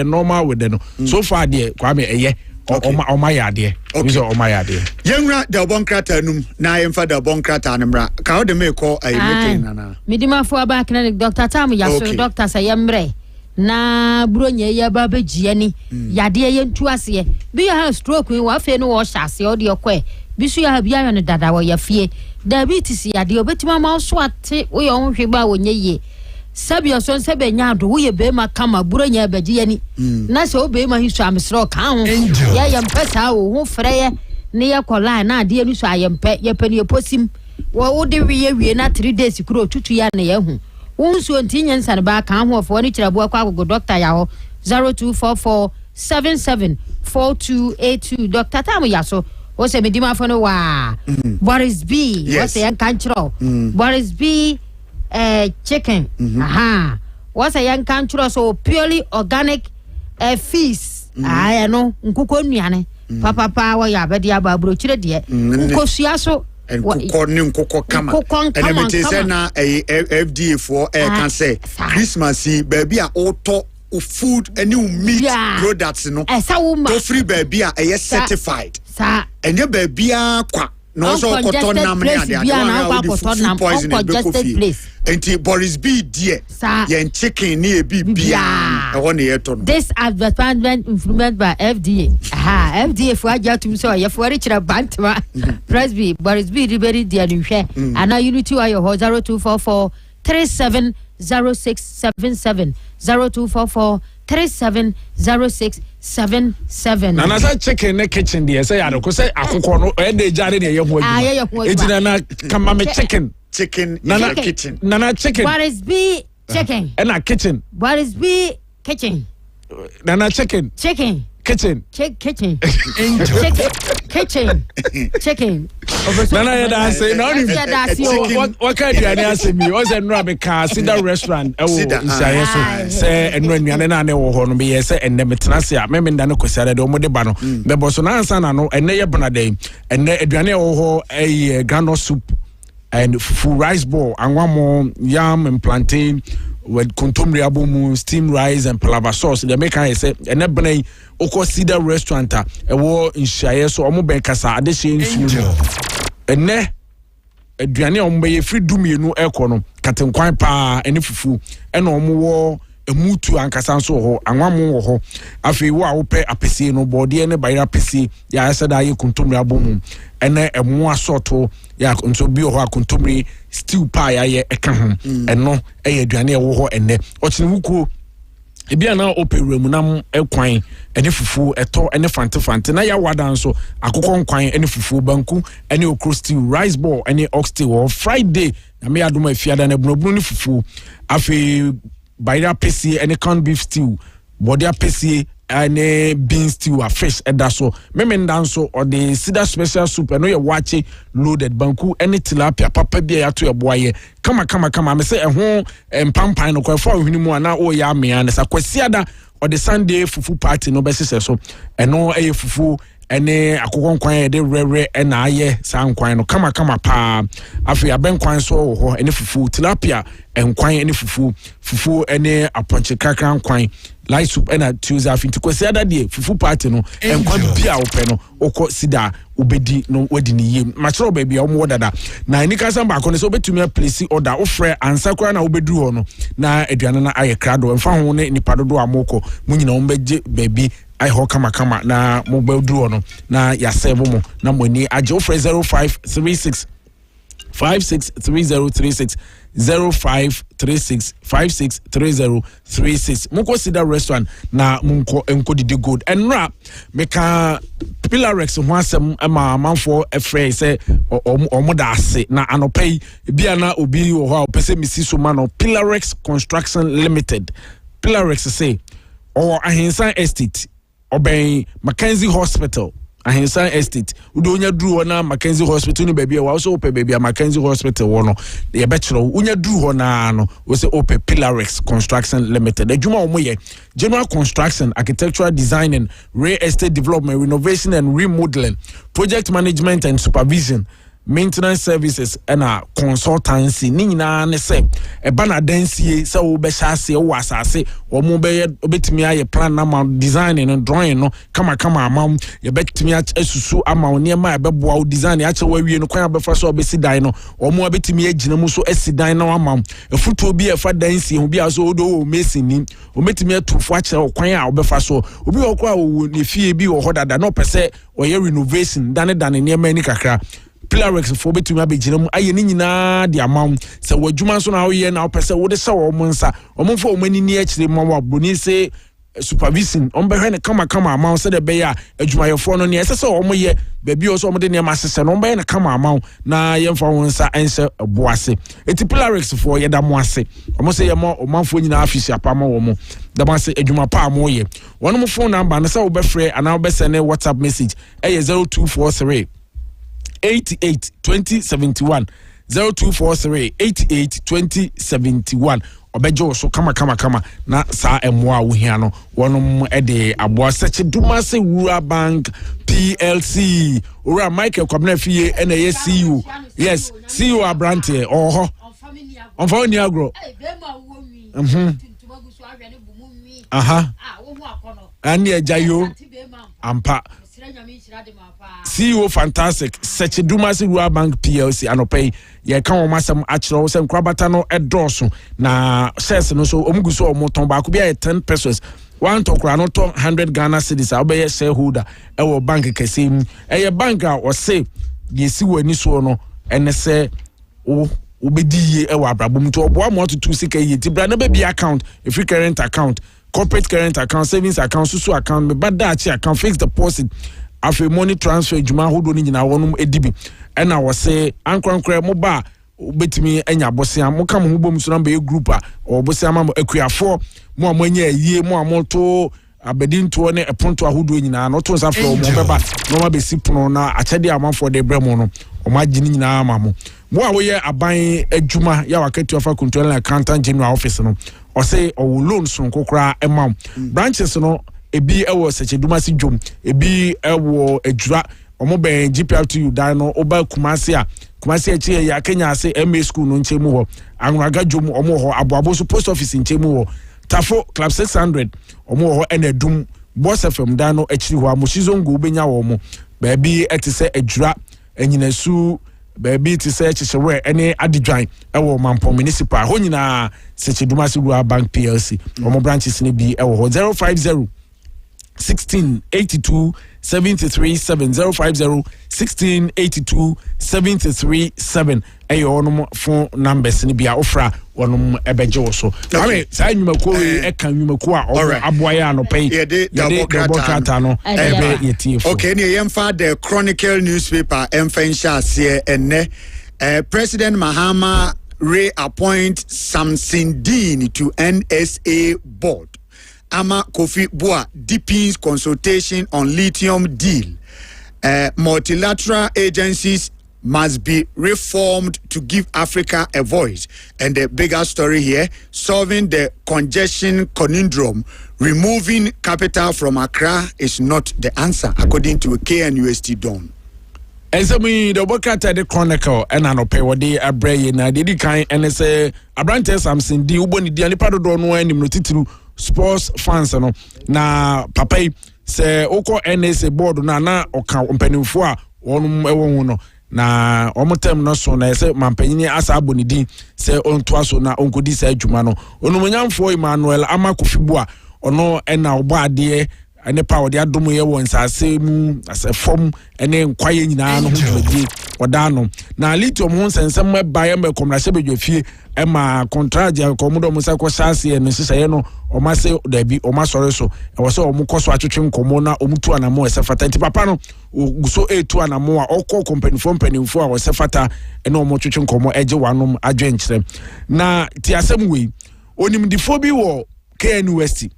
normal with them so far there Kwame eye oma yade okay oma yade yenra the bonkrata num na yemfa the bonkrata nmra ka o de me call meeting na midimafo aba clinic Dr. Tam Yaso Dr. Sayemre na bronya ya baba giani yade ye ntu ase bi ya stroke wa fe no wo hyase o de okwe bi su ya bia no dada wo ya fie diabetes yade obetima ma so ate wo ye honhwe ba wo nyeye sabio so sebe nyaado wo ye be ma kama bronya ba giani na se o be ma hisu amsro ka ho ya ya mpesa wo ho freye ne ya kola na ade ni so ayempe ye pani eposim wo de wie na 3 days kuro tutu ya na ya hu Unsu ntinyen sanba kan ho fo ni kirabu akwa agogo doctor yaho 0244 774282 Dr. Tam Yaso o se medima fo no wa Boris B o se yan kanchro Boris B chicken aha what's a young country so purely organic fees I know nkuko nnuane papa pa wa ya bede aba brochire de nkosua so nkoko kama and me say na FDA for can say Christmas baby a auto food any meat products no to free baby a certified and your baby a kwa no so cotton nam na the food poisoning be coffee enti Boris B die yen chicken ni bibia e won e to no this advertisement implemented by FDA FDA for ajatum so ye for reach bantma press B Boris B riberi dia no hwe ana unity wa your 0244 370677 0244 370677 Nana say chicken ne kitchen dey say yado ko say akoko no e dey jare ne ye ho adwuma etina na kama me chicken nana kitchen nana chicken what is B chicken and a kitchen what is B kitchen nana chicken kitchen kitchen nana ya da say no what kind of any say me o say no abeka sida restaurant e wo nsaye so say enu anuane na ne wo ho no be ye say enne metenase a me nda ne kwesiare de o mo de ba no be bo so na ansa na no enne ye bonade enne aduane wo ho groundnut soup and full rice ball and one more yam and plantain with contomere abomu, steamed rice and palava sauce. They make I say and then bene oko cedar restaurant a wo nhyaye so omo ben kasa ade hye nsuo. Enne aduane omo be free dumienu ekono katenkwan pa ene fufu ene omo wo emutu ankasa nso ho anwamo wo ho afi wo a wo pe apese no bode ne bayra apese ya asada ye contomere abomu ene emu asoto ya nso bi ho akontomre stew pie aye eka ho eno aduane e wo ho enne ochine wuku ebia na operemu nam ekwan ene fufu eto ene fante na ya wada nso akokɔ nkwan ene fufu banku ene okro stew rice ball ene oxtail or Friday na me adoma afiada na bunobunu ne fufu afi bayra pesi ene corned beef stew body pesi ane bean stew a fish edaso memenda so or the cedar special soup no ye wache loaded banku any tilapia papa bia ya to eboaye kama me say ehho empampan no kwafo ahwini mu ana o ya me an sa kwasiada or the Sunday fufu party no be sese so eno fufu ene akokɔ nkwan de rere na aye sa nkwan no kama pa afi abenkwan so ho ene fufu tilapia nkwan ene fufu ene aponche kakra nkwan light soup ena tuesday afi ntikwasi ada de fufu party no nkwan bia ope no okɔ sida obedi no wadi ni yem machro baby omo wodada na eni kasa ba akɔ so betumi place order ofre ansakora na obedu ho no na aduane na aye krado mfa ho ne nipa dodo amoko munyina ombegye baby I ho kama na mobile duro no na ya save mo na moni ajo for 0536 563036 0536 563036 munko sida restaurant na munko enko didi good enra meka Pilarex ho asem ama manfo efrey say omo da ase na anopai bia na obi wo ho pese misi so ma no Pilarex Construction Limited Pilarex say or Ahinsan Estate Obey Mackenzie Hospital Ahinsan Estate udonya dru na Mackenzie Hospital ni baby wa so ope baby Mackenzie Hospital wono ye bachelor unya dru ho na no we say ope Pilarex Construction Limited adwuma omo ye general construction architectural design and real estate development renovation and remodeling project management and supervision maintenance services and consultancy ni nyina ne se e bana dansie se wo be hyase wo asase wo mo be obetimi aye plan na ma design and drawing no kama amam ye betimi asusu ama woni ma be boa wo design a che wa wie no kwan abefa so obesi dan no wo mo betimi agina mu so asidan na amam efuto bi e fa dansie ho bi aso odo wo mesini wo betimi atufo a che wo kwan a obefa so obi wo kwa wo ne fie bi wo hodada no pese wo ye renovation dane ne ma ni kakra Pilarex for betumi abegina mu aye ni nyina de amount se wadwuma so na wo ye na opese wo de se wo monsa omfo o mani ni akire ma wa boni se supervision on be hwe kama amount se de be ya adwumayefo no ne ese se wo mo ye baby o so mo de ne ma sese no be na kama amount na ye mfa wo nsa ense boase eti Pilarex for ye da mo ase omo se ye mo omanfo nyina afisi apama wo mo da ma se adwuma pa mo ye wono mo phone number na se wo be free ana wo be send WhatsApp message 0243 88 2071 0243 88 2071 obejo so kama na sa emwa wo hia no wonom de aboa search dumase wura bank PLC ora Michael Kwame Fie na ye CEO yes CEO abrante oho on fa oni agro ani ejayo ampa CEO fantastic search dumase wura bank PLC anopay ye kan o masam achiro se nkrabata no edoso na shares no so omuguso o moton ba ko bia 10 pesos one tokra no 100 Ghana cedis obeye shareholder e wo bank kesim e bank a o say ye si wani so no ene se o obedi e wo abrabom to oboa mo to sika ye tibra na be account if you current account corporate current account savings account susu account me bad account fixed deposit afi money transfer juma hodo ni nyina wonum edibi ena wo say ankrankra mo ba betimi enya bosia mo kam ho bom so na be group a obosia ma akuafo mo amanya yie mo amoto abedinto ne eponto ahodo nyina no to nsafo mo beba no ma be sipono na achede amanfo de bremo no o ma gini nyina ama mo a wo ye aban adwuma ya wakatu afa control accountant general office no o say o loan so kokora emam branches no ebi ewo sechedumasi dwom ebi ewo adwura omo ben GPL2 dan no oba kumase echi ya Kenya ase MA school no nchemu ho anwaga dwom omo ho aboabo so post office nchemu ho tafo club 600 omo ho enadum boss FM dan no echi ho amosizongo ubenya wo mo baabi etise adwura enyinasu baabi tise echichewe ene adidwan ewo mampo municipal ho nyina sechedumasi bank PLC omo branches ne bi ewo ho 050 1682 73 7 1682 73 7 ayo no phone numbers ni bia ofra wonom ebeje so awe sai nyumako e kan nyumako a aboya no pay ye de double kata no ebe yetie okay ne yemfa the Chronicle newspaper emfensha se enne President Mahama reappoint Samson Dean to NSA board. Ama Kofi Boa deepens consultation on lithium deal. Multilateral agencies must be reformed to give Africa a voice. And the bigger story here, solving the congestion conundrum, removing capital from Accra is not the answer, according to KNUST Dawn. Ezemi the Bokata the Chronicle and anope wode abraye na dedi kan ene se Abrante Samson di uboni di ani pado do no anim no titru sports fans no na papai se oko NSA board na oka mpanimfo a wonum ewo hu no na omotem no so na se mampanyini asa abonidi se ontoa so na onkodi sa adwuma no onumnyamfo Emmanuel Amakofibu a ono ena obo ade ene power de adom ye won sase mu asefom ene nkwaye nyina no hodwedi odano na lithium ho sensem baye me komrase bedwafie ema contract ya komodo musa ko sase ene sese no omase dabi omasore so e wo se omukoso atwetwe nkomo na omutu anamo esefata nti papa no guso etu anamo a okọ company from penifo a wo sefata ene omotwetwe nkomo eje wanom adwenkyere na ti asem we onimdifo bi wo KNUST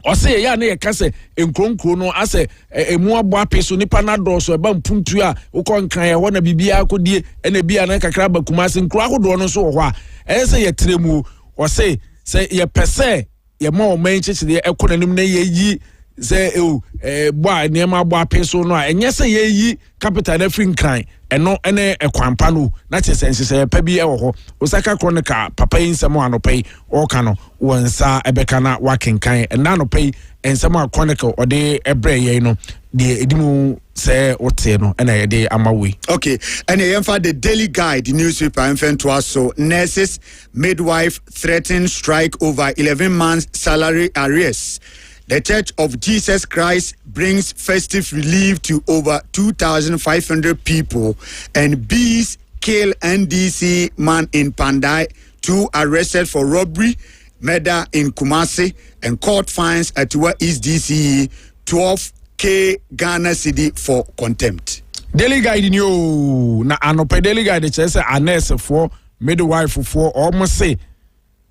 ose ya na ye kase enkronkro no ase emu abo apeso nipa na doso eba mpuntu a ukọ nkan ye ho na bibia akodie ena bia na kakra ba kumase nkro ahodo no so ho a ese ye tremu ose se ye pese ye ma o menchechide ekonanim na ye yi se boa niam abo apeso no a enye se ye yi capital na free nkan eno ene ekwampa no na chesense se pa bi e wo ho Osaka Chronicle papa yinsemo anopai o kano wonsa ebeka na wakenkan ena anopai ensemo Chronicle ode ebre ye no de edimu se ote no ena ye de amawe. Okay, and yemfa the Daily Guide newspaper enfento aso nurses midwife threaten strike over 11 months salary arrears. The Church of Jesus Christ brings festive relief to over 2,500 people, and bees kill NDC man in Pandai, 2 arrested for robbery, murder in Kumasi, and court fines Atiwa East DCE 12K Ghana cedi for contempt. Daily Guide new na anope Daily Guide chese a nurse for midwife for almost say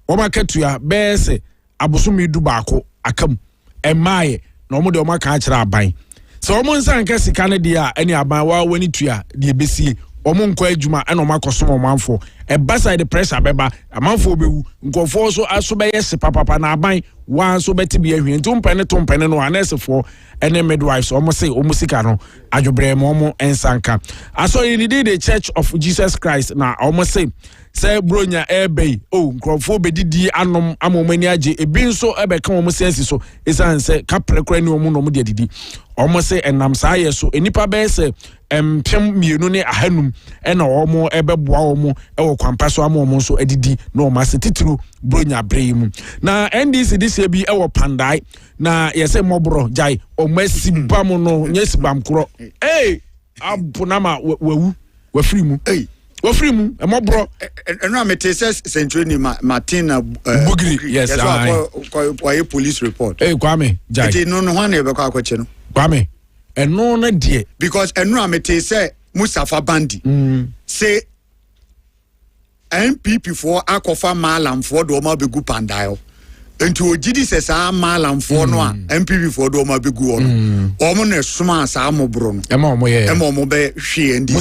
omaketua bese abosumi du baako akam emaye na omo de omo ka akira aban so omo nsan ka sika ne dia eni aban wa wani tua de besie omo nkɔ adwuma ɛna ɔmo akɔsom ɔmanfo ɛba side pressure bɛba amanfo bɛwu nkɔfo so aso bɛyɛ se papa na aban wan so bɛte bi ahwie nti mpɛne no anesefo ɛne midwives ɔmo se ɔmo sika no adwobrɛ mo ɔmo ensanka aso in the Church of Jesus Christ na ɔmo se sɛ bronya ɛbɛyi nkrɔfo bɛdidi anom amomani agye ebi nso ɛbɛka ɔmo sense so esan sɛ kaprekra ne ɔmo no ɔmo de didi ɔmo se enam saa yɛ so enipa bɛyɛ sɛ mpem mienu ne ahanum ɛna ɔmo ɛbɛboa ɔmo ɛwɔ kwampa so ama ɔmo nso adidi na ɔmo ase titiro bronya brɛ mu na NDC this year bi ɛwɔ Pandai na yɛsɛ mɔboro jai ɔmo asibam no nyɛ sibam korɔ abonama wawu wafiri mu wafiri mu mɔboro ɛno a mete sɛ Century Martina Bugiri yes I police report Kwame jai eti no hwan na ɛbɛkɔ akɔkye no Kwame ɛno na die because ɛno a mete sɛ Mustafa Bandi say MPP for akɔfa malam for do ma begu Pandai enti ogidi sɛ saa malam for no a MPP for do ma begu ono ɔmo na soma saa mobro no ɛma ɔmo bɛ hwe NDC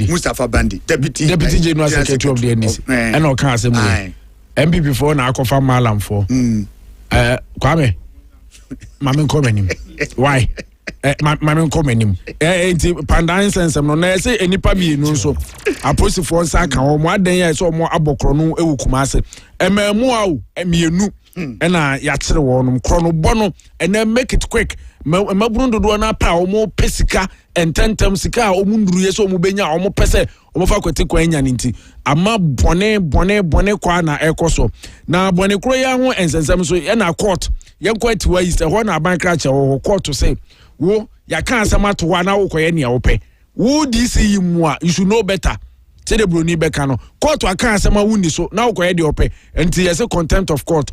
Mustafa Bandi deputy general secretary of the NDC ɛna ɔka asɛm no MPP for na akɔfa malam for Kwame mame nkɔmanim why mame nkɔmanim enti Pandan sensem no na ɛsɛ enipa mienu nso aposifo nsa aka ɔmo adan yɛ sɛ ɔmo abɔkrɔ no ewu Kumase ɛmɛmu awo mienu ɛna yɛakyere wɔnom krɔ no bɔ no ɛna make it quick maburu dodoɔ na pa ɔmo pesika ententem sika a ɔmo nduru yɛ sɛ ɔmo benya ɔmo pɛsɛ ɔmo fa kwete kwan nya nti ama bɔne kwa na ɛkɔ so na bɔne kro yɛ ho ensensem so ɛna court yɛnkɔ atiwa yi sɛ hɔ na aban kra kyɛ wɔ court sɛ wo yɛka asɛm ato hɔ na wokɔyɛ nea wopɛ wo DC yi mu a you should know better say the broni beka no court aka asɛm a wuni so na wokɔyɛ deɛ wopɛ nti yɛsɛ contempt of court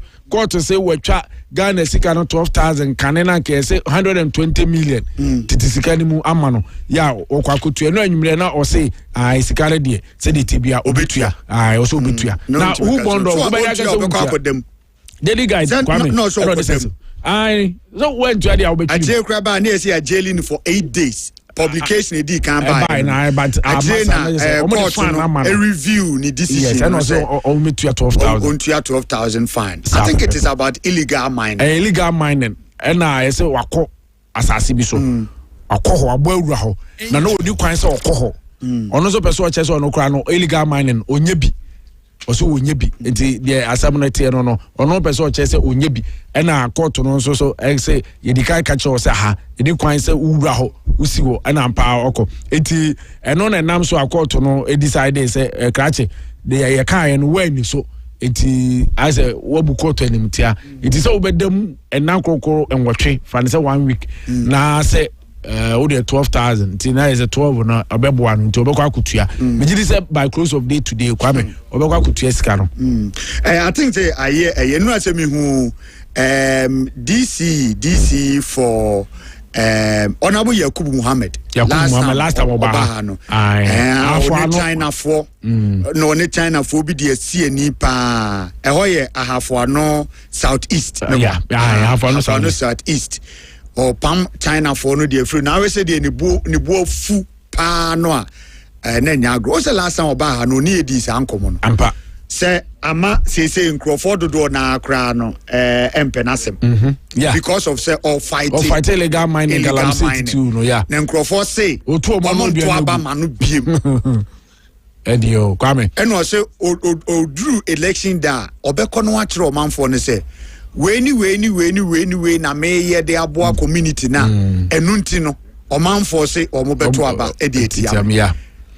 say wɔtwa Ghana sika no 12,000 kane na nke yɛsɛ 120 million titi sika ni mu ama no ya ɔkɔ akotua no anwummerɛ na ɔse sika no deɛ sɛ de tibia obetua ɔsɛ obetua na who bond of wobɛyɛ aka sɛ wotua daily guide Kwame no so so when to dia obetua Adjei kra ba na yɛsɛ jailing for 8 days publication edi kan by na but a review ni decision yes and also only 12,000 fine I think it is about illegal mining and I say wako asase bi so akɔ ho abo awura ho na no odi kwan sɛ ɔkɔ ho ɔno so pɛso ɔkyɛ sɛ ɔno kra no illegal mining onye bi ɔso onye bi nti de asam no tie no ɔno pɛso ɔkyɛ sɛ onye bi ɛna court no nso so ɛsɛ yɛdikai ka kyerɛ sɛ ha yɛdi kwan sɛ wura ho usi wo ɛna mpa ɔkɔ enti ɛno na nam so akɔto no decide sɛ krache de yɛ kan no wani so enti asɛ wabu court anim tia enti sɛ wobɛdam ɛna krokoro enwɔtwe fa ne sɛ 1 week na sɛ o de 12,000 enti na is 12 na obɛboa no enti obɛkɔ akotua megidi sɛ by close of day today Kwame obɛkɔ akotua sika no I think say aye no asɛ me hu DC for Honorable Yakubu Muhammad last time Obaha no China for no ne China for bi de sie ni pa ɛhɔ yɛ ahafo no southeast ahafo southeast or pam China for no de free now we say de ne bo fu pa no a na nya agro so last time Obaha no ne edi sa ankomo no ampa say ama say Nkrofo dodo na akra no empenasem because of say all fighting illegal mining galamsey too no na Nkrofo say otu omo to aba manu biem edio Kwame eno say odru election da obekọ no akere omanfo no say we ni na me ye de aboa community na enu nti no omanfo say omo beto aba e de etia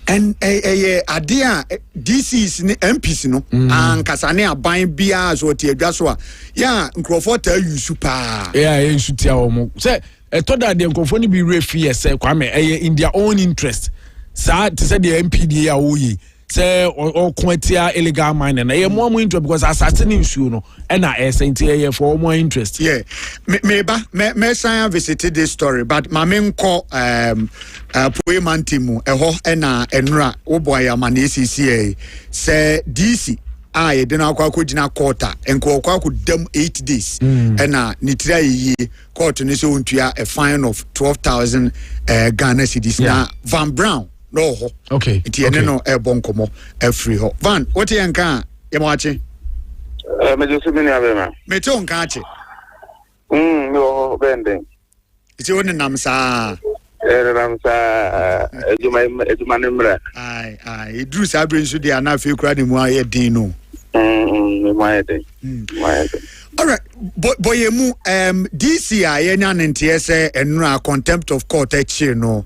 and idea DCs ni MPs no ankasa ne aban bia so tie adwa so a ya Nkrofo ta use pa use tia omo say etoda de Nkrofo ni bi refi say Kwame in their own interest sa to say the MPD ya oyi say or quantia illegal mining na more interest because assassinating issue no na say for more interest me sign visited this story but mame nko poemantimu eho na enra oboy amane CCA say DC ye de na akwa gina quarter enko akwa dam 8 days na nitira yi court ni so ontua a fine of 12,000 Ghana cedis na Van Brown no ho okay iti ene no e bon komo e free ho van what ye nka ye mo ache me just me na be ma me to nka ache no bende iti woni nam sa nam sa ejuma nemra ai idru sa brensu dia na fe kura ni mu aye din no my day. All right, boyemu DC a yenya ntie se enura contempt of court no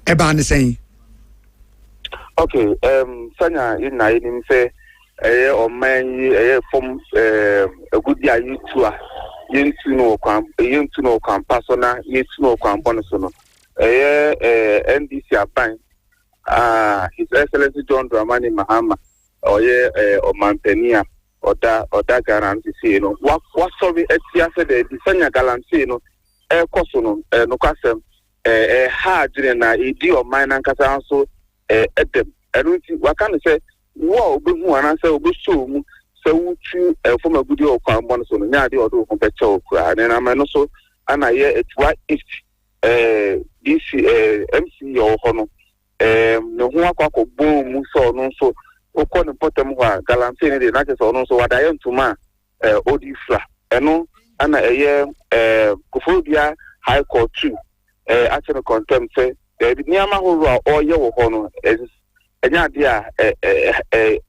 e ba ne sen. Okay, sanya ina nim se o man yi from agudi ayi tua yentu no kwan persona yentu no kwan bonus no NDC aban His Excellency John Dramani Mahama Omampenia Oda guarantee say no what sorry etia said the sanya guarantee no koso no no kwasem hard na edi o man nkasa so edem enuti waka no say wo obehu ananse obeso mu se wutu from agudi o kwan bon so no nya de odo ho beche okura na na no so ana ye etwa east this MC yo ho no no ho akwa bom mu so no so okọ ne potem ho a galamsey ne de na kese ono so wadaye ntuma odifra eno ana eye kofobia high court 2 actually contempt say the niama ho ro oye wo ho no enya de a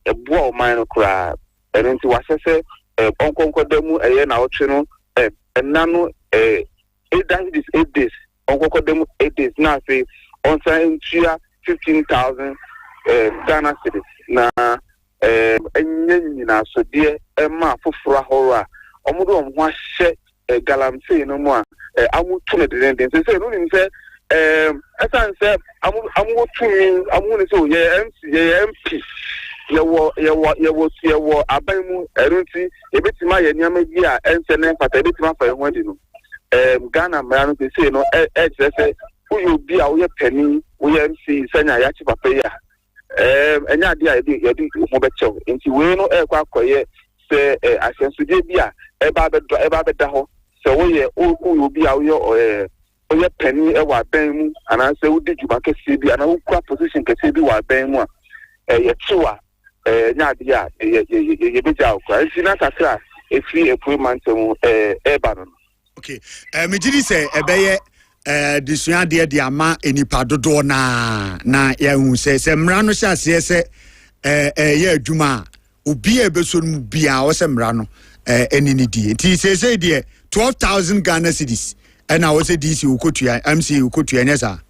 eboa o man no kra eno nti wasese onkonko demu eye na otwe no enano this 8 days onkonko demu 8 days na say on sign 15,000 Ghana cedis na enye nyina so de ma foforo ahoro omudo omho ahye galamsey no mu a amutu ne de say no nim say esan say amutu mi amu ne say ye MC ye MP yewo aban mu erunti ebetima ye niam bi a ense ne fata ebetima fa ho adi no Ghana mara no say no say uyo bi a wo ye pani wo ye MC sanya ya chi papa ya enya dia yedi mo becho nti we no ekwa akoye se asensude bia eba beda ho se wo ye obi a wo ye penny e wa ben mu ana se wo di juba kese bi ana wo kwa position kese bi wa ben mu a ye chiwa nya dia ye beja okwa nti na kakra efi employment mu eba no okay me gidi se ebeye disua de ama enipa dodo na ya hu se mra no sha se ya adwuma obi e beso no bia o se mra no enini die ti se de 12,000 Ghana cedis and I was a DC ukotua MC ukotua nyesa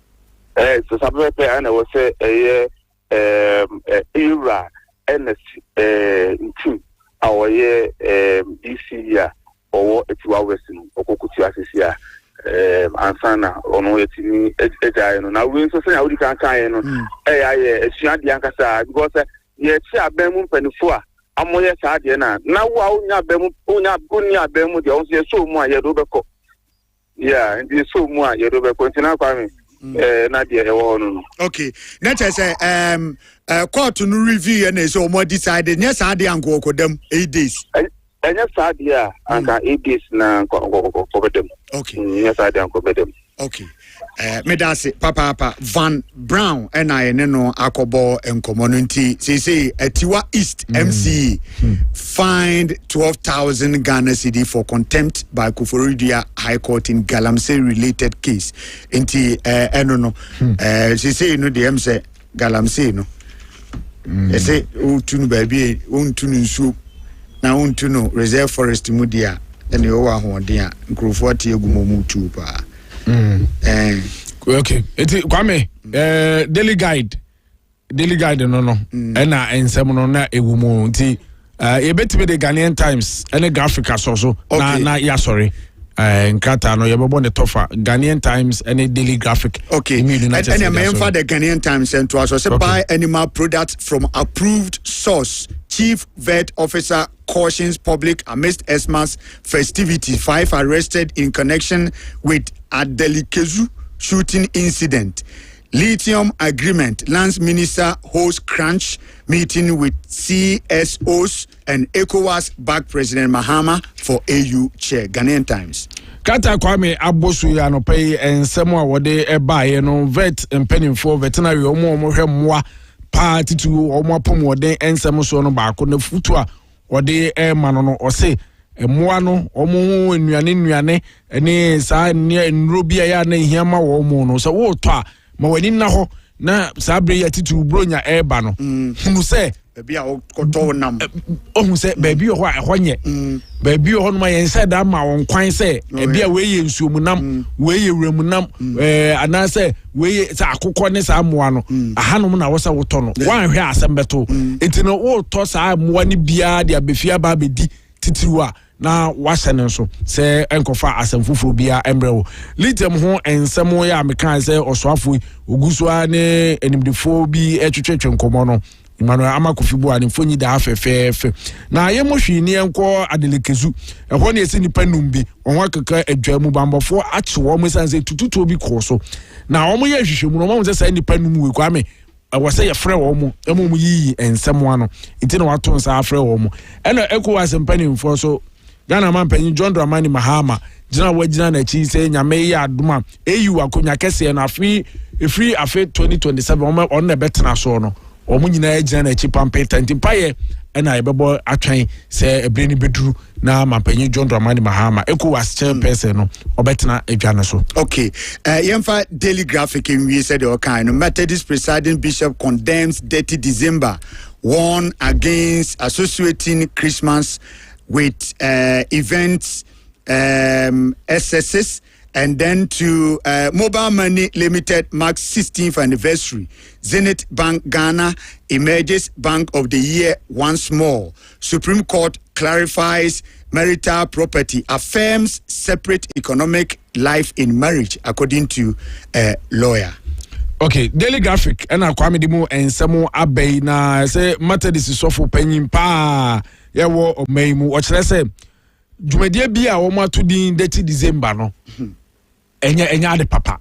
so sabepe ana wo se era NS team awoye DC ya owo etiwa wesin okokutua asisia ansana ono yetini ejaye no na we so say awudi kan no aye esuade ankasa because ye chi abemu mpanifo a amoye saade na wo onya abemu onya abemu de on se so mu a ye do beko yeah ndi so mu a ye do beko ntina Kwame na de e wo no okay na say court no review na so mo decide nya saade anko kodam 8 days enya saade a anka 8 days na ko bedem okay yes I don't go bedem okay medase papa Van Brown and I no akobo enkomo no nti say Atiwa East MC fined 12,000 Ghana cedi for contempt by Kuforidia High Court in Galamsey related case nti eno no say no dem say Galamsey no say utunu baby untunu nsu na untunu reserve forest mudia ene o wa hoden a nkrofo tie gumomu tu pa okay eti Kwame daily guide no na ensem no na egumu nti ebetime the Ghanaian Times ene Graphica so na ya sorry nkata no yebebo ne tofa Ghanaian Times ene Daily Graphic okay and for the Ghanaian Times and to us say buy animal products from approved source. Chief Vet Officer cautions public amidst Esma's festivity. 5 arrested in connection with a Delikezu shooting incident. Lithium agreement. Lands Minister hosts crunch meeting with CSOs and ECOWAS back President Mahama for AU chair. Ghanaian Times. Kata Kwame Abosu ya no pay ensemo a wode ebaye no vet empenifo veterinary omo hwemmoa party to omo pomode ensemo so no baako na futu a wode ma no ose emmoa no omo nnuane ne saa nnuro bia ya na hiama wo omo no so wo to a ma wani na ho na saa bre ya titu bronya eba no hunu se baby a koto nam ohun se baby ho a ehonye baby ho no ma yen se da ma won kwan se ebi a we ye nsuomu nam we ye wuramu nam anase we ye sa akokọ ne sa amoa no ahanom na wo sa wo to no wan hwe asem beto etino wo to sa amoa ne bia de abefia ba bedi titiwa na wasane nso se enkofa asem fufuru bia emrewo lithium ho ensemo ya mekan se osoafo oguso ane enimdefo bi etwetwetwe nkomo no Emmanuel Amakofibu ani fonyi da afefefe na yemohwi ni enko adelekezu ehwo ne esi nipa numbi onwa keka adwamu bambofo ache wo mo sanse tututu obi koso na wo mo ye hwehwemu no mo se nipa numu we Kwame wase ye frɛ wo mo emu yi ensemo ano nti na wato nsa afrɛ wo mo ena ECOWAS mpanimfo so Ghana man panyin John Dramani Mahama gina wagina na chi se nyame ya aduma AU akonya kese na afi 2027 on na betena so no omu nyina agina na chi pampe tantimpaye ena ebebo atwan se ebreni beduru na mampanyin John Dramani Mahama ECOWAS chairperson no obetena adwane so. Okay, yemfa Daily Graphic in we said the kind of Methodist presiding bishop condemns dirty December, warn against associating Christmas with events, SSS, and then to Mobile Money Limited marks 16th anniversary. Zenith Bank Ghana emerges Bank of the Year once more. Supreme Court clarifies marital property, affirms separate economic life in marriage, according to a lawyer. Okay, Daily Graphic and Kwame Dimu and Samu Abbey na say matter this is so for penny pa. Ya wo omeimu ochire se dwumadie bia wo ma to din dirty December no enya de papa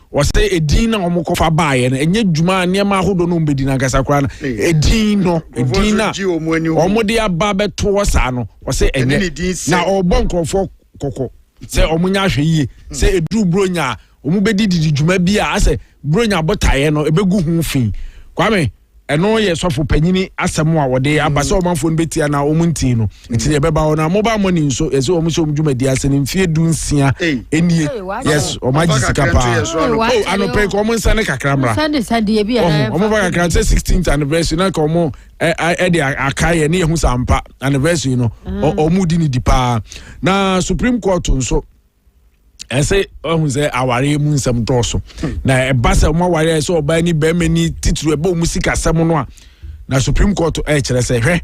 wo se edin na wo kofa baaye no enya dwuma niam ahodo no mbedi na gasa kra na edin na wo mo de aba beto wo sa no wo se enye na obon krofo kokko se omunya hwe yie se eduru bronya omu bedi didi dwuma bia ase bronya botaye no ebegu hu fin Kwame eno ye sofo panyini asemo a wode abase omanfo no betia na omunti no nti ye beba na mobile money nso ese omuso omdwumadi ase ne mfie dunsia enie yes omaji sikapa anope ko omunsa ne kakramra sande ye bia omo ba kakra 16th anniversary na ko omo de akaye ne ehu sampa anniversary no omudi ni dipa na Supreme Court nso ese ohunze aware mu nsem doso na ebasa mo aware ese oba ni be mani titru ebe musika sem no a na Supreme Court kire se hwe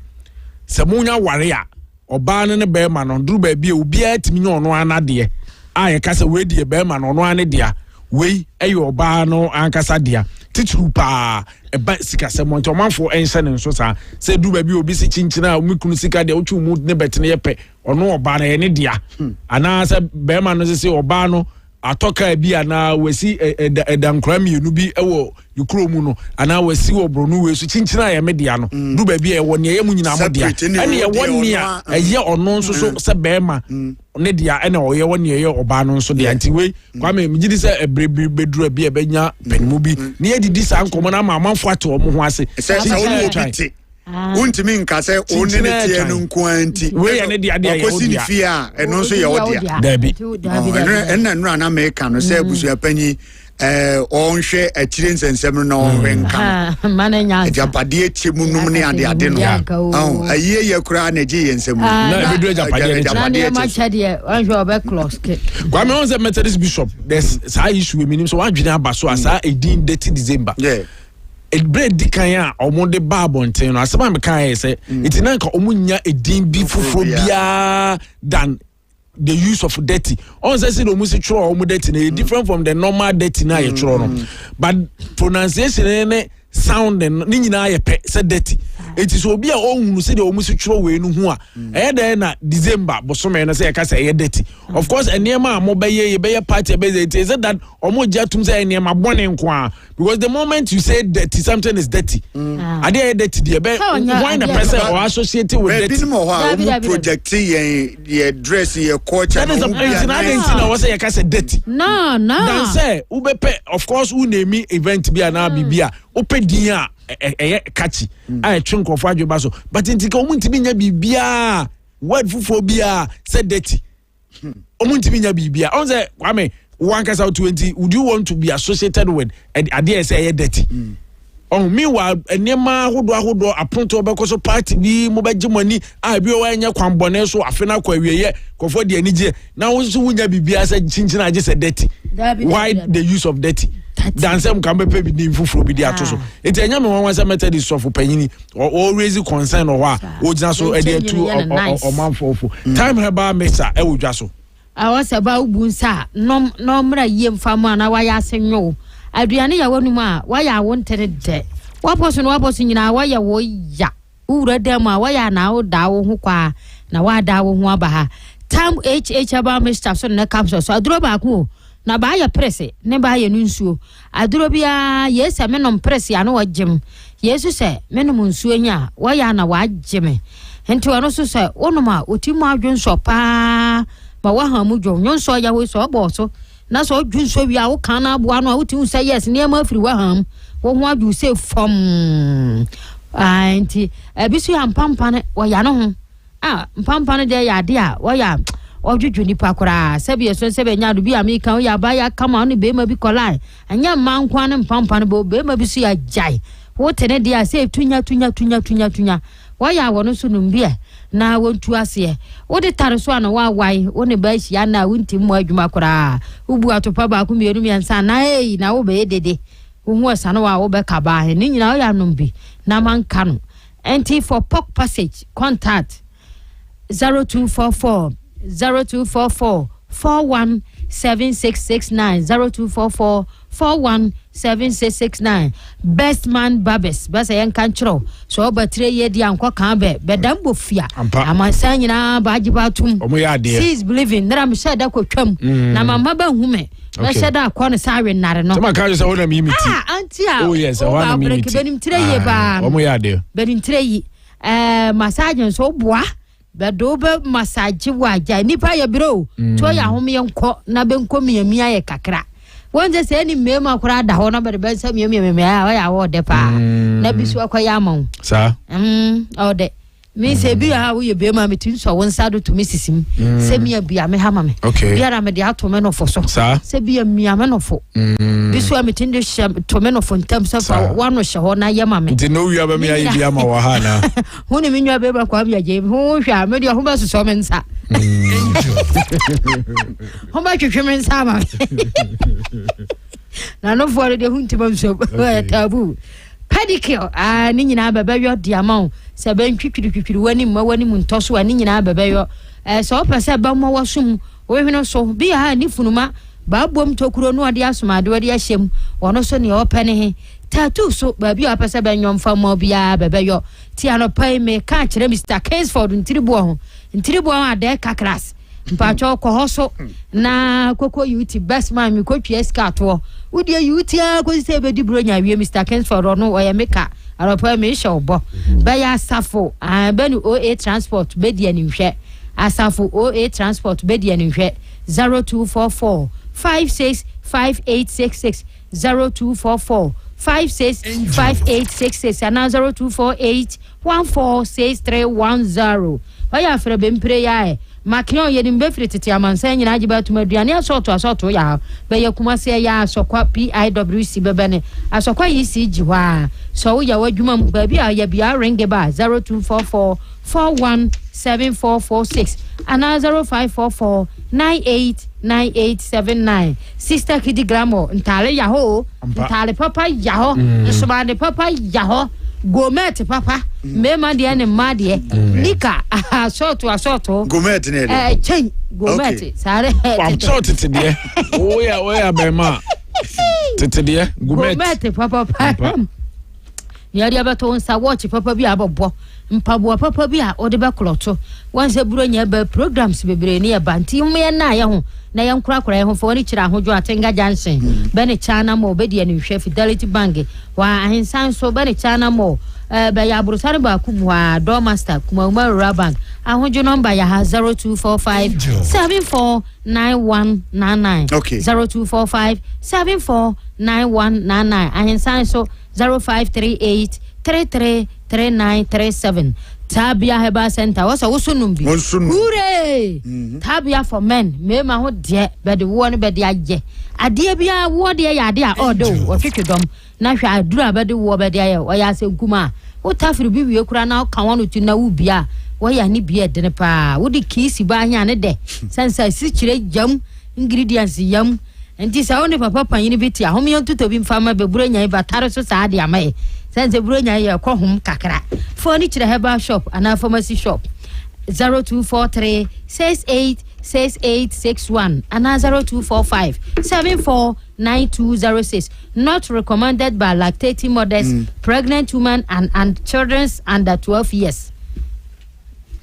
se munya ware a oba ne be ma no duru ba bia obi atimi nya ono anade a ye kasa we die be ma no ono anade a we eyo oba no ankasa dia titru pa eba sika sem nto manfo ense ne nso sa se duru ba bia obi si chinchina omikunu sika dia ochu mu ne betene yepe ono oba na ye ne dia ana se be ma no se oba no atoka bi ana wesi edankra mienu bi ewo yukro mu no ana wesi obronu we su chinchina ya media no du ba bi e woni ye mu nyina modia ene ye woni a eye ono nso so se be ma ne dia ene oye woni ye oba no nso dia nti we Kwame migidi se ebrebi bedura bi e benya penimu bi ne ye didi sa nkomo na ma amanfo ate omo ho ase se woni obiti untimi nka se oni ne tie no nko anti we ye ne dia dia ye odia fia eno nso ye odia dabi enna nura na meka no se busu apanyi onhwe atire nsensem no onhwe nka mana nya japade etiemu num ne ade no aye ye kura na gi yensem na bedu japade na ma chade onhwe obe close ke Kwame on the Methodist bishop there's sa issue minim so wadwene abaso asa edin dirty December bread dikanya omonde babonten no asema me kan say it na nka omunya edin bi fufuro bia than the use of dirty on say no musi chro omu dirty na different from the normal dirty na ye chro no but pronunciation ne sound ni nyina ye pe say dirty it is obi a ohunu se de omu se tworo we nu hu a na December bosome na se ya ka se dirty of course enema mo beye party is it that omo jatum say enema bone nko a because the moment you say dirty something is dirty ade dirty dey be why the person or associated with dirty project ye dress ye culture that is the reason I didn't know was say ya ka se dirty no then say ubepe of course who name event bia na bibia opedin a catchy I chunk of adwo so but intika omuntimi nya bibia word fufo bia said dirty omuntimi nya bibia on say Kwame one case out 20 would you want to be associated with ade say dirty on meanwhile enema hodo aponto obekoso party bi mo beje money bi o anya kwambone so afena kwa wieye kofo de anije na wo so wunya bibia say chinchina age say dirty why the use of dirty dan sem kan be bi nim fufuro bi dia to so enti anya me won say method so for panyini or raise concern or wa o jina so e dey tu o manfofo time heba mesa e wodwa so awasa ba ubunsa no mra yem famu na wa ya senyo aduane ya wonu ma wa ya wontere de waposo nyina wa ya wo ya ura dem a wa ya na o da wo ho kwa na wa da wo ho aba ha time aba Mr. so na capsule so aduro ba ku na ba ya presse ne ba ya nsuo aduro bia yesa me no presse ya no wagem yesu se me no nsuo nya wa ya na wageme enti wono so se wono ma otimu adwonso pa ma wa ha mu dwo nyonso ya wo so bo so na so dwonso wi a wo kan na abo ano a wotimu say yes ne ma afiri wa ham wo ho adwo se fom enti ebisu ya mpampa ne wo ya no ho mpampa ne de ya de a wo ya odwudwu nipa kora sebi eso sebe nya do bi amika wo ya ba ya kama no be ma bi kolai anya mankwa ne mpampa ne be ma bi su ya jai wo tene de a se tunya wo ya wono so no mbia na wontu ase wo de tare so ana wa wai wo ne ba hia na wonti mu adwuma kora ubu atopa ba ku mienu miansa na na wo be dede wo hu asa na wa wo be ka ba he ni nyina wo ya nombi na manka no enti for pork passage contact 0244 417669 0244417669 best man babes basa yan kanchro so batre ye dia anko kan be bedambo fia amansan nyina baajibatum sees believing nara me sheda kwatwam na mama ba hume na sheda akọ sa awenare no tama ka so wona mi miti antia oh yes wona mi miti benim tire ye ba omo ya de benim tire yi massage so boa bedobe massage waja nipa ye bro to ya home yenko na benko miamia ye kakra wonje se ni mema kura da ho na be be sa miamia ya wo de pa na bisu akoya amaw sa o de mi se bi ha wo ye be ma metin so won sa do to misisim se mi bia me ha ma me bia ra me de ato me no fo so se bia mi ame no fo bisu metin de to me no fo ntam sa fa wano hye ho na ye ma me de no wi aba me ayi bia ma wa ha na ho ni mi nwa be ba kwa bia je ho hwa me de ho ba so me nsa ho ba twetwe me nsa ma na no fo de hu ntima so tabu pedicure ni nyina baba yo diamond se ben twitwitwitwi wani mu ntoso ani nyina baba yo so pese ba mo wasum wo hweno so bi ha ni funuma ba bom tokuro no ade asoma de wade ahyem wono so ne opene he tattoo so ba bi apese ben nyomfa mo bia baba yo ti anopai me ka kire Mr. Kingsford ntiribo ho ade kakras mpacho ko hoso na koko yuti best man mi ko twa skato udi yuti a ko se be di bronya wie Mr. Kingsford no oya meka aropa me hye obo ba ya safo be ni OA transport be di ani hwe asafo OA transport be di ani hwe 0244 565866 0244 565866 and 0248 146310 oya fere be mpre ya Makion ye nimbe free tete amansa nyina agiba tuma aduane asoto ya be ye kuma se ya asokwa PIWC bebene asokwa ECG hwa so wo ya wadwuma ba bia ya bia ring ba 0244 417446 and 0544989879 sister Kidi Gramo ntale ya ho ntale papa ya ho nsomade papa ya ho gomet papa mema de ne made nika asoto gomet ne chen gomet sare am short de oya bema tete de gomet papa ya dia beto nsa watch papa bi abobo mpaboa papa bi a ode be kloto wanse buro nya ba programs bebre ne ya banti me na ya ho na ya nkura ho fo ni kira ahojo atenga junction bene chana mo obedi ani hwe Fidelity Bank wa ahensan so bene chana mo be ya burusare ba kumwa door master kuma Umar Bank ahojo number ya 0245 749199 okay 0245 749199 ahensan so 0538 333937 Tabia Heba Center was a Wusunumbi. Hooray! Tabia for men, me ma ho de be the one be dia je. Ade bia wo de ya de a odo wo twetwedom na hwa adura be de wo be de ya wo ya se nkuma. Wo tafiri bi wie kura na ka wonu tu na wo bia wo ya ni bia de ne pa. Wo de kisi ba anya ne de. Sansa si kire jam ingredients yam. Enti sa woni papa panyin bi ti ahom yon tuto bi mfama be buro nya ba tare so sa ade amae. Sense Brunya ya kohum kakra. Furniture Herbal Shop and a pharmacy shop 0243 686861 and 0245 749206. Not recommended by lactating mothers, pregnant women and children under 12 years.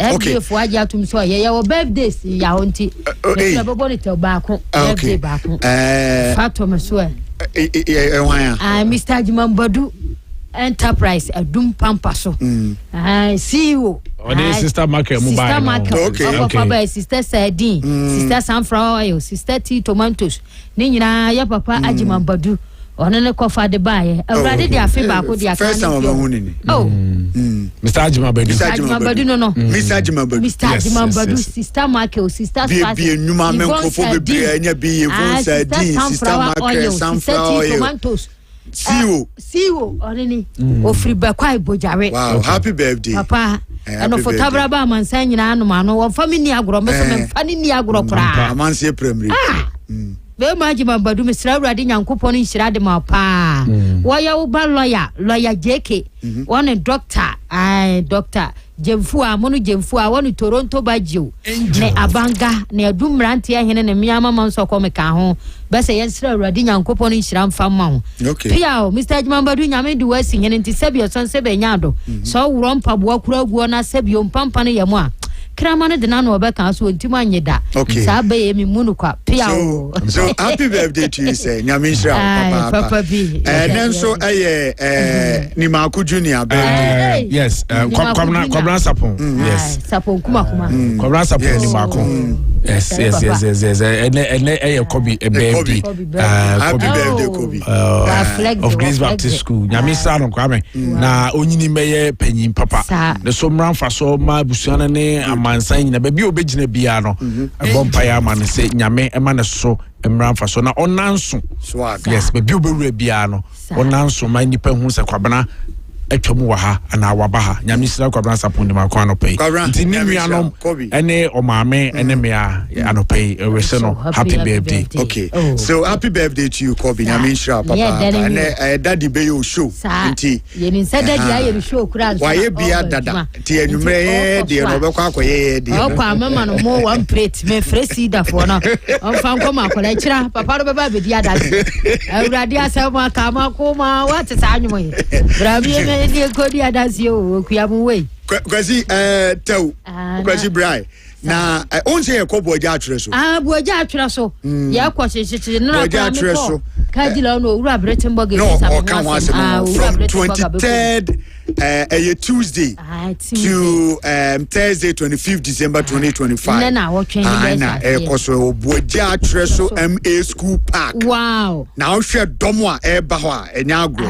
Okay. For ya to so ya birthdays ya onti. Okay. Birthday back. Fatima so. Mr. Jimambadu Enterprise Adum Pampaso. CEO. Sister Market Mobile. Sister Market. Okay. Sister Sardine. Sister Sunflower Oil. Sister Tea Tomatoes. Ninyina ya papa Ajimambadu. Onene kofa de baye. Awrade de afi ba ko de aka. First time mahuni. Oh. Mr. Ajimambadu. Mr. Ajimambadu no. Mr. Ajimambadu. Mr. Ajimambadu. Sister Market. Sister Sardine. Bi nyuma men kofo bebre anya bi Yvonne Sardine. Sister Market. Sunflower Oil. Tomatoes. CEO oneni ofri ba kwai bojare. Wow, happy birthday papa and for tabra ba mansan nyina anu ma no wo family agro me so me fani ni agro kra amanse primary be maji mambadu misra urade nyankopon nhira de ma pa wo ya wo ba lawyer JK one doctor doctor Jemfua monu Jemfua wonu Toronto Bajio ne abanga ne adumrante ahene ne miama manso komeka ho bese yensra urade nyankopon nhira mfa ma ho pia Mr. Jimambadu nyame de wasi hene nti sebio son sebe nyado so wuro mpaboa kura guo na sebio mpampa ne yemu a Kramane de nano obeka so ntima anyeda sa be mi munu kwa pia so happy birthday to you say nyame papa bi nenso ni Maku Junior birthday yes kwabra sapon yes sapon kuma kwabra sapon ni Maku yes ene Kobe baby happy birthday Kobe of Grace Baptist School nyame sa no Kwame na onyini meye panyin papa the so mramfa so ma busuana ne mansan nyina baby obegina bia no bompa ya ma no se nyame ema ne so mramfa so na onanso yes baby obewura bia no onanso ma nipa hu se kwabana atwamu wa ha ana waba ha nyame sira kwabana sapon de makwa no pay nti ni nuanom ene omame ene mea anopay wese no happy birthday okay so happy birthday to you Kobe nyame sira papa ene daddy be your show nti yeni sa daddy aye show kura wa ye bia dada ti enumre de no be kwa akoye de o kwa mama no mo one plate me fresi da fo no on fan ko ma kola kira papa no be ba be dia dada awurade asema ka ma ko ma what sa anwo ye brabi ni kodi adasi o kuyamu we kwasi tew kwasi brai na onse ye ko boja atwere so boja atwere so ye ko chichichi na kwa mi ko kajila no ura Bretenburg no from 23rd Tuesday to Thursday 25th December 2025 na so boja atwere so MA School Park wow na o hwe domo a eba ho a enya agro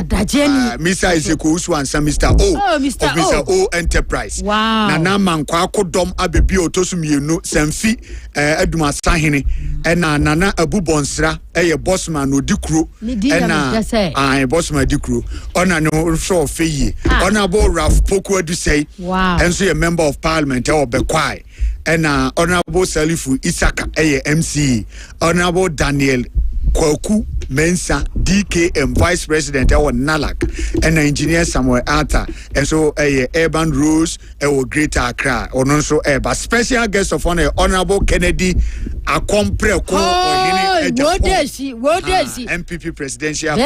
Mr. Iseko Usu and Mr. O Enterprise na mankwa akodom abebi otosu mienu Semfi Aduma Sahene na nana Abubonsra bossman odikuro na bossman dikuro ona no show feye ona bo Ralph Poku adusei enso ye member of parliament obekwai na honorable Salifu Isaka MC honorable Daniel Kwaku Mensa DKM Vice President Nalak and engineer Samuel Arthur and so Urban Rose Greater Accra or so but special guest of honor Honorable Kennedy Akompreko what is she MPP presidential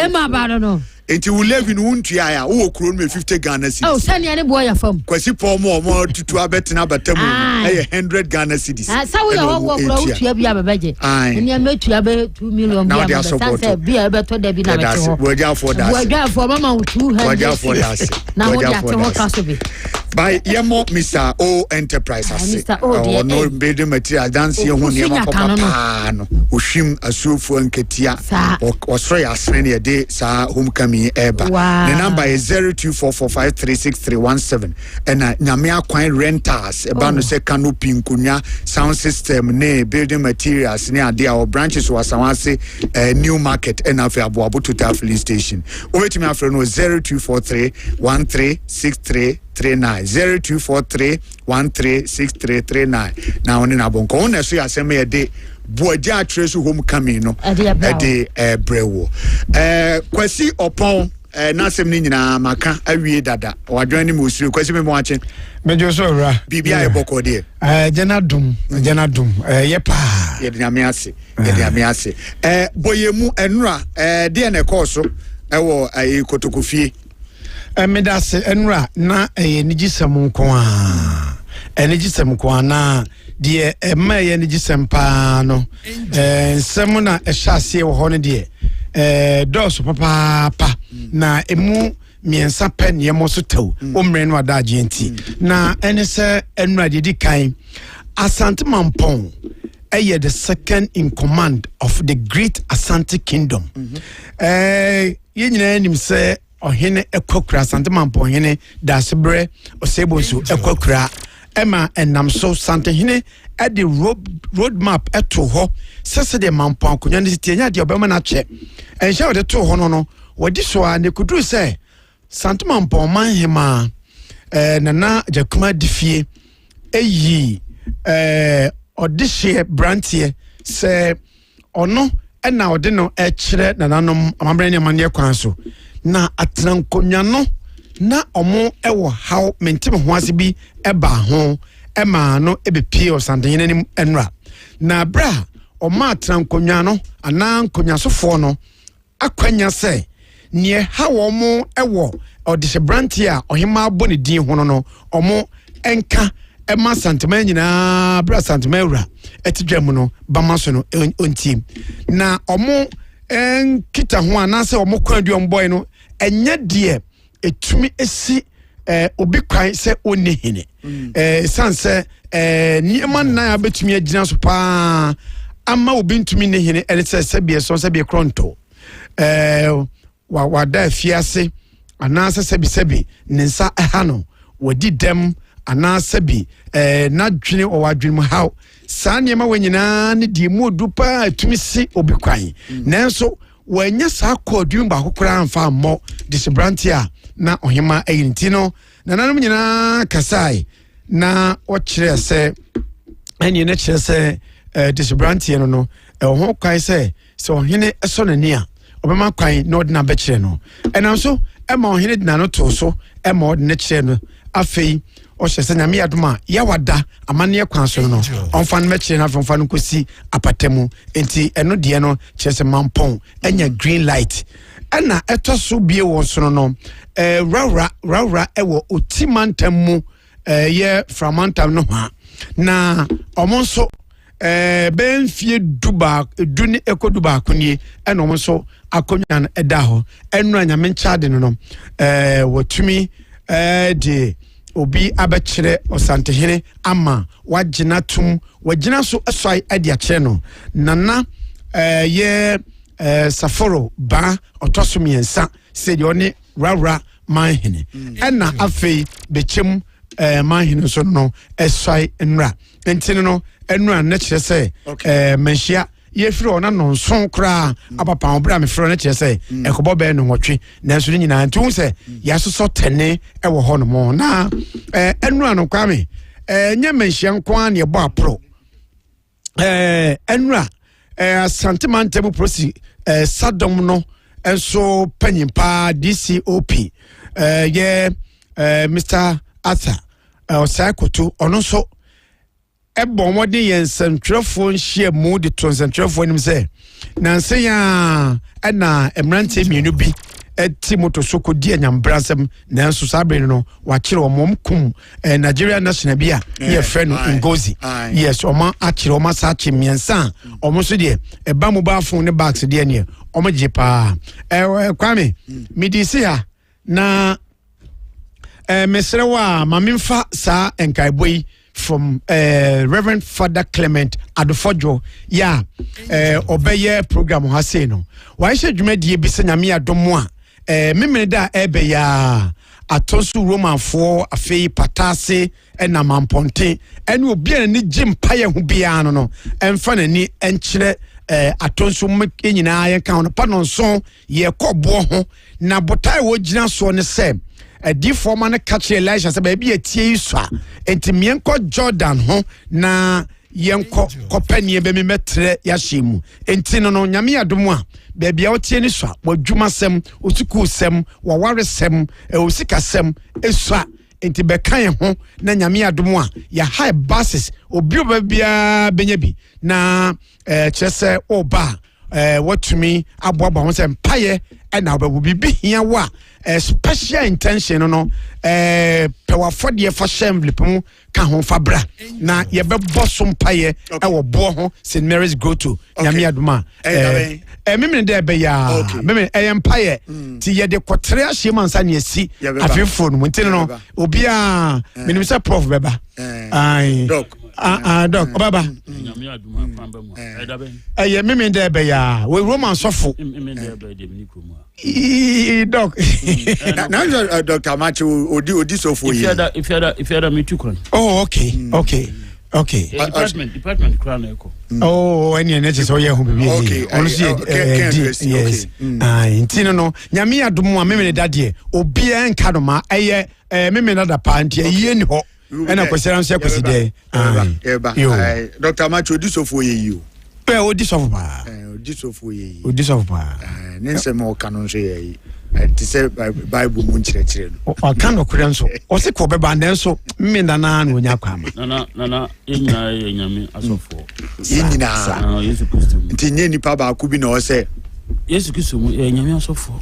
enti wo levy no wontua ya wo kuro no 50 Ghana cedis oh sani ani boy afam kwasi pom mo tutu abetena batamu e 100 Ghana cedis sa wo ya wo kuro utua bia bebeje eni ametua be 2 million bia be say bia be to da bi na be ho wo ja for that wo ja for mama 200 wo ja for that na wo ja to kaso be by yemo Mr. O Enterprise ase no building material dance ye ho ne papa no ohwim asuofu anketia osro ya asene ne de sa homecoming eba the number is 0244536317 and nyame akwan rentals eba no se canopy nkunya sound system ne building materials ne ade our branches wasanwase new market and afi aboabo total filling station obetimi afre no 0243136339 0243136339 na oni na bonko on so yaseme ye de boadia atresu homecoming no de brewo kwasi opon na sem ni nyina maka awie dada wadwan ni musiri kwasi me mo ache mejo so ra bibia e boko de janadum ye pa ye de amiase boyemu enura de na ekoso ewo kotokofie medase enura na nigisam nko na de emaye nigisam pa no nsem na ehase wo ho ne de dos papa na emu miensa pen ye mo so taw omre no adaje enti na ene se enura de dikan Asante Mampong the second in command of the great Asante Kingdom ye nyina enim se ohene ekokura Asante Mampong hene dasebre osebonso ekokura ema enam so Sante hene at the road map eto ho sese de Mampong konya ne tienya de obema na che enhya de to ho no wodi so a ne kuduru se Sante Mampong man hema nana jakuma difie eyi odihye brantie se ono na ode no ekire nananom amambre ne mane kwan so na atrankonwa no na omo ewo haw mentim ho ase bi eba ho ema no ebepie osantene nim enra na bra oma atrankonwa no ana nkonwa sofo no akwanya se ne hawo omo ewo odihye brantie a ohima abone din ho no omo enka Emma Santama nyina bra Santama ura etidwam no bamaso no ontim na omo kita ho anase omo kwaduom boy no enya de etumi esi obi kwan se oni hene sanse niema na abetumi agina so pa ama obi ntumi ne hene elese sebie so sebie kronto wada afiase anase sebi nensa ehano wadi dem anasabi na dwene o wadwene mu haw saa niema wanyina ne di mu dupa atumisi obikwan nanso wanya saa kodwum ba kokora amfa ammo disbrantia na ohima ayinti no nananum nyina kasai na o kire se eni na kire se disbrantia no ho kwan se ohene eso nani a obema kwan na odina be kire no enanso ema ohene dina no to so ema odina kire no afei o hye nyame adoma ya wada amane kwan so no onfa no meche na onfa no kosi apatemu enti eno de no kyese Mampong enya green light ana etoso bie wo so no rawra ewo otimantamu ye framantam no ha na omonso benfie duba duni ekoduba akonie ena omonso akonya no eda ho enu anyame nchade no wotumi de obi abekire osantehene ama wagina tum wagina so asoi ade akire no nana ye saforo ba otoso miensa se de oni rawra manhene ena afei bechem manhene so no asoi nra entine no enra na kire se manhia ye firi ona no nson kra apapa obra me firi na kire se ekobo be no nwotwe nanso ni nyina ntu se yasoso tene ewo ho no mo na enura no Kwame nya manhia nkwa na ebo apro enura Santimantebu prosi sadom no enso panyimpa DCOP ye Mr. Arthur Osakoto ono so ebo mode yen centralfo nhia mu de centralfo nim se nanse ya na emrante mienu bi moto so kodi anyambrasem nanso sabre no wa kire omom kum Nigeria national bia ye friend Ngozi yes oma akire oma sa akire miensa omo so de eba mobile phone ne bags de ne omo je pa Kwame midisi ha na mesrewa mamimfa sa enkaiboi from Reverend Father Clement Adofojo obeye program ha say no wa hye dwumadi bi se nyame adomo a memene da ebe ya atonso Roman for afei patase na mamponte ene obi ani gimpaye ho bia no emfa nani enkyere atonso nyina ye kan no pa no nso ye kɔbo ho na botai wo gyina so ne se di forma na catch Elisha say baby etie isua enti mienko Jordan ho na yenko kopanie be me metre ya shemu enti no nyame adomu a baby a otie ni sua wadwuma sem otuku sem waware sem osika sem esua enti be kan ho na nyame adomu a ya high buses obi obabia benyabi na kyerese oba watumi aboaba ho sem paye na obabu bibi hia wa special intention no pewafo de fa shemblip mu ka ho fabra na ye be bosom paye wo bo ho St Mary's go to nyame adoma memene de be ya memene paye ti ye de kotre ahye mansa ne asi afefo no ntene no obi a menim se prof beba ai doc baba nyame adoma pamba mu edabe memene de be ya we Roman sofo memene de be de mini kromo doc now Dr. Macho odi sofo yi if you had me too kon okay department crown echo any energy so ye hu bibi honestly yes intino no nyame adomo a memene dade obi en kadoma eye memene da pa ntia ye ni ho ena kwesera nso yakweside Dr. Macho odi sofo ye yi o odi sofo ba odi sofo ba nensem o kanon so ye ti se Bible mu nkyerɛkyerɛ no o kan no kure nso o se ko beba ndenso mmenda na no nya kwama na enyina ye nyame asofo enyina Yesu Kristo nti nye nipa ba ku bi na o se Yesu Kristo mu nyame asofo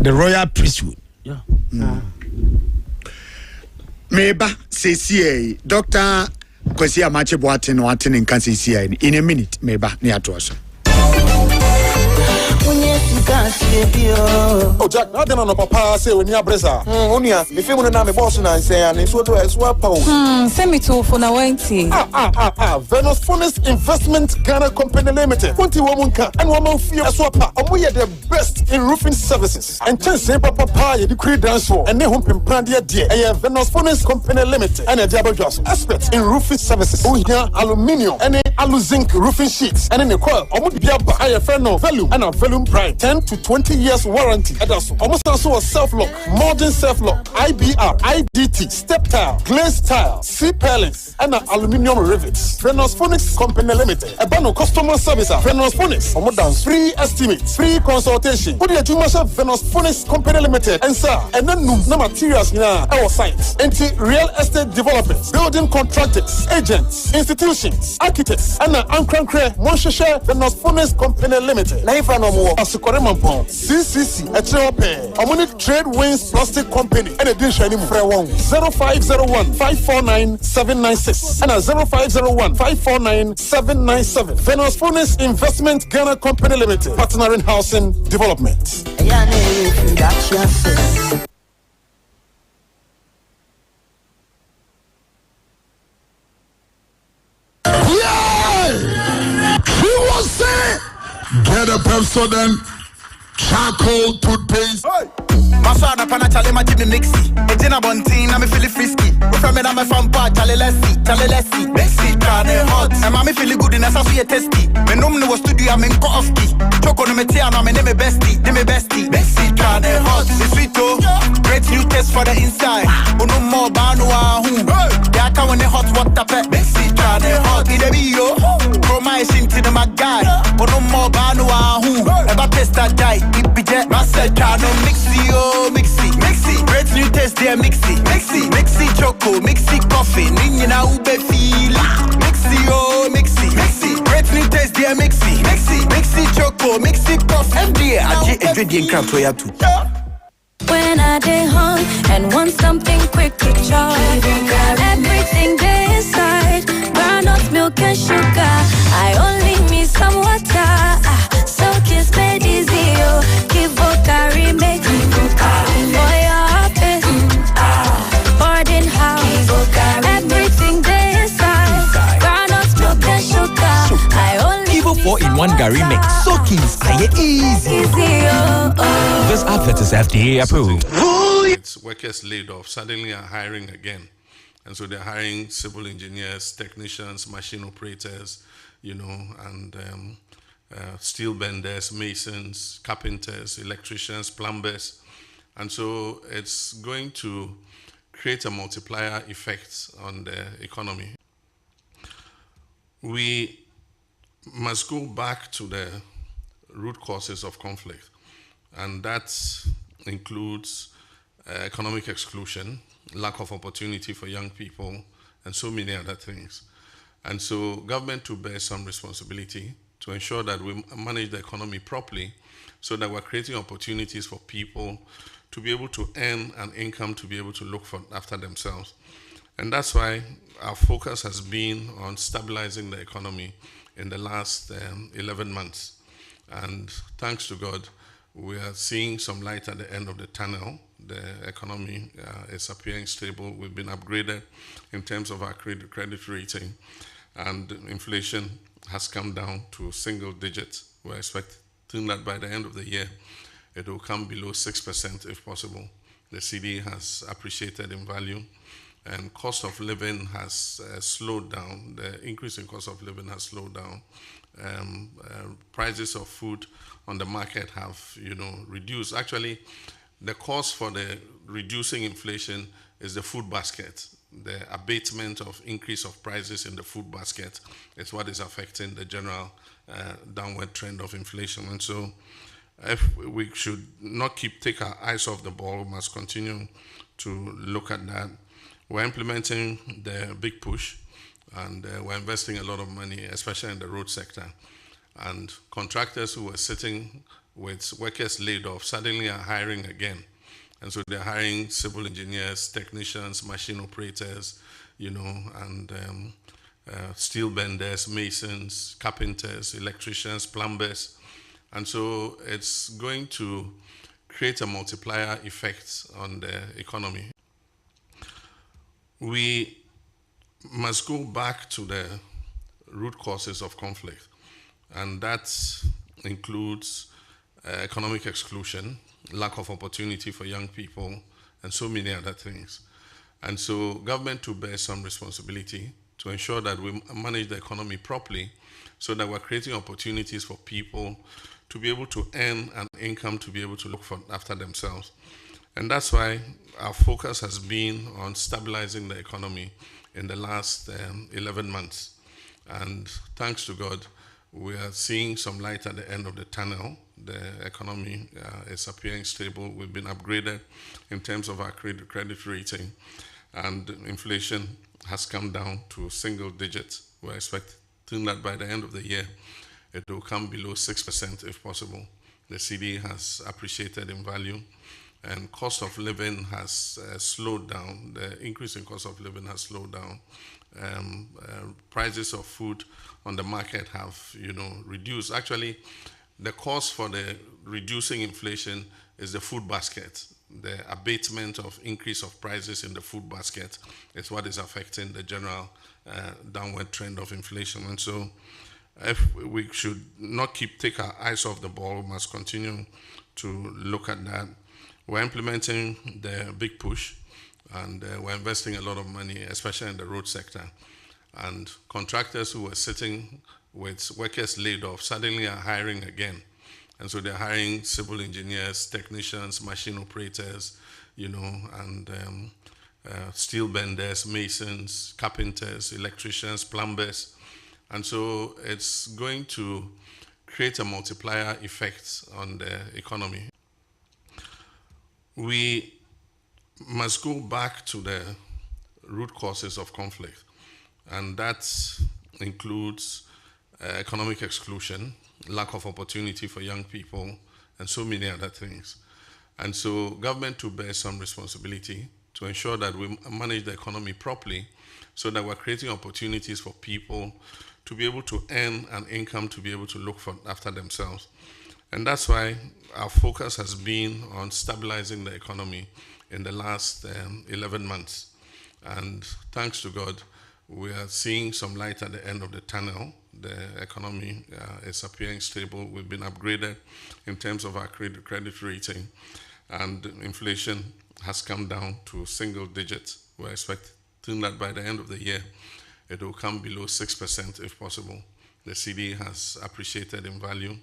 the royal priesthood meba sesi Dr. Kwame Adjei Bohyen no atene nka sesi in a minute meba ne ato so Oh, Jack, now then on a papa say when you are Bresa. Unia, if you want to name boss and say, and it's what to swap. Send me to for now, Venus Funis Investment Ghana Company Limited. 20 woman can and woman fear swapper. And we are the best in roofing services. And chance papa, you create dance for and they hump in brandy dear. A Venus Funis Company Limited and a double just experts in roofing services. We hear aluminium and alu zinc roofing sheets and in the coil. I would be a higher friend of value and a volume price 10 to 20 years warranty. Almost also a self-lock, modern self-lock, IBR, IDT, step tile, glaze tile, C-pellets, and aluminium rivets. Venus Phonics Company Limited. A bundle customer service. Venus Phonics. Free estimates, free consultation. What do you do, Venus Phonics Company Limited? And sir, and then no materials in our sites. Real estate developers, building contractors, agents, institutions, architects, and Ankrankre, Monshire, Venus Phonics Company Limited. Naifa no more. CCC, a Omuni Trade Winds Plastic Company, and a dish anymore. 0501 549 796 and a 0501 549 797. Venus Funis Investment Ghana Company Limited, partner in housing development. Get a Pepsodent charcoal toothpaste. Masana pana chale ma Jimmy Mixi. Ejina bontin na me feel frisky. We from me na me from pa chale lesi. Mixi kane hot. E ma me feel good in asa so ye tasty. Me num no studio am in ko off key. Choco no me tia na me name bestie. Mixi kane hot. It's sweet oh. Great new taste for the inside. Unu mo ba no a hu. Ya ka when the hot water pet. Mixi kane hot. Ide bi yo. Promise to the my guy. Unu mo ba no a hu. Eba pesta die. Ibije. Masa kane mixi yo. Mixi, great new taste there, mixi, choco, mixi coffee, ninya na ube feel. Mixi, Rating taste dear mixy choco, mixy puff. FDA Adjei Bohyen crap to ya too. When I dey home and want something quick to chop, everything dey inside, groundnut milk and sugar. I only need some water, so kiss made easy, oh. Give carry make for your office, boarding house. Everything dey inside, groundnut milk and sugar. I only Evo 4-in-1 Gary Mix. So kids, are easy. This advert is FDA approved. It's workers laid off suddenly are hiring again. And so they're hiring civil engineers, technicians, machine operators, and steel benders, masons, carpenters, electricians, plumbers. And so it's going to create a multiplier effect on the economy. We must go back to the root causes of conflict, and that includes economic exclusion, lack of opportunity for young people, and so many other things. And so government to bear some responsibility to ensure that we manage the economy properly so that we're creating opportunities for people to be able to earn an income to be able to look after themselves. And that's why our focus has been on stabilizing the economy in the last 11 months. And thanks to God, we are seeing some light at the end of the tunnel. The economy is appearing stable. We've been upgraded in terms of our credit rating, and inflation has come down to single digits. We're expecting that by the end of the year, it will come below 6% if possible. The CD has appreciated in value, and cost of living has slowed down. The increase in cost of living has slowed down. Prices of food on the market have, reduced. Actually, the cause for the reducing inflation is the food basket. The abatement of increase of prices in the food basket is what is affecting the general downward trend of inflation. And so if we should not take our eyes off the ball, we must continue to look at that. We're implementing the big push, and we're investing a lot of money, especially in the road sector. And contractors who were sitting with workers laid off suddenly are hiring again. And so they're hiring civil engineers, technicians, machine operators, and steel benders, masons, carpenters, electricians, plumbers. And so it's going to create a multiplier effect on the economy. We must go back to the root causes of conflict, and that includes economic exclusion, lack of opportunity for young people, and so many other things. And so government to bear some responsibility to ensure that we manage the economy properly so that we're creating opportunities for people to be able to earn an income to be able to look after themselves. And that's why our focus has been on stabilizing the economy in the last 11 months. And thanks to God, we are seeing some light at the end of the tunnel. The economy is appearing stable. We've been upgraded in terms of our credit rating, and inflation has come down to single digits. We're expecting that by the end of the year, it will come below 6% if possible. The CD has appreciated in value, and cost of living has slowed down. The increase in cost of living has slowed down. Prices of food on the market have, reduced. Actually, the cause for the reducing inflation is the food basket. The abatement of increase of prices in the food basket is what is affecting the general downward trend of inflation. And so if we should not take our eyes off the ball, we must continue to look at that. We're implementing the big push, and we're investing a lot of money, especially in the road sector. And contractors who were sitting with workers laid off suddenly are hiring again. And so they're hiring civil engineers, technicians, machine operators, and steel benders, masons, carpenters, electricians, plumbers. And so it's going to create a multiplier effect on the economy. We must go back to the root causes of conflict, and that includes economic exclusion, lack of opportunity for young people, and so many other things. And so government to bear some responsibility to ensure that we manage the economy properly so that we're creating opportunities for people to be able to earn an income to be able to look for after themselves. And that's why our focus has been on stabilizing the economy in the last 11 months. And thanks to God, we are seeing some light at the end of the tunnel. The economy is appearing stable. We've been upgraded in terms of our credit rating, and inflation has come down to single digits. We're expecting that by the end of the year, it will come below 6% if possible. The CD has appreciated in value,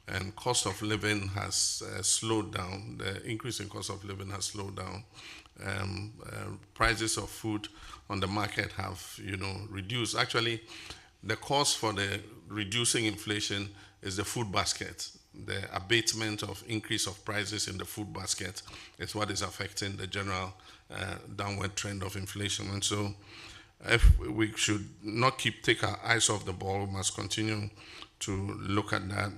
and cost of living has slowed down. The increase in cost of living has slowed down. Prices of food on the market have, reduced. Actually, the cause for the reducing inflation is the food basket. The abatement of increase of prices in the food basket is what is affecting the general downward trend of inflation. And so if we should not take our eyes off the ball, we must continue to look at that.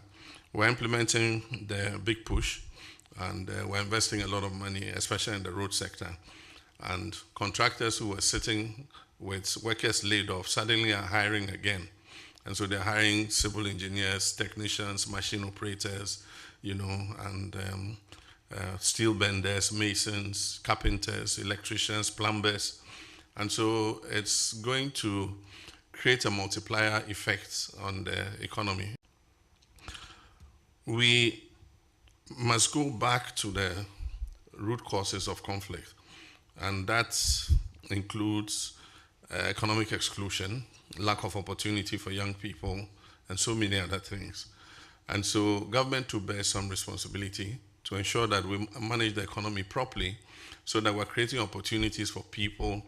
We're implementing the big push, and we're investing a lot of money, especially in the road sector. And contractors who were sitting with workers laid off suddenly are hiring again. And so they're hiring civil engineers, technicians, machine operators, and steel benders, masons, carpenters, electricians, plumbers. And so it's going to create a multiplier effect on the economy. We must go back to the root causes of conflict, and that includes economic exclusion, lack of opportunity for young people, and so many other things. And so government to bear some responsibility to ensure that we manage the economy properly so that we're creating opportunities for people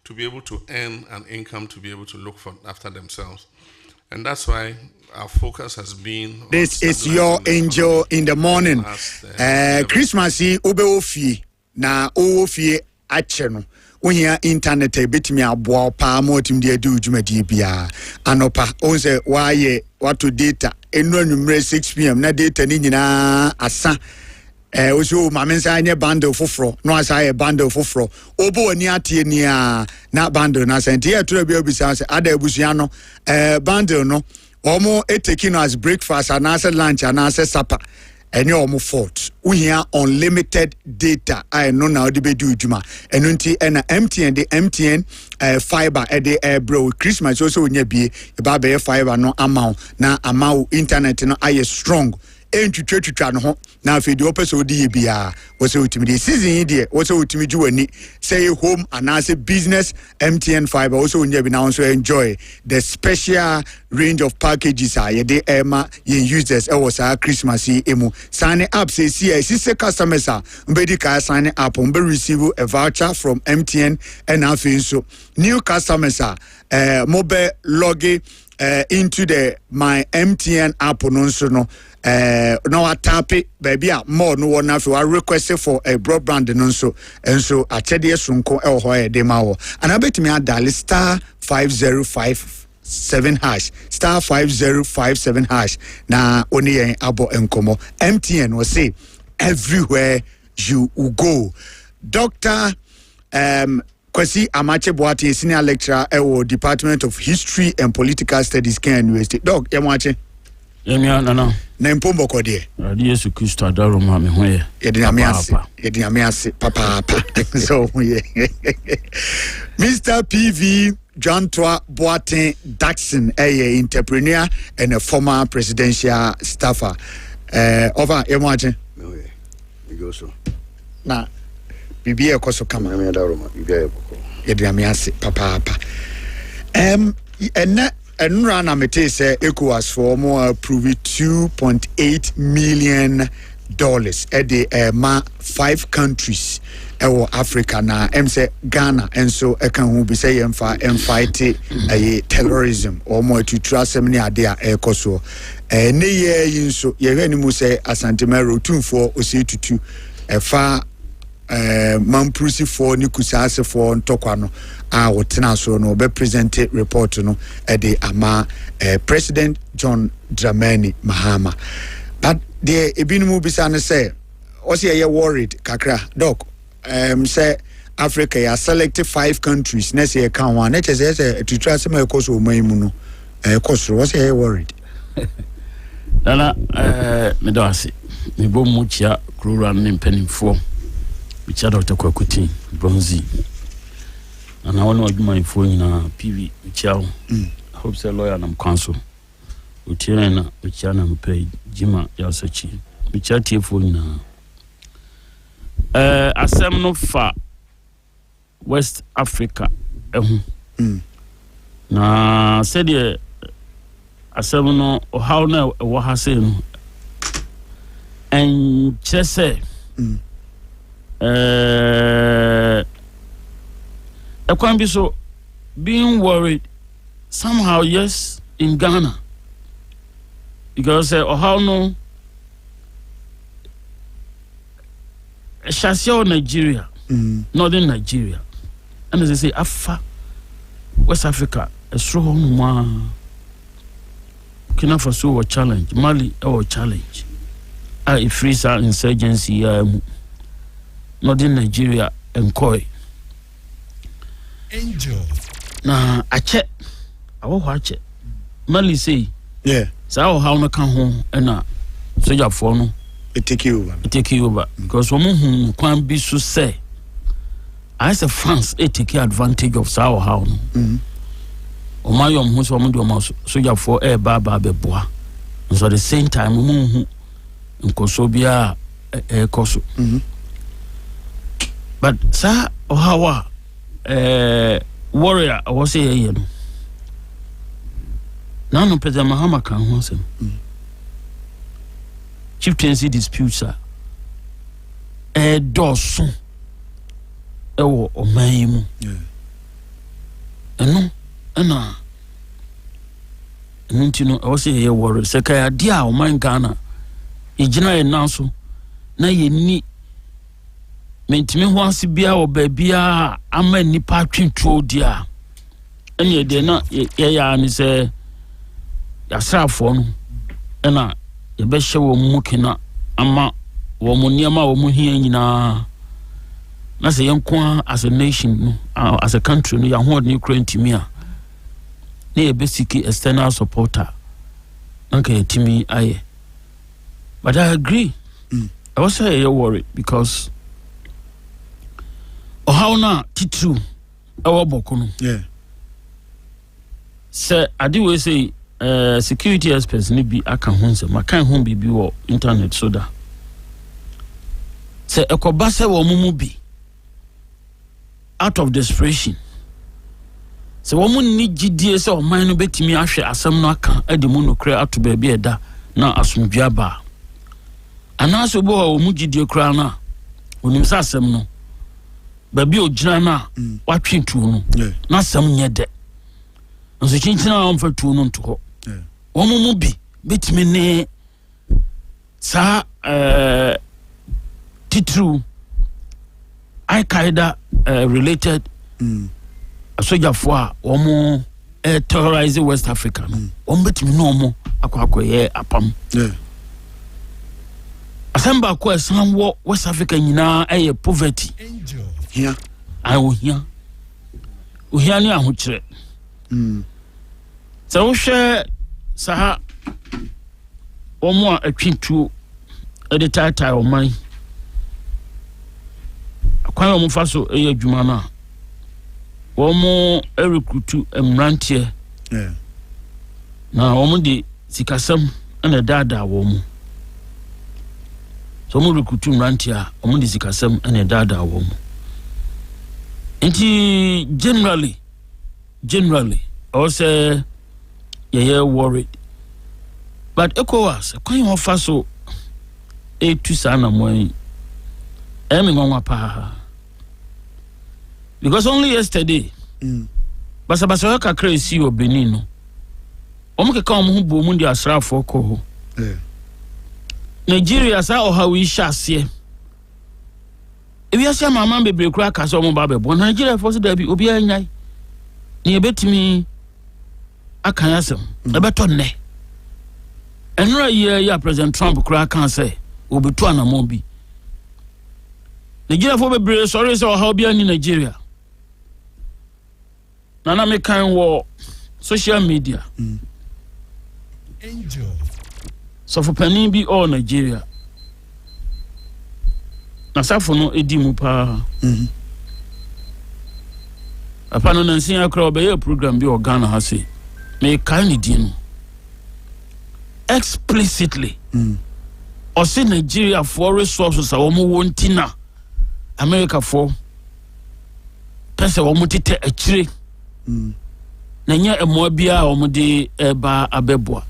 to be able to earn an income to be able to look for after themselves. And that's why our focus has been on this is your angel in the morning. Christmas ube ofi na ofi acheno. Ohia internet betimi aboa pa ma otim de adu dwumadi bia anopa onse waye wato data enu anumre 6 pm na data ni nyina asa oso mamensa anye bundle foforo no asa ye bundle foforo obo ani atie ni a na bundle na sente ya tura bia obisa se ada ebusua no bundle no omo etekino as breakfast and as lunch and as supper any omo fault we here unlimited data I know now the be do juma enunti and MTN the MTN fiber e the bro Christmas also nya bie e ba be fiber no amount na amount internet no aye strong entwetwetwa no ho na afi de opese odi bia wo se otimi de season de wo se otimi ju wani say home and as a business MTN fiber also nya bi na also enjoy the special range of packages are de ema yen users e was Christmas emu sign up say see customers are mbedi ka sign up mbe receive a voucher from MTN and afi so new customers are mobile login into the my MTN app no so no no I tap it baby more no one if you are requesting for a broadband no so and so achede sunko e ho e de ma wo and I bet me dial star 5057 hash star 5057 hash na oni yen abo enkomo MTN will say everywhere you go. Dr. Kwame Adjei Bohyen, senior lecturer at Department of History and Political Studies, Kenya University. Doc, Yamache. No. Nempombo kodie. Yesu Kristo adaro ma me ho ye. Yedinamiase papa. So Mr. PV John Toa Boateng Daxon, a entrepreneur and a former presidential staffer. Over Yamache. We go so. Na Bibia koso kama. Yedinamiase papa. And Rana Mete say ECOWAS for more approve $2.8 million at the 5 countries Africa na say Ghana and so can who be say and fight terrorism or more to trust many idea ekoso ne ye yin so ye hwani mu say Asante Mero 24 osi tutu fa Mamprusi for ni kusase for ntokwa no a wotena so no be present report no de ama President John Dramani Mahama. But the ebinimu bisa ne say o say you worried kakra doc say Africa ya selected 5 countries next year can one it is to try some cause o maimu no cause o say you worried Nana me do ase me bom mu chia krura ne mpanimfo me chia Dr. Kwakuti Bronzy ana wona adwuma ifo nyina PV me chia hope say lawyer nam council utie na me chia na mpe jima ya sachi me chia tiefo nyina asem no fa West Africa na said the asem no how na wo ha say no en chese ekwan bi so being worried somehow yes in Ghana because how no Shasio Nigeria northern Nigeria and as they say Afa West Africa a strong one Kina Faso a challenge Mali or challenge I freeze our insurgency northern Nigeria and Koi Angel na I check I will watch it Mali say yeah so how na kan ho na soja for no it take you over because woman can be so say as a France take advantage of sao how no omayom hu so mo do soja for baba beboa so at the same time hu nkoso bia koso but sa how warrior was say no no President Mahama kan ho sem chieftaincy disputes are dosu ewo omayimu eno ana ntino I was say worry sekaya dia o man Ghana igina enanso na yenni mentimi ho ase bia o ba bia ama nipa twintuo dia ene de na ya ni se yasrafo no ena ebe hye wo mukina ama wo muniama wo muhia nyina na se yenkwa as a nation as a country no ya hold ni Ukraine timia na ebe siki external supporter nka yetimi aye but I agree I was say you worried because how na titu ewo bokono yeah say ade we say security experts ni bi aka ho nsem aka ho bibi wo internet so da say ekoba se wo mumu bi out of desperation say wo mun ni gidie se o man no betimi ahwe asem no aka ade mu no kra ato ba bi eda na asomdua ba anaso bo wo mu gidie kra na onim sa asem no ba bi ogina na watwentu no na asem nye de nso chinchina on fatu no nto womumu bi betimi ne sa titru Al-Qaeda related soja for womu terrorize West Africa no betimi no mo akwakoye apam asamba ko esan wo West Africa nyina poverty here ohia ni ahokyere so wo hwe saha omo atwintu editata oman akwan omo faso adwuma na omo recruit emrantie na omo di sikasam na dada omo so omo recruit emrantie omo di sikasam na dada omo enti generally also you're worried but ECOWAS kwan ho fa so etu sana moy nwa pa because only yesterday basa ka crazy o Benin no omukeka omo hu bo mu di asrafo ko ho Nigeria sa o ha wi hyase If you say my man be crack as on Babe, but Nigeria for there be Obi Anyai. Near bet me I can answer a better ne. And right here, yeah, President Trump crack can say, will be 2 and a more be. Nigeria for be sorry, so how be in Nigeria. Nana me kind war social media. Angel. So for penny be all Nigeria. Nasafo no edi mu pa. Apa no nansi akra obey program bi Ghana ha say. Me kan ni di no. Explicitly. Or say Nigeria for resources a womo wontina. America for pese womo tete akire. Na nya emo bia womo de eba abeboa.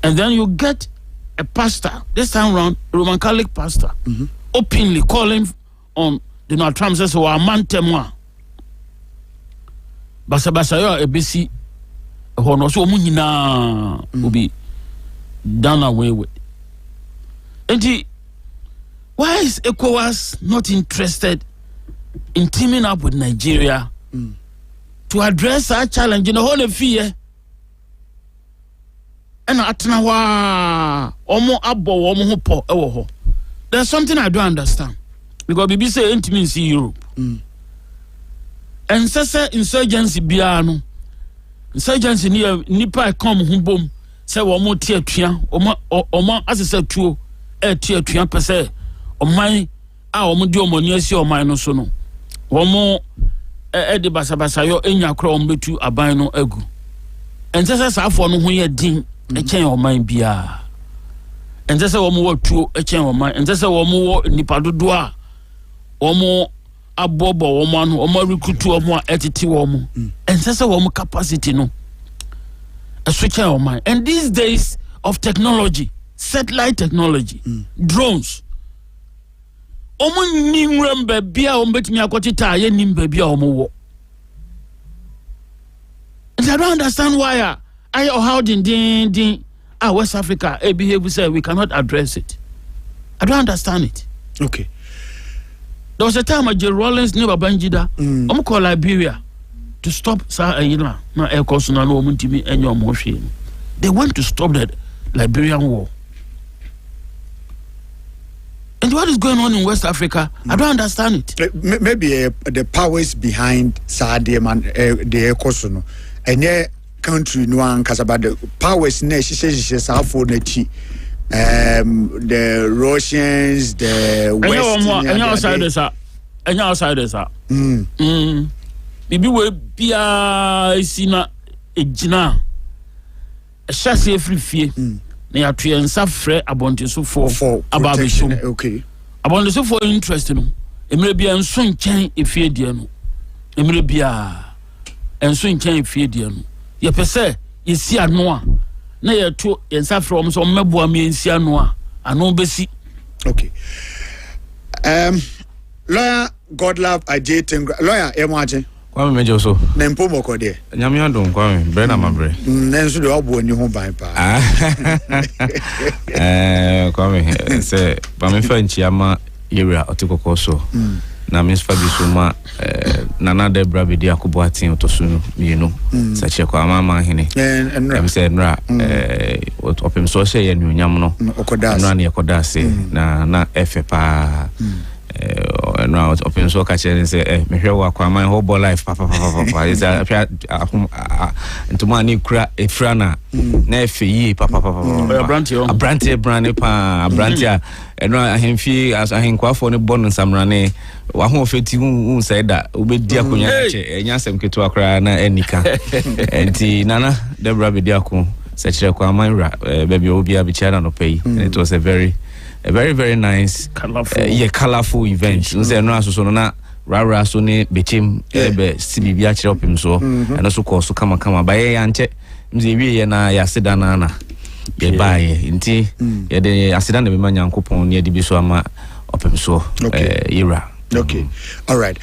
And then you get a pastor, this time around, Roman Catholic pastor, openly calling on Donald Trump says, "Oh, man, temwa." Basa yo ebesi, hono so munyina ubi done away with. And why is ECOWAS not interested in teaming up with Nigeria to address our challenge in the whole fear? And atnawa omo abo omo hopo ewo ho. There's something I don't understand because bibi say enti mean see Europe. And say insurgency bia no. Insurgency nipa come ho bom say wo mo tie atua omo asese tuo tie atua pese oman a omo di omo ni asi oman no so no. Wo mo de basabasa yo enya kro omo betu aban no agu. And say afo no ho ye din a chain of mine bia. And that's a woman to a chain of mine, and that's a woman nipadoa or more a bobo woman or more recruit or more attitude woman. And that's a woman capacity no. A switcher of mine. And these days of technology, satellite technology, drones. Omo nimrembe bia ombetimi akotita ye nimbe bia omo. And I don't understand why or how ding West Africa behave say we cannot address it. I don't understand it. Okay. There was a time Ajay Rollins knew Babangida. I'm call Liberia to stop na air course na no muntimi enyo moshi. They want to stop that Liberian war. And what is going on in West Africa? I don't understand it. Maybe the powers behind Saudi man the air course no. And country no one about the powers she says for the Russians, the West and outsiders are maybe we be sina ejina a chassis free fear na to and suffer abonte so for about okay abonte so for interest no emre bia nso nchen efie die no emre bia enso nchen efie die no ye pese ye si ano a na ye to ye suffer om so mmeboa me nsi ano a ano besi. Okay. Lawyer Godlove Adjei lawyer Emwaje Kwame mejo so na mpo moko de nyame adom Kwame bre na mabre nenso de obo ni ho ban pa Kwame se ba me fa nchiama area otikoko so na Miss Fabisuma Nana Debra Bidi Akubuatin Otosunu you sache kwa mama hene em se nra opem so she ye nyam no nra na yekoda se na efe pa no open so ka chere say me hwe wa kwa man whole life papa is ntuma ni kura efra na efe yi papa abrantie brand pa abrantie eno ahemfi as ahenkwafo ne bon nsamrane wa ho feti hu say da obedi akonya che enya asem ketu akra na enika enti Nana Debra Bidi Aku sechere kwa man ra baby obi abichana no pay and it was a very very nice colorful event. Nse no aso so na rara so ne bechim ebe sibibi a kire opim so and also course kama ba ye anche mze wie na ya seda na ye bae nti ye de aseda na be manyankopon ne de bi so ama opim so ira. Okay. All right.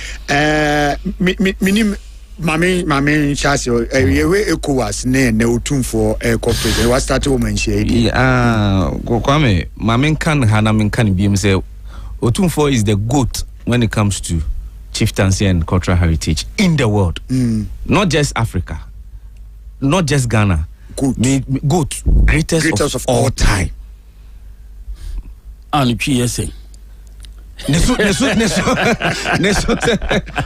Minim Mame Chasio, we ECOWAS ne utumfo corporate. What started woman shade? Kwame, Mame kan hana min kan bi mse Otumfuo is the GOAT when it comes to chieftaincy and cultural heritage in the world. Not just Africa, not just Ghana. GOAT, greatest of all time. And PSA. Nesu.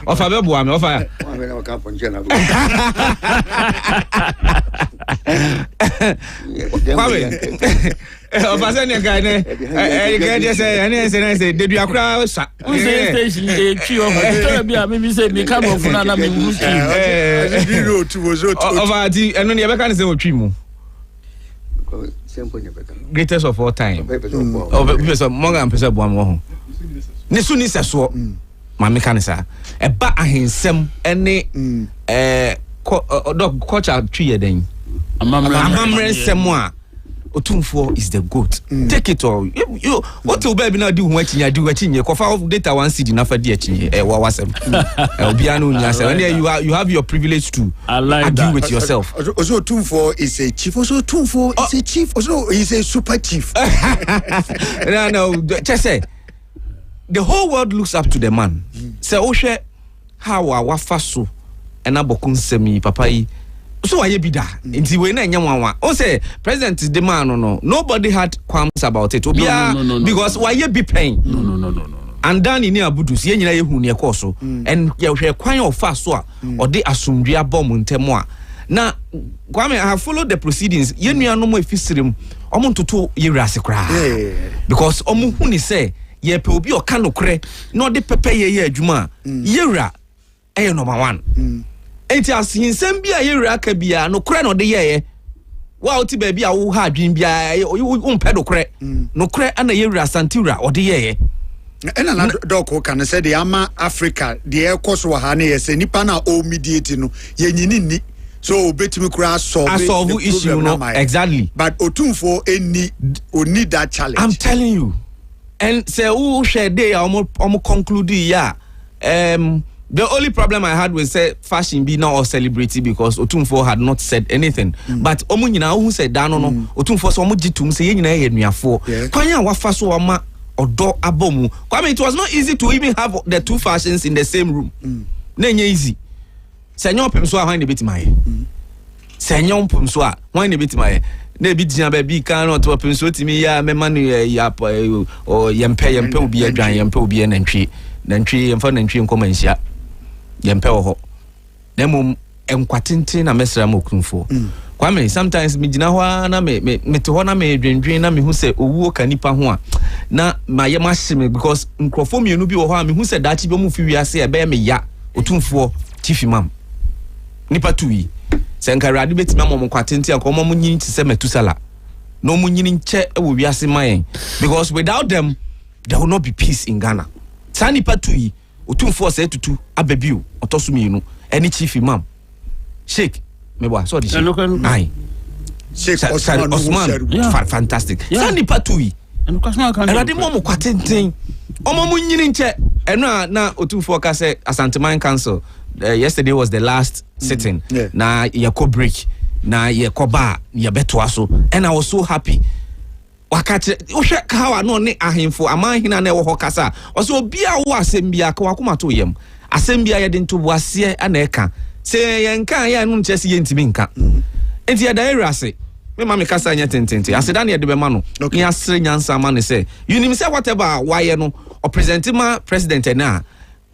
Ofa be boa me ofa. Ofa se ne guy ne. Guy dey say dey do akra sa. Who say station dey chi ofa. Be me say me come off na me hu chi. Ofa di eno ne be kan say otwi mu. Greatest of all time. Professor Morgan Professor Boamo. Nesu ni seso. Mami kanisa. Eba ahensem ene culture twi den. Amamre nsem a Otumfuo is the GOAT. Take it all. You what will baby now do when you do what you cover data one CD na fa di achinye wasem. Obianu nya say you have your privilege to argue with yourself. Also Otumfuo is a chief. Also Otumfuo is a chief. Also he's a super chief. No, just say the whole world looks up to the man. Say ohwe how wa faso enabokun semi papa yi. So why be that? Inti we na nyanwa. O say president is the man no. Nobody had qualms about it. No, because why you be paying? No. And dan ni abudu si nyina yehu ne ekoso. And ye hwe kwan of faso a or de asumdua bom ntemo a. Na Kwame, I have followed the proceedings. Ye nuanom efisirim omo toto yewrase kra. Because omo hu ni say ye pe obi o ka nokre na de pepe ye adwuma. Yewra eye number 1. Enti asinsem bia yewra ka bia no kre no de ye wa oti ba bia wo ha adwin bia wo mpe do kre no kre ana yewra santiwra o de ye ena na doko kan say the ama Africa the ekoso ha na yese nipa na o mediate no ye nyini ni so obetimi kura solve issue no exactly but Otumfuo need that challenge. I'm telling you. And say who share day almost conclude ya the only problem I had was say fashion be now or celebrity because Otumfuo had not said anything. But omu nyina who said da no Otumfuo so omu gitum say ye nyina ye nuafo. Kwanya wa faso ama odo abomu. Kwame, it was not easy to even have the two fashions in the same room. Na nye easy. Senyo pemso a hwan ne betimaye. Senyo pemso a hwan ne betimaye. Na bi dia ba bi kan no to pemso timi ya mema no ya o yempe obi adwan yempe obi nantwi yemfa nantwi nkomanhia yempe ho na mum enkwatente na mesra ma Otumfuo. Kwame, sometimes me gina ho na me to ho na me dwendwen na me hu se owuo kanipa ho a na maye ma hye because nkrofo mienu bi wo ho a me hu se dachi be mu fi wiase e be me ya Otumfuo chief imam nipa tuyi se nkarade betima mo kwatente anko mo nyini ti se metusala no mo nyini nche e wo wiase man because without them there will not be peace in Ghana. Sani patui Otumfuo say tutu ababiu otosumienu any chief imam Sheikh meba so di Sheikh Osman fantastic. Sani patui erade mo kwatenten omo mo nyini nche eno na Otumfuo ka say Asanteman Council yesterday was the last sitting na yako break na yakoba yabetoa so and I was so happy. Wakati ohwe kawa no ne ahemfo amanhina na ewo hokasa oso obia wo asembia ka wakoma to yem asembia ye de nto boase ana eka se yenka ya no nchese ye ntimi nka enti ya dairase me ma me kasa nya tentente aseda ne de be ma no ni asre nyansa ma ne se unim se whatever why no o president na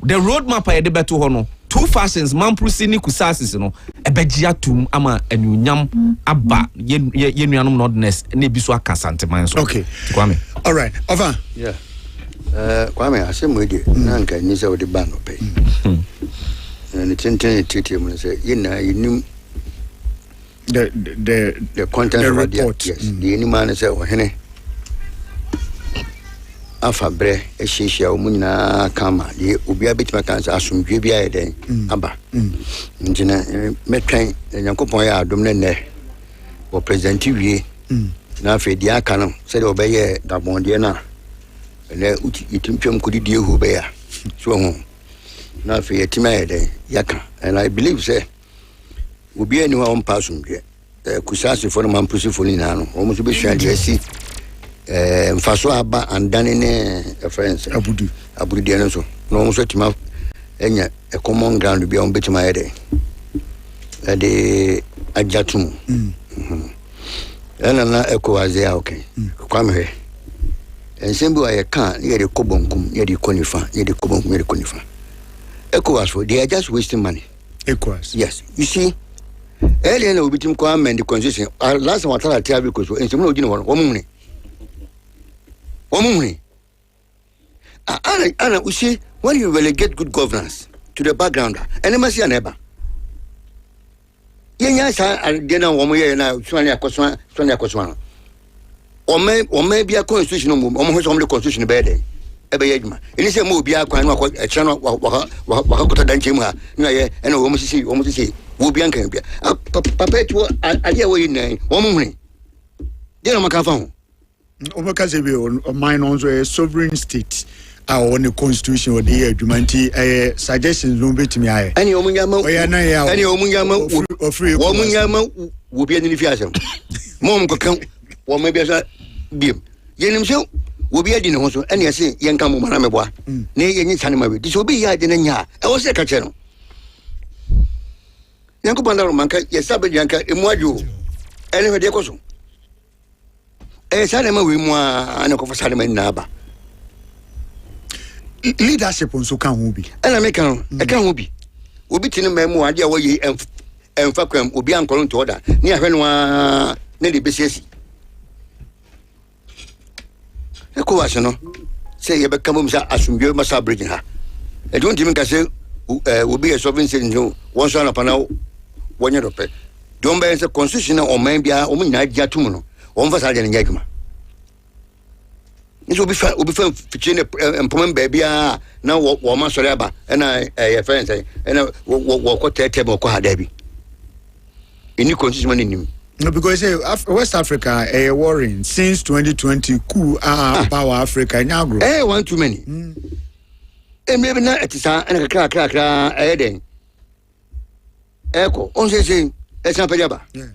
the roadmap ya de beto ho no two fashions mampusi ni kusasis no ebegia tum ama anunyam aba ye nuanom nodness na biso aka Santeman so. Okay, Kwame, all right, over. Yeah, Kwame, asem we dey na nka ni se we dey ban no pay and the titi mo say you know the content the of report. Yes, the any man say o hene afabre ehihia omunyina kama de obi abetima kan sa asumdwe bia ye den aba njina metwen Nyankopon ya adom ne o president wie na afi dia aka no se de obeye dabonde na ne itimpem kudidi ehu be ya so ho na afi yetima ye den yaka and I believe say obi ani wa on pasumdwe kusasi for man pusi for ni na no o mo so be hwa de asi mfaso aba andane ne friends abudu de no so no mo so tima enya a common ground bi on betima yede de ajatum na ekowaze ya okay kwame he ensembi wa yeka ye de kobonkum ye de konifa ye de kobonkum ye de konifa ekowas for they are just wasting money. Equals. Yes, you see, earlier we became Kwame and the constitution. Last time I tried to tell you because in some of you know one money. Anna, we see when you relegate good governance to the background, and they must see a neighbor. Yes, I didn't want me now. Sonia Coswana. Or maybe a constitutional move, almost on the constitution bed. Ebeyedma ini se mo bia kwan no a channel wakakota danchema na ye ena wo mo sisi wo bia nkan bia papa tu ade wo yin nan wo mo huni de no maka fa ho o maka se be o mine on a sovereign state on the constitution or the adjumanti suggestions no betimi aye ani o munyama o ya na ya ani o munyama o free wo munyama wo bia ni fi asem mo ko kan wo me bia sa biem yenim se obi adi ne ho so ene yese yenka mo mara meboa ne yenyi chane mawe di so obi ya de ne nya e wo se ka che no yanko bandaro manka yesa be yanka emuajo ene hwede ko so chane mawe mu ana ko fa chane man na ba leadership on so kan ho bi ena me kan e kan ho bi obi tinu mamu ade a wo yi emfa kwam obi ankolo nto oda ne ahwe no a ne de besiesi eko wase no say ye beka mum sa asumbio masa bridge ha e don't even say obi a sovereign state no one so na pana wonye do pe don be say constitution o man bia o mun na agya tum no won fa sa de nya adwuma nso obi fa fiche ne employment ba bia na wo ma sori aba na ye friends na wo ko tete mo ko ha da bi ini constitution ni nim. No, because West Africa worrying since 2020 coup power Africa nyagro. One too many. Maybe na etisa ena kra den. Eko on say esa pejaba. Yeah.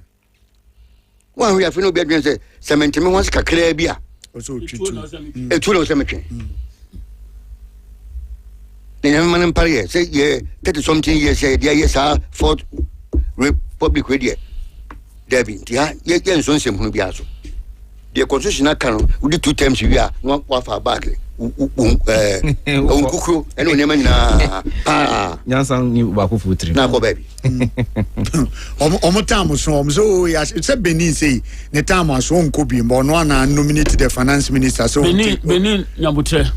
One we have no be adwen say cement me won kakra bia. Also twitu. Etu no cemetery. Then man pare say yeah 30 something years say there yes Fourth Republic we there. Debbie, ye so nsem hunu bia so. The constitution kan we do 2 times we are one far back. Kuku eno nyama nyina pa. Nyansan ni ba ko futri. Na ko baby. Omo time so ya say Benin say ne time so nko bi mbo no na nominate the finance minister so Benin nyabutre.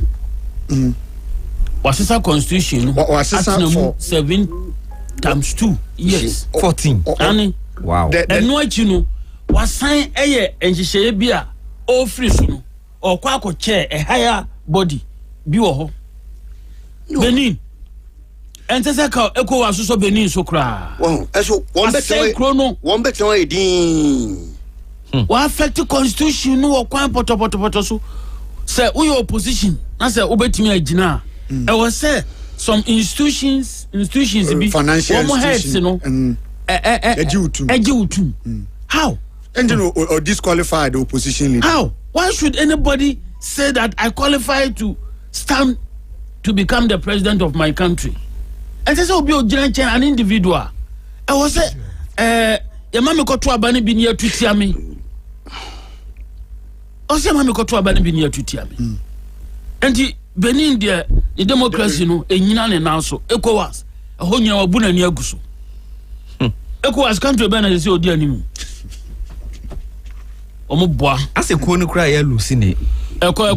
Wasisa constitution wasisa for 7 times 2 yes 14 ani wow eno achi no wasan eye enhihye bi a o free so no okwa akoche a higher body bi wo ho Benin entese ka eko waso Benin so kra wo eso won beto edin wa affect constitution no okwan poto so say we opposition na say obetimi agina e was say some institutions be financial institutions no Ejiutu. How? And you know, or disqualify the opposition leader. How? Why should anybody say that I qualify to stand to become the president of my country? And this will be an individual. I was say, your mammy got to a bunny be near to Tiami. Also, mammy got to a bunny be near to Tiami. And the Benin, the democracy, no, and Yinan and also, ECOWAS, a whole year of Buna Niaguso. ECOWAS country ban as you dear him. Omo boa. As a corner cry, I lose in it. Lawyer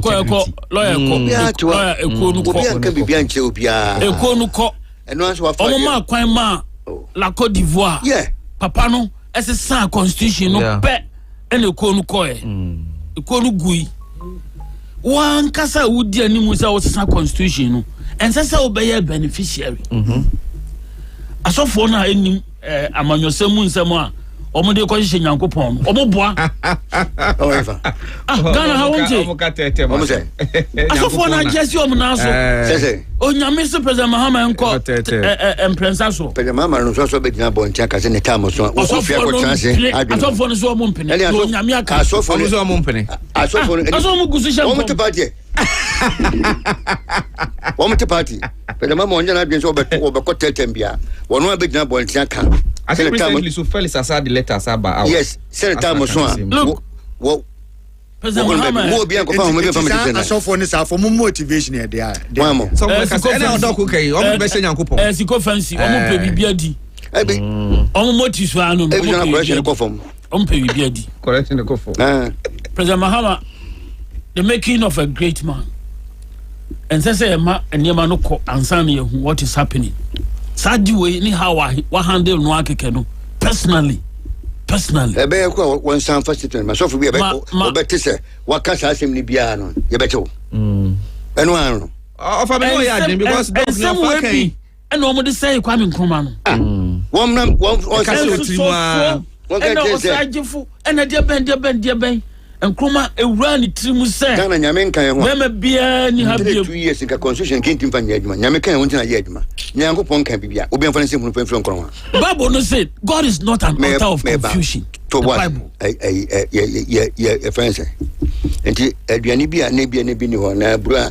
and once what Quine La Côte d'Ivoire. Yeah, Papa no, as a son constitution, no pet, and a cornu coy. A cornu gui. One casa would dear Nimusa was a constitution, and that's how obey a beneficiary. As of for now, among your sermon, someone, or Mode Constitution, Uncle Pom, or Bois. However. Ghana how won't you? Asofo na Jesse omna so. Onyame se President Mahama enko emprensa so. President Mahama no so be gina bon tia ka se ne time so. Ofia ko chance. Asofo no so omompene. Onyame aka. Asofo no so omompene. Asofo no. Asofo mo gusu sha. Omo te party. Omo te party. President Mahama onya na bien so obekọ tetem bia. Wono be gina bon tia ka. I think recently so Felix Asad the letter Asaba out. Yes, Senator Moswa. What? President Mahama. Mo bia ko fa mo be family president. So for this for motivation here there. Mamo. So we can say any other cook o mo be say Nyankopon. Siko fancy, o mo pe bibia di. Ebi. O mo motivation anu. Ebi na correction ko fam. O mo pe bibia di. Correction ko fam. President Mahama, the making of a great man. And say ma enema no ko ansa na yehu what is happening. Sadi we ni how wa handle no akeke no personally ebe ko won san facility ma so fu bia be obete se waka sa asem ni bia no ye beto enu anu of am no ya because don't know fucking and no mo dey say Kwame Nkrumah no won ka so tirimu won ka say ajifu and dey ben Nkrumah ewura ni tirimu say Ghana nyame nkan ho mema bia ni ha bia 2 years ka constitution kintim fa nya adwuma nyame kan won tina ye adwuma Nyankopon kan bibia obi an fa nsem no fa nkron Bible no say God is not an author of confusion to what Bible friends enti aduane bia na bia na bi ni ho na bura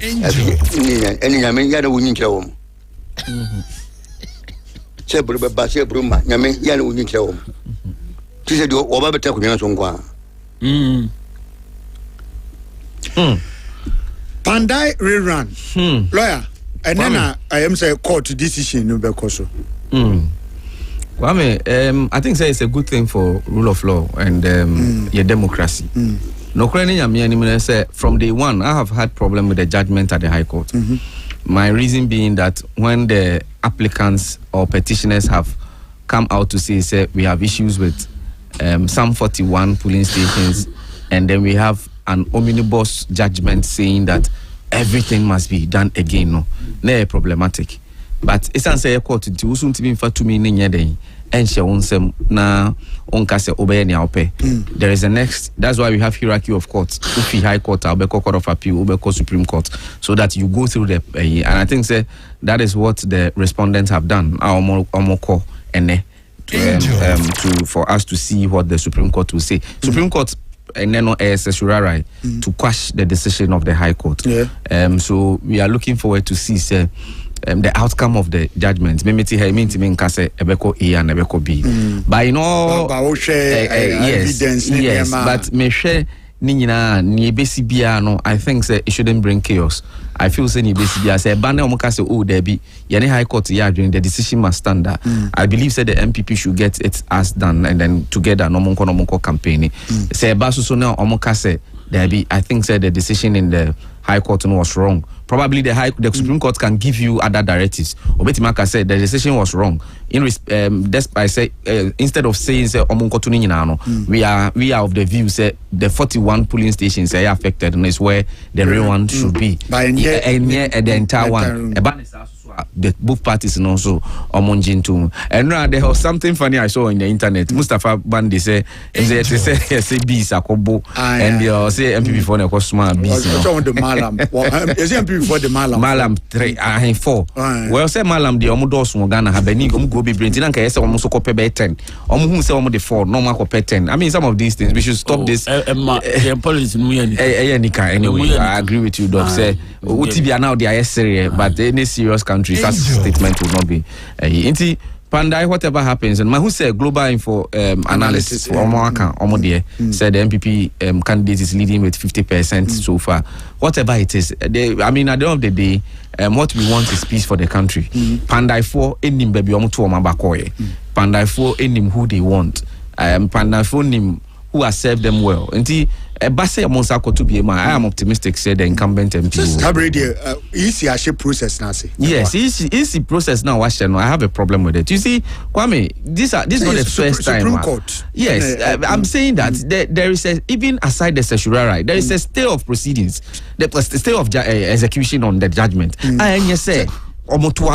eni nyame ya da wonyi nkira wo se buru be ba se buru ma nyame ya na wonyi nkira wo ti se do oba beta ko nyan so nkwa Pandai rerun. Lawyer, and then I am say court decision no be koso. Kwame, I think say it's a good thing for rule of law and your democracy. No say from day one I have had problem with the judgment at the High Court. My reason being that when the applicants or petitioners have come out to say we have issues with some 41 polling stations and then we have an omnibus judgment saying that everything must be done again. No problematic. But it's answer a court to soon to be for 2 minutes and she owns them na onkase obey ope. There is a next, that's why we have hierarchy of courts. Ufi High Court, Ubeko Court of Appeal, Ubeko Supreme Court, so that you go through the and I think say that is what the respondents have done. Our omoko ene to for us to see what the Supreme Court will say. Supreme Court and then to quash the decision of the High Court. So we are looking forward to see the outcome of the judgment. Yes, but you know, yes, but me share I think say it shouldn't bring chaos. I feel say say banner oh there be High Court during the decision must stand. I believe say the MPP should get its ass done and then together no campaign. Say basu so now there be I think say the decision in the High Court was wrong. Probably the Supreme Court can give you other directives. Obetimaka said the decision was wrong. Despite say instead of saying say we are of the view say the 41 polling stations are affected and is where the real one should be. And the entire one. The both parties and also Omonjin too. And now there was something funny I saw in the internet. Mustafa Bandi say bees akobo and they say MPP for the Cosma bees. The Malam. Is MPP for the Malam? Malam 3 and 4. Well say Malam the Omodos Mogana have any go be brain. Tinanka say almost copy 10. Omo say almost the 4 normal copy 10. I mean some of these things we should stop this. Anyway, I agree with you, Doc. Say Utibia now they are serious, but any serious country such statement will not be Pandai, whatever happens, and who said global info analysis for Omodie said the MPP candidate is leading with 50% so far. Whatever it is, I mean, at the end of the day, what we want is peace for the country. Pandai 4 enim baby omutu omabakoye. Pandai 4 enim who they want. Pandai 4 enim who has served them well. I am optimistic, said the incumbent MP. Easy process now. Yes, easy process now. I have a problem with it. You see, Kwame, this is not the first time. Supreme Court. Yes, I'm saying that there is even aside the certiorari, there is a stay of proceedings, the stay of execution on the judgment. And you say omoto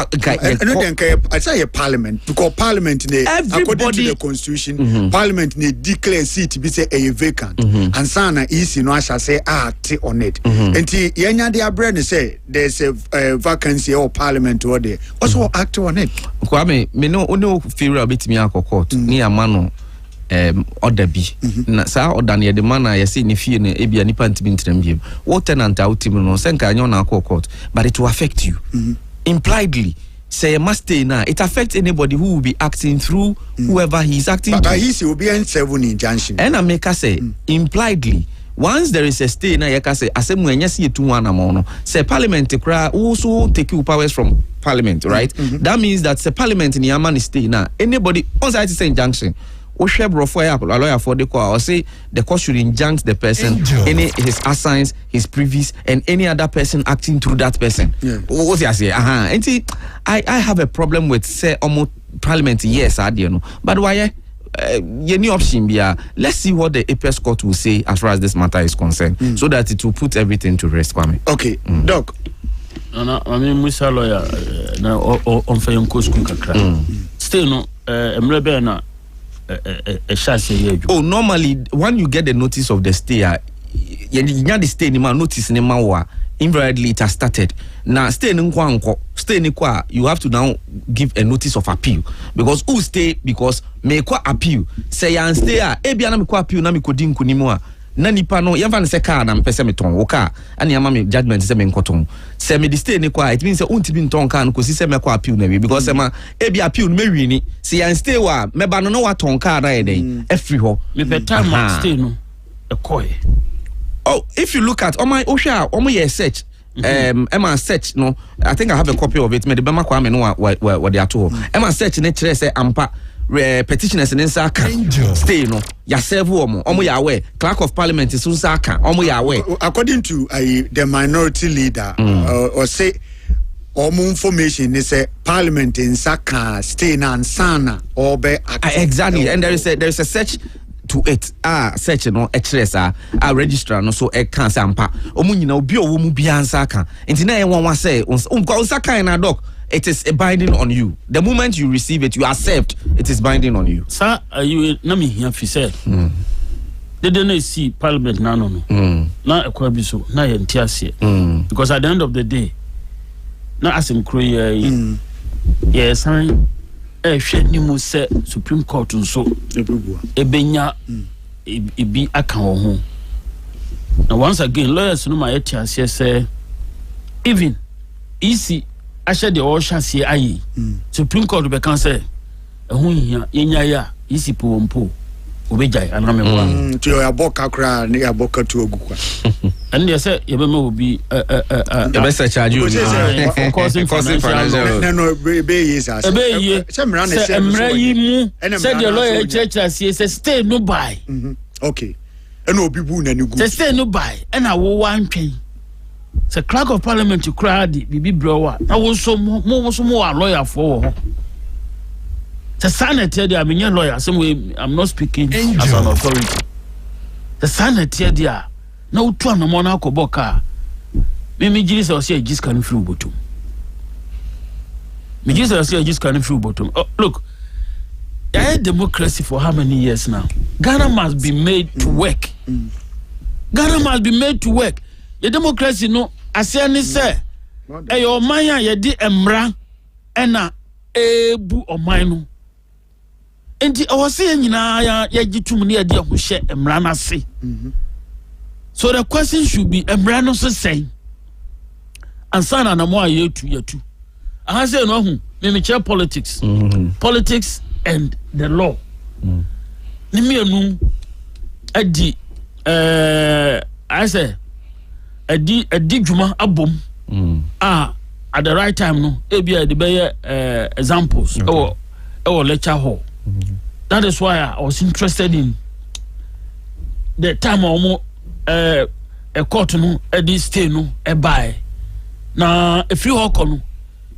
I say a parliament because parliament according to the constitution parliament declare seat be say a vacant and sana easy no shall say act on it and yenya dia brand say there's a vacancy or parliament or there also act on it Kwame me no feel a bit me court ni amano order bi na sa order na the man I say ni fie na e bia nipa ntimi ntrem biem what tenant out no senka anyo na court but it will affect you impliedly say must stay now it affects anybody who will be acting through whoever he is acting but he will be in 7 injunction and I make us say impliedly once there is a stay na yeka say asemu enya se etu wana mo no say parliament kra also take you powers from parliament right that means that the parliament in Yaman is stay now anybody on site say injunction or lawyer for the court or say the court should injunct the person any his assigns his previous and any other person acting through that person what I say and I have a problem with say almost parliament yes I don't know but why any option be let's see what the apex court will say as far as this matter is concerned so that it will put everything to rest Kwame. Okay Doc I mean Musa lawyer na on fayon ko school kakra still no emrebe na oh normally when you get the notice of the stay you the stay ni ma notice ni ma wa invariably it has started now stay ni nkwa stay ni kwa you have to now give a notice of appeal because who stay because me kwa appeal say and stay e bia na me kwa appeal na me kodi nkunimu a na nipa no yamfa ne se car na mpese meton wo car ani ama me judgment se me nkoton se me the stay ni kwa it means say unti bi nton car no kosi se me kwa appeal na we because se ma e bi appeal no me wi ni se and stay wa me ba no no wa ton car na e den every ho me better ma stay no e koy. Oh, if you look at my Osha, your search, Emma search, no, I think I have a copy of it. Me the Bema Kwame no what they are told. Emma search nature say ampa petitioners in Saka stay no yourself omo ya aware clerk of parliament is Saka omo ya aware according to the minority leader or say omo information is a parliament in Saka stay na sana or be exactly and there is a search to it search no express registrar no so e kan sampa omu nyina obi owo mu bia nsaka enti na e won say nsaka na doc it is a binding on you the moment you receive it you accept it is binding on you sir you na me here fi said they don't see parliament na no na ekwa bi so na ye ntiase because at the end of the day na asim kroye yes hwe ni mu se supreme court nso ebenya ebi aka ho now once again lawyers no ma yetiase say even easy ashe de o hwase ayi supreme court be kan say ehun hia yenya ya easy pompo obejai aname wa to your boka kra ne ya boka to ogukwa and they say you be obi be say charge you for causing financial no be yes as say mra ne say mra yi mu say the lawyer church say stay no buy okay and obi bu na ne gu say stay no buy and I wo wan twen say clerk of parliament crowd bibi browa na wo so mo lawyer for wo the sanity there I'm a lawyer some way I'm not speaking as an authority the sanity there na utu anamo na akoboka me giri say o say just can through bottom me giri say o say just can through bottom look democracy for how many years now Ghana must be made to work Ghana must be made to work the democracy no ase ni say e yo man ya ye di emra ena ebu oman no enti I was saying ya gitum ne ade ho hye emra na se so the question should be emra no so say ansana na mo ayetu I say no hu me chair politics politics and the law ni me anu adi I say adi dwuma abom at the right time no e bia de be examples or lecture hall. That is why I was interested in the time a court no e stay no e buy na if you hawk no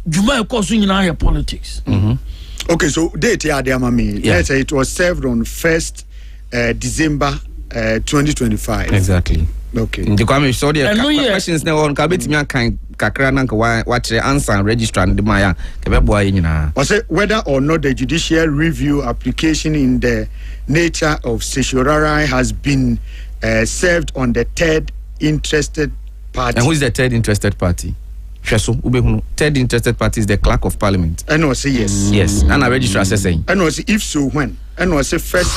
juma e course nyina politics okay so date ya there mami let's say it was served on 1st December 2025 exactly okay the Kwame so the questions now on kabet me kan kakra na nka watch answer registrar and my kebeboa nyina. Was it whether or not the judicial review application in the nature of certiorari has been served on the third interested party? And who is the third interested party? Third interested party is the clerk of parliament. And was yes. Yes. And a registrar saying. And was if so when? And was first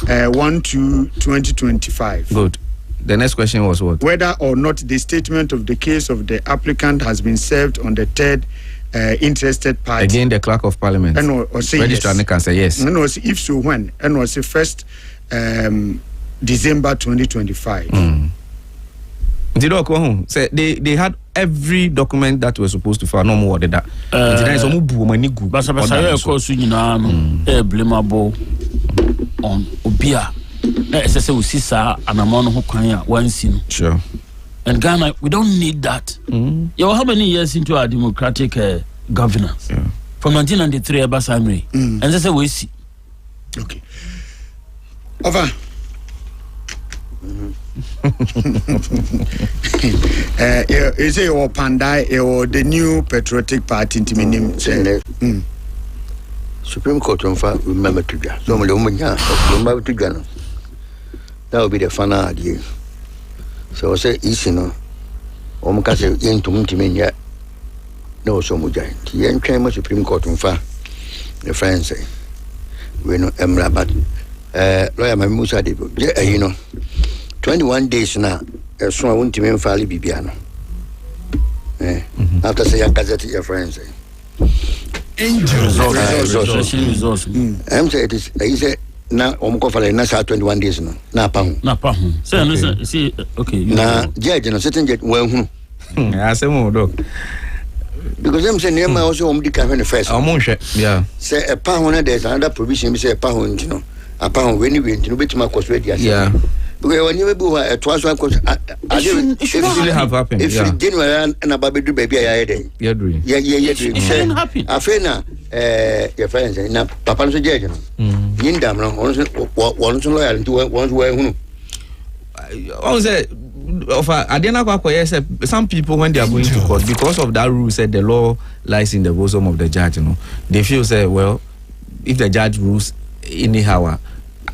1/2/2025. Good. The next question was what? Whether or not the statement of the case of the applicant has been served on the third interested party. Again, the clerk of parliament. And or say registrar yes. Can say yes. And was if so when? And was first December 2025. Say they had every document that was supposed to file. No more than that. Blamable on Obia. Sure. And Ghana, we don't need that. How many years into our democratic governance? Yeah. From 1993, Abasamri. And that's a we see. Okay. Over. Is it or Pandai or the new patriotic party in Supreme Court remember to go. So remember to go. That will be the final idea. So I say, you know, Omcasa into Muntimin no so much. The end Supreme Court the friends say, we know Emra, but lawyer Musa, you know, 21 days now, so I want to mean Fali Bibiano. After say, I gazette your friends say. Resource. I'm saying it is, I say, now, Omcofale, Nasa 21 days now. Napahum. See, okay. Now, judge, and certain jet, well, I say more, dog. Because I'm saying, near my also home, the campaign first. Yeah. Say a pound, there's another provision, say a pound, you know, a pound when you went to which my cost ready. Yeah. Because when you go at twice, it shouldn't have happened. If you didn't and a baby do baby, I had it. Yeah, doing. Yeah. It shouldn't happen. I feel now, your friends, now, Papa's a judge. Yindam, one lawyer and two ones where some people when they are going to court because of that rule said the law lies in the bosom of the judge, you know. They feel say, well, if the judge rules anyhow,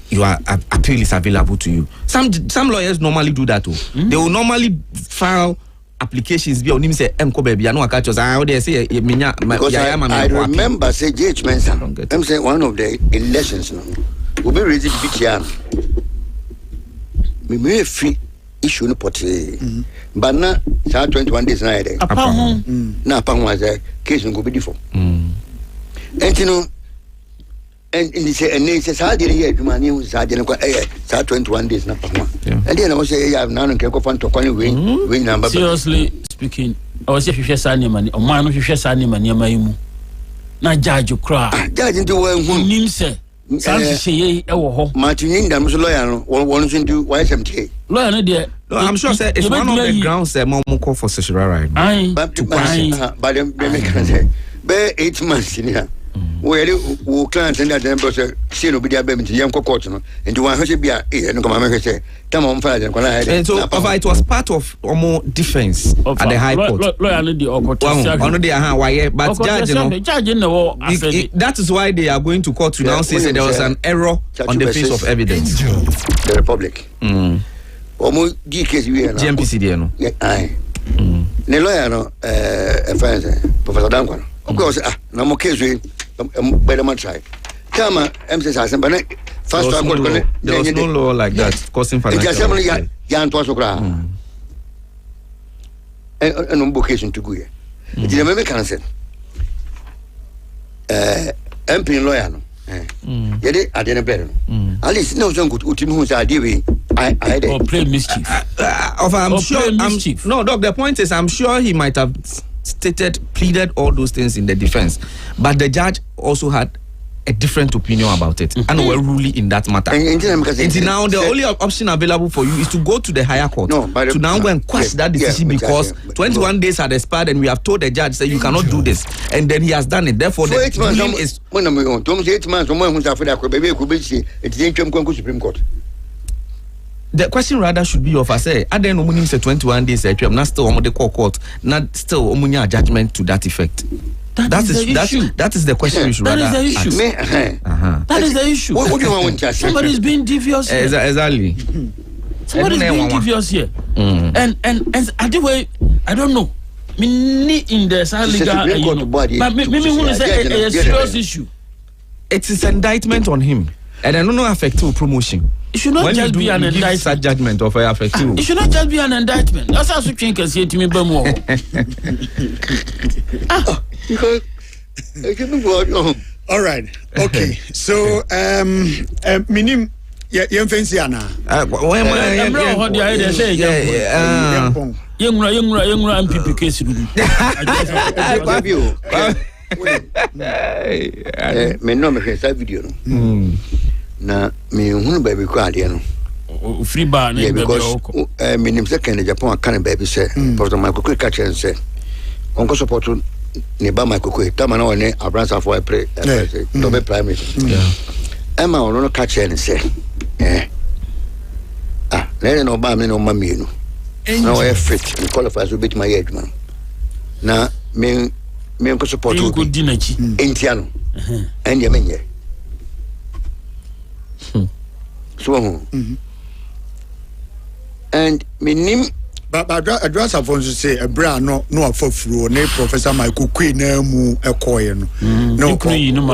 your appeal is available to you. Some lawyers normally do that too. They will normally file applications be on him say baby I know catch us how they say because I remember say JH Mensa I'm saying one of the elections now will be ready to be here me may free issue no portray but now 21 days now there na upon was a case go be different and you know and he said and he says how did he man you say 21 days na and then I was say yeah now can go find to win number seriously speaking I was say hwehwe sa nima ni o man no hwehwe sa nima yi mu na judge kra judge into when nim say sanse ye e wo ho Martin Yindam so lawyer no one do YSMT lawyer no there no I'm sure say it's one of the grounds that mom call for certiorari but them can say be 8 months in here where you clients and that number say see no be there be young court no and one ho be no come am say come on fire and so it was part of defense at the high court lawyer no the on the why but judge no that is why they are going to court to now say there was an error on the face of evidence the republic omo di case we na GMPC there no ne lawyer no Professor Dankwa of course na mo case we better man try come MCS assembly first time there was no law like that causing financial assembly ya ntwa so kra and on vocation to go here the me can say MP lawyer no yede ade ne better no at least no so good ultimi hu say ade we I play mischief I'm sure no doc the point is I'm sure he might have pleaded all those things in the defense, but the judge also had a different opinion about it and were ruling in that matter. And now the only option available for you is to go to the higher court to now go and quash that decision because 21 days had expired and we have told the judge that you cannot do this, and then he has done it. Therefore, the ruling is 8 months. Someone who's afraid that baby could be Supreme Court. The question rather should be of us say at the end of say 21 days not still on the court not still omunya judgment to that effect. That is the question we should rather ask. That is the issue. What do you want to ask? Somebody is being devious here. Exactly. Somebody is being devious here. And the way I don't know. Me in the legal, but me who say a serious issue. It is indictment on him, and I don't know affective promotion. It should not just be an indictment. Such judgment of affective. It should not just be an indictment. That's how you can say to me, Bemo. All right. Okay. So minim yem fancy ana. Yengra MPP case. Me no me hwesa video no. Na me hunu baby ko ade no. Free bar na because me nim se kan Japan kan baby say Professor Michael Quick catch and say onko support ne ba Michael Quick tama na one abransa for pray to be primary. Emma ono no catch and say na no ba me no ma me no. Na we fit me qualify so bit my age man. Na me onko support you good dinachi entiano and ye menye. So and minim but address Afonso say a bra no afofuru ne Professor Michael Queen na mu ekoye no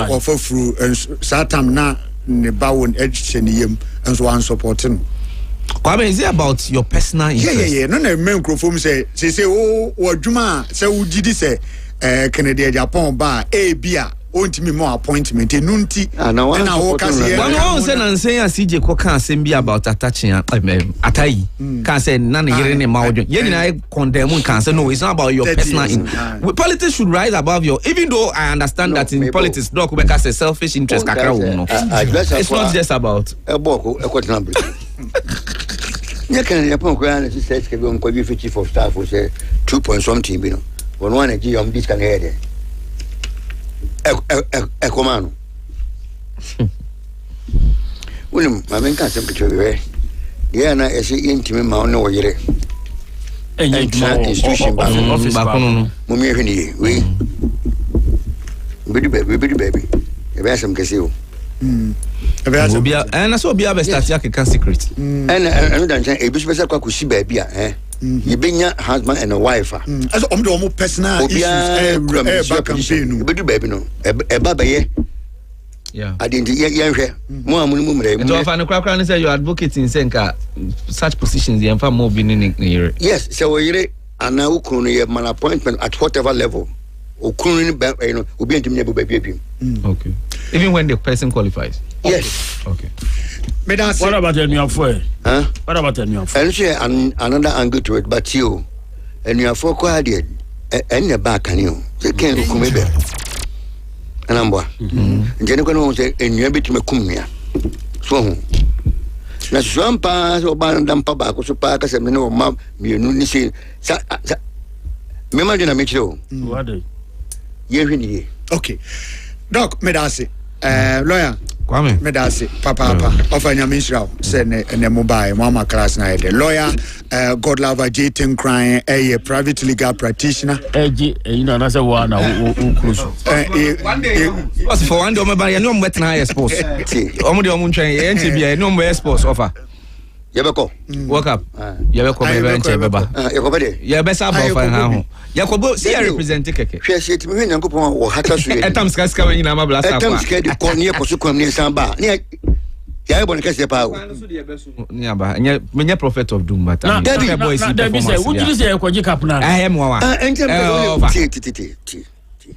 afofuru satam na ne bawon education yem enso wan supporting. Kwame, is it about your personal interest? Yeah. No men microphone say oh wadwuma say ugidi say Kennedy Japan ba bia ontimi more appointment enunti na wo say na say CJ ko kan say be about attaching atai kan say na ne yere ne mawo ye nyina condemn kan say no, it's not about your personal politics should rise above your, even though I understand that in politics doc we can say selfish interest kakra wo no, it's not just about eboko ekotena break ye kan Japan ko ana say say ke bi on ko bi chief of staff say 2 point something bi no one one agi on this can hear comando. Unim mamen kan sem picture dia na ese intime ma ono yere institution ba no mumie hwini we baby e be asem kese o obia na so obia be start ya ke secret and dan chan e bi special kwa kusi ba bia you bring your husband and a wife as the personal issues back campaign baby no e baba ye yeah I didn't ye mo amunu mre and of an kwakwa say you advocating senka such positions the emfa mo bi ni yes so we yere ana ukunu ye man appointment at whatever level ukunu ni you know obi antim ne baby okay even when the person qualifies yes okay. What about the new affair? What about the new affair? And she another angle to it, but you and you are for quite and the back and you can't come here. And I'm what? Jennifer say, and you bit me come here. So, na swampa so ban dampa ba ko so pa ka se me no ma me nu ni se me ma dina me chiro. What do? Ye hwini. Okay. Doc, me da se. Lawyer Kwame medasi papa ofanya minshraw say ne mobile mama class na ede lawyer God lover Jatin crying a private legal practitioner you know na say one close one day was for one day o me no mbet na expose o mo de o mo ntwen ye nti bia no mo expose offer yebeko wake up yebeko me be nche beba yekobede yebesa ba offer ha ho yakobo see I represent keke hwe se timi nyankopon wo hata so ye etam ska we nyina ma blast akwa etam ska de ko ne ko so kwam ne san ba ne ya bo ne kase pa o ni aba menye prophet of doom but na boy see performance would you say ko jika puna am wa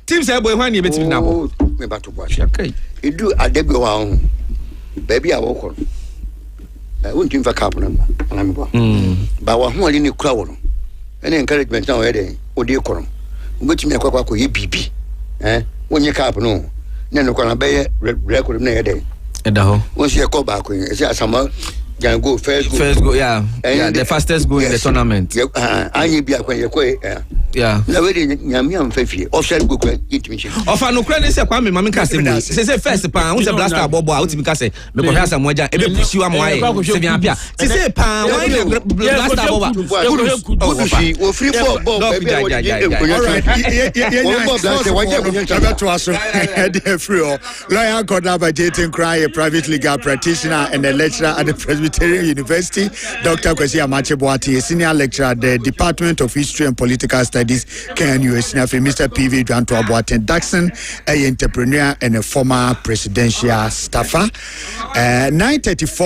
team say boy hwan e betimi na bo me ba to bo okay edu adebi wa ho baby a wo ko won't you fuck up na me bo ba wa ho ali ni kura wo no any encouragement na o yede o de korom ubetimi akwa ko ye bibi wonye cap no na no kwana be record na yede eda ho won se ko ba ko e se asama can go first go yeah the fastest go in the tournament anyi bi akwa ye ko na we de nyame am fafie offside go kwa yitimi she ofa no kra ne se kwa me mama ka se mu se first pa won se blaster bobo a utimi ka se me ko hasa moja ebe pushi wa mo aye se bi apia se pa why the blaster bobo kudushi wo free ball baby all right to us the free lawyer Kwame Adjei Bohyen, a private legal practitioner and a lecturer at the Presbyterian University. Dr. Kwame Adjei Bohyen, a senior lecturer at the Department of History and Political Studies, KNU. Mr. PV Dwanto Boateng Daxon, an entrepreneur and a former presidential staffer. 9:34.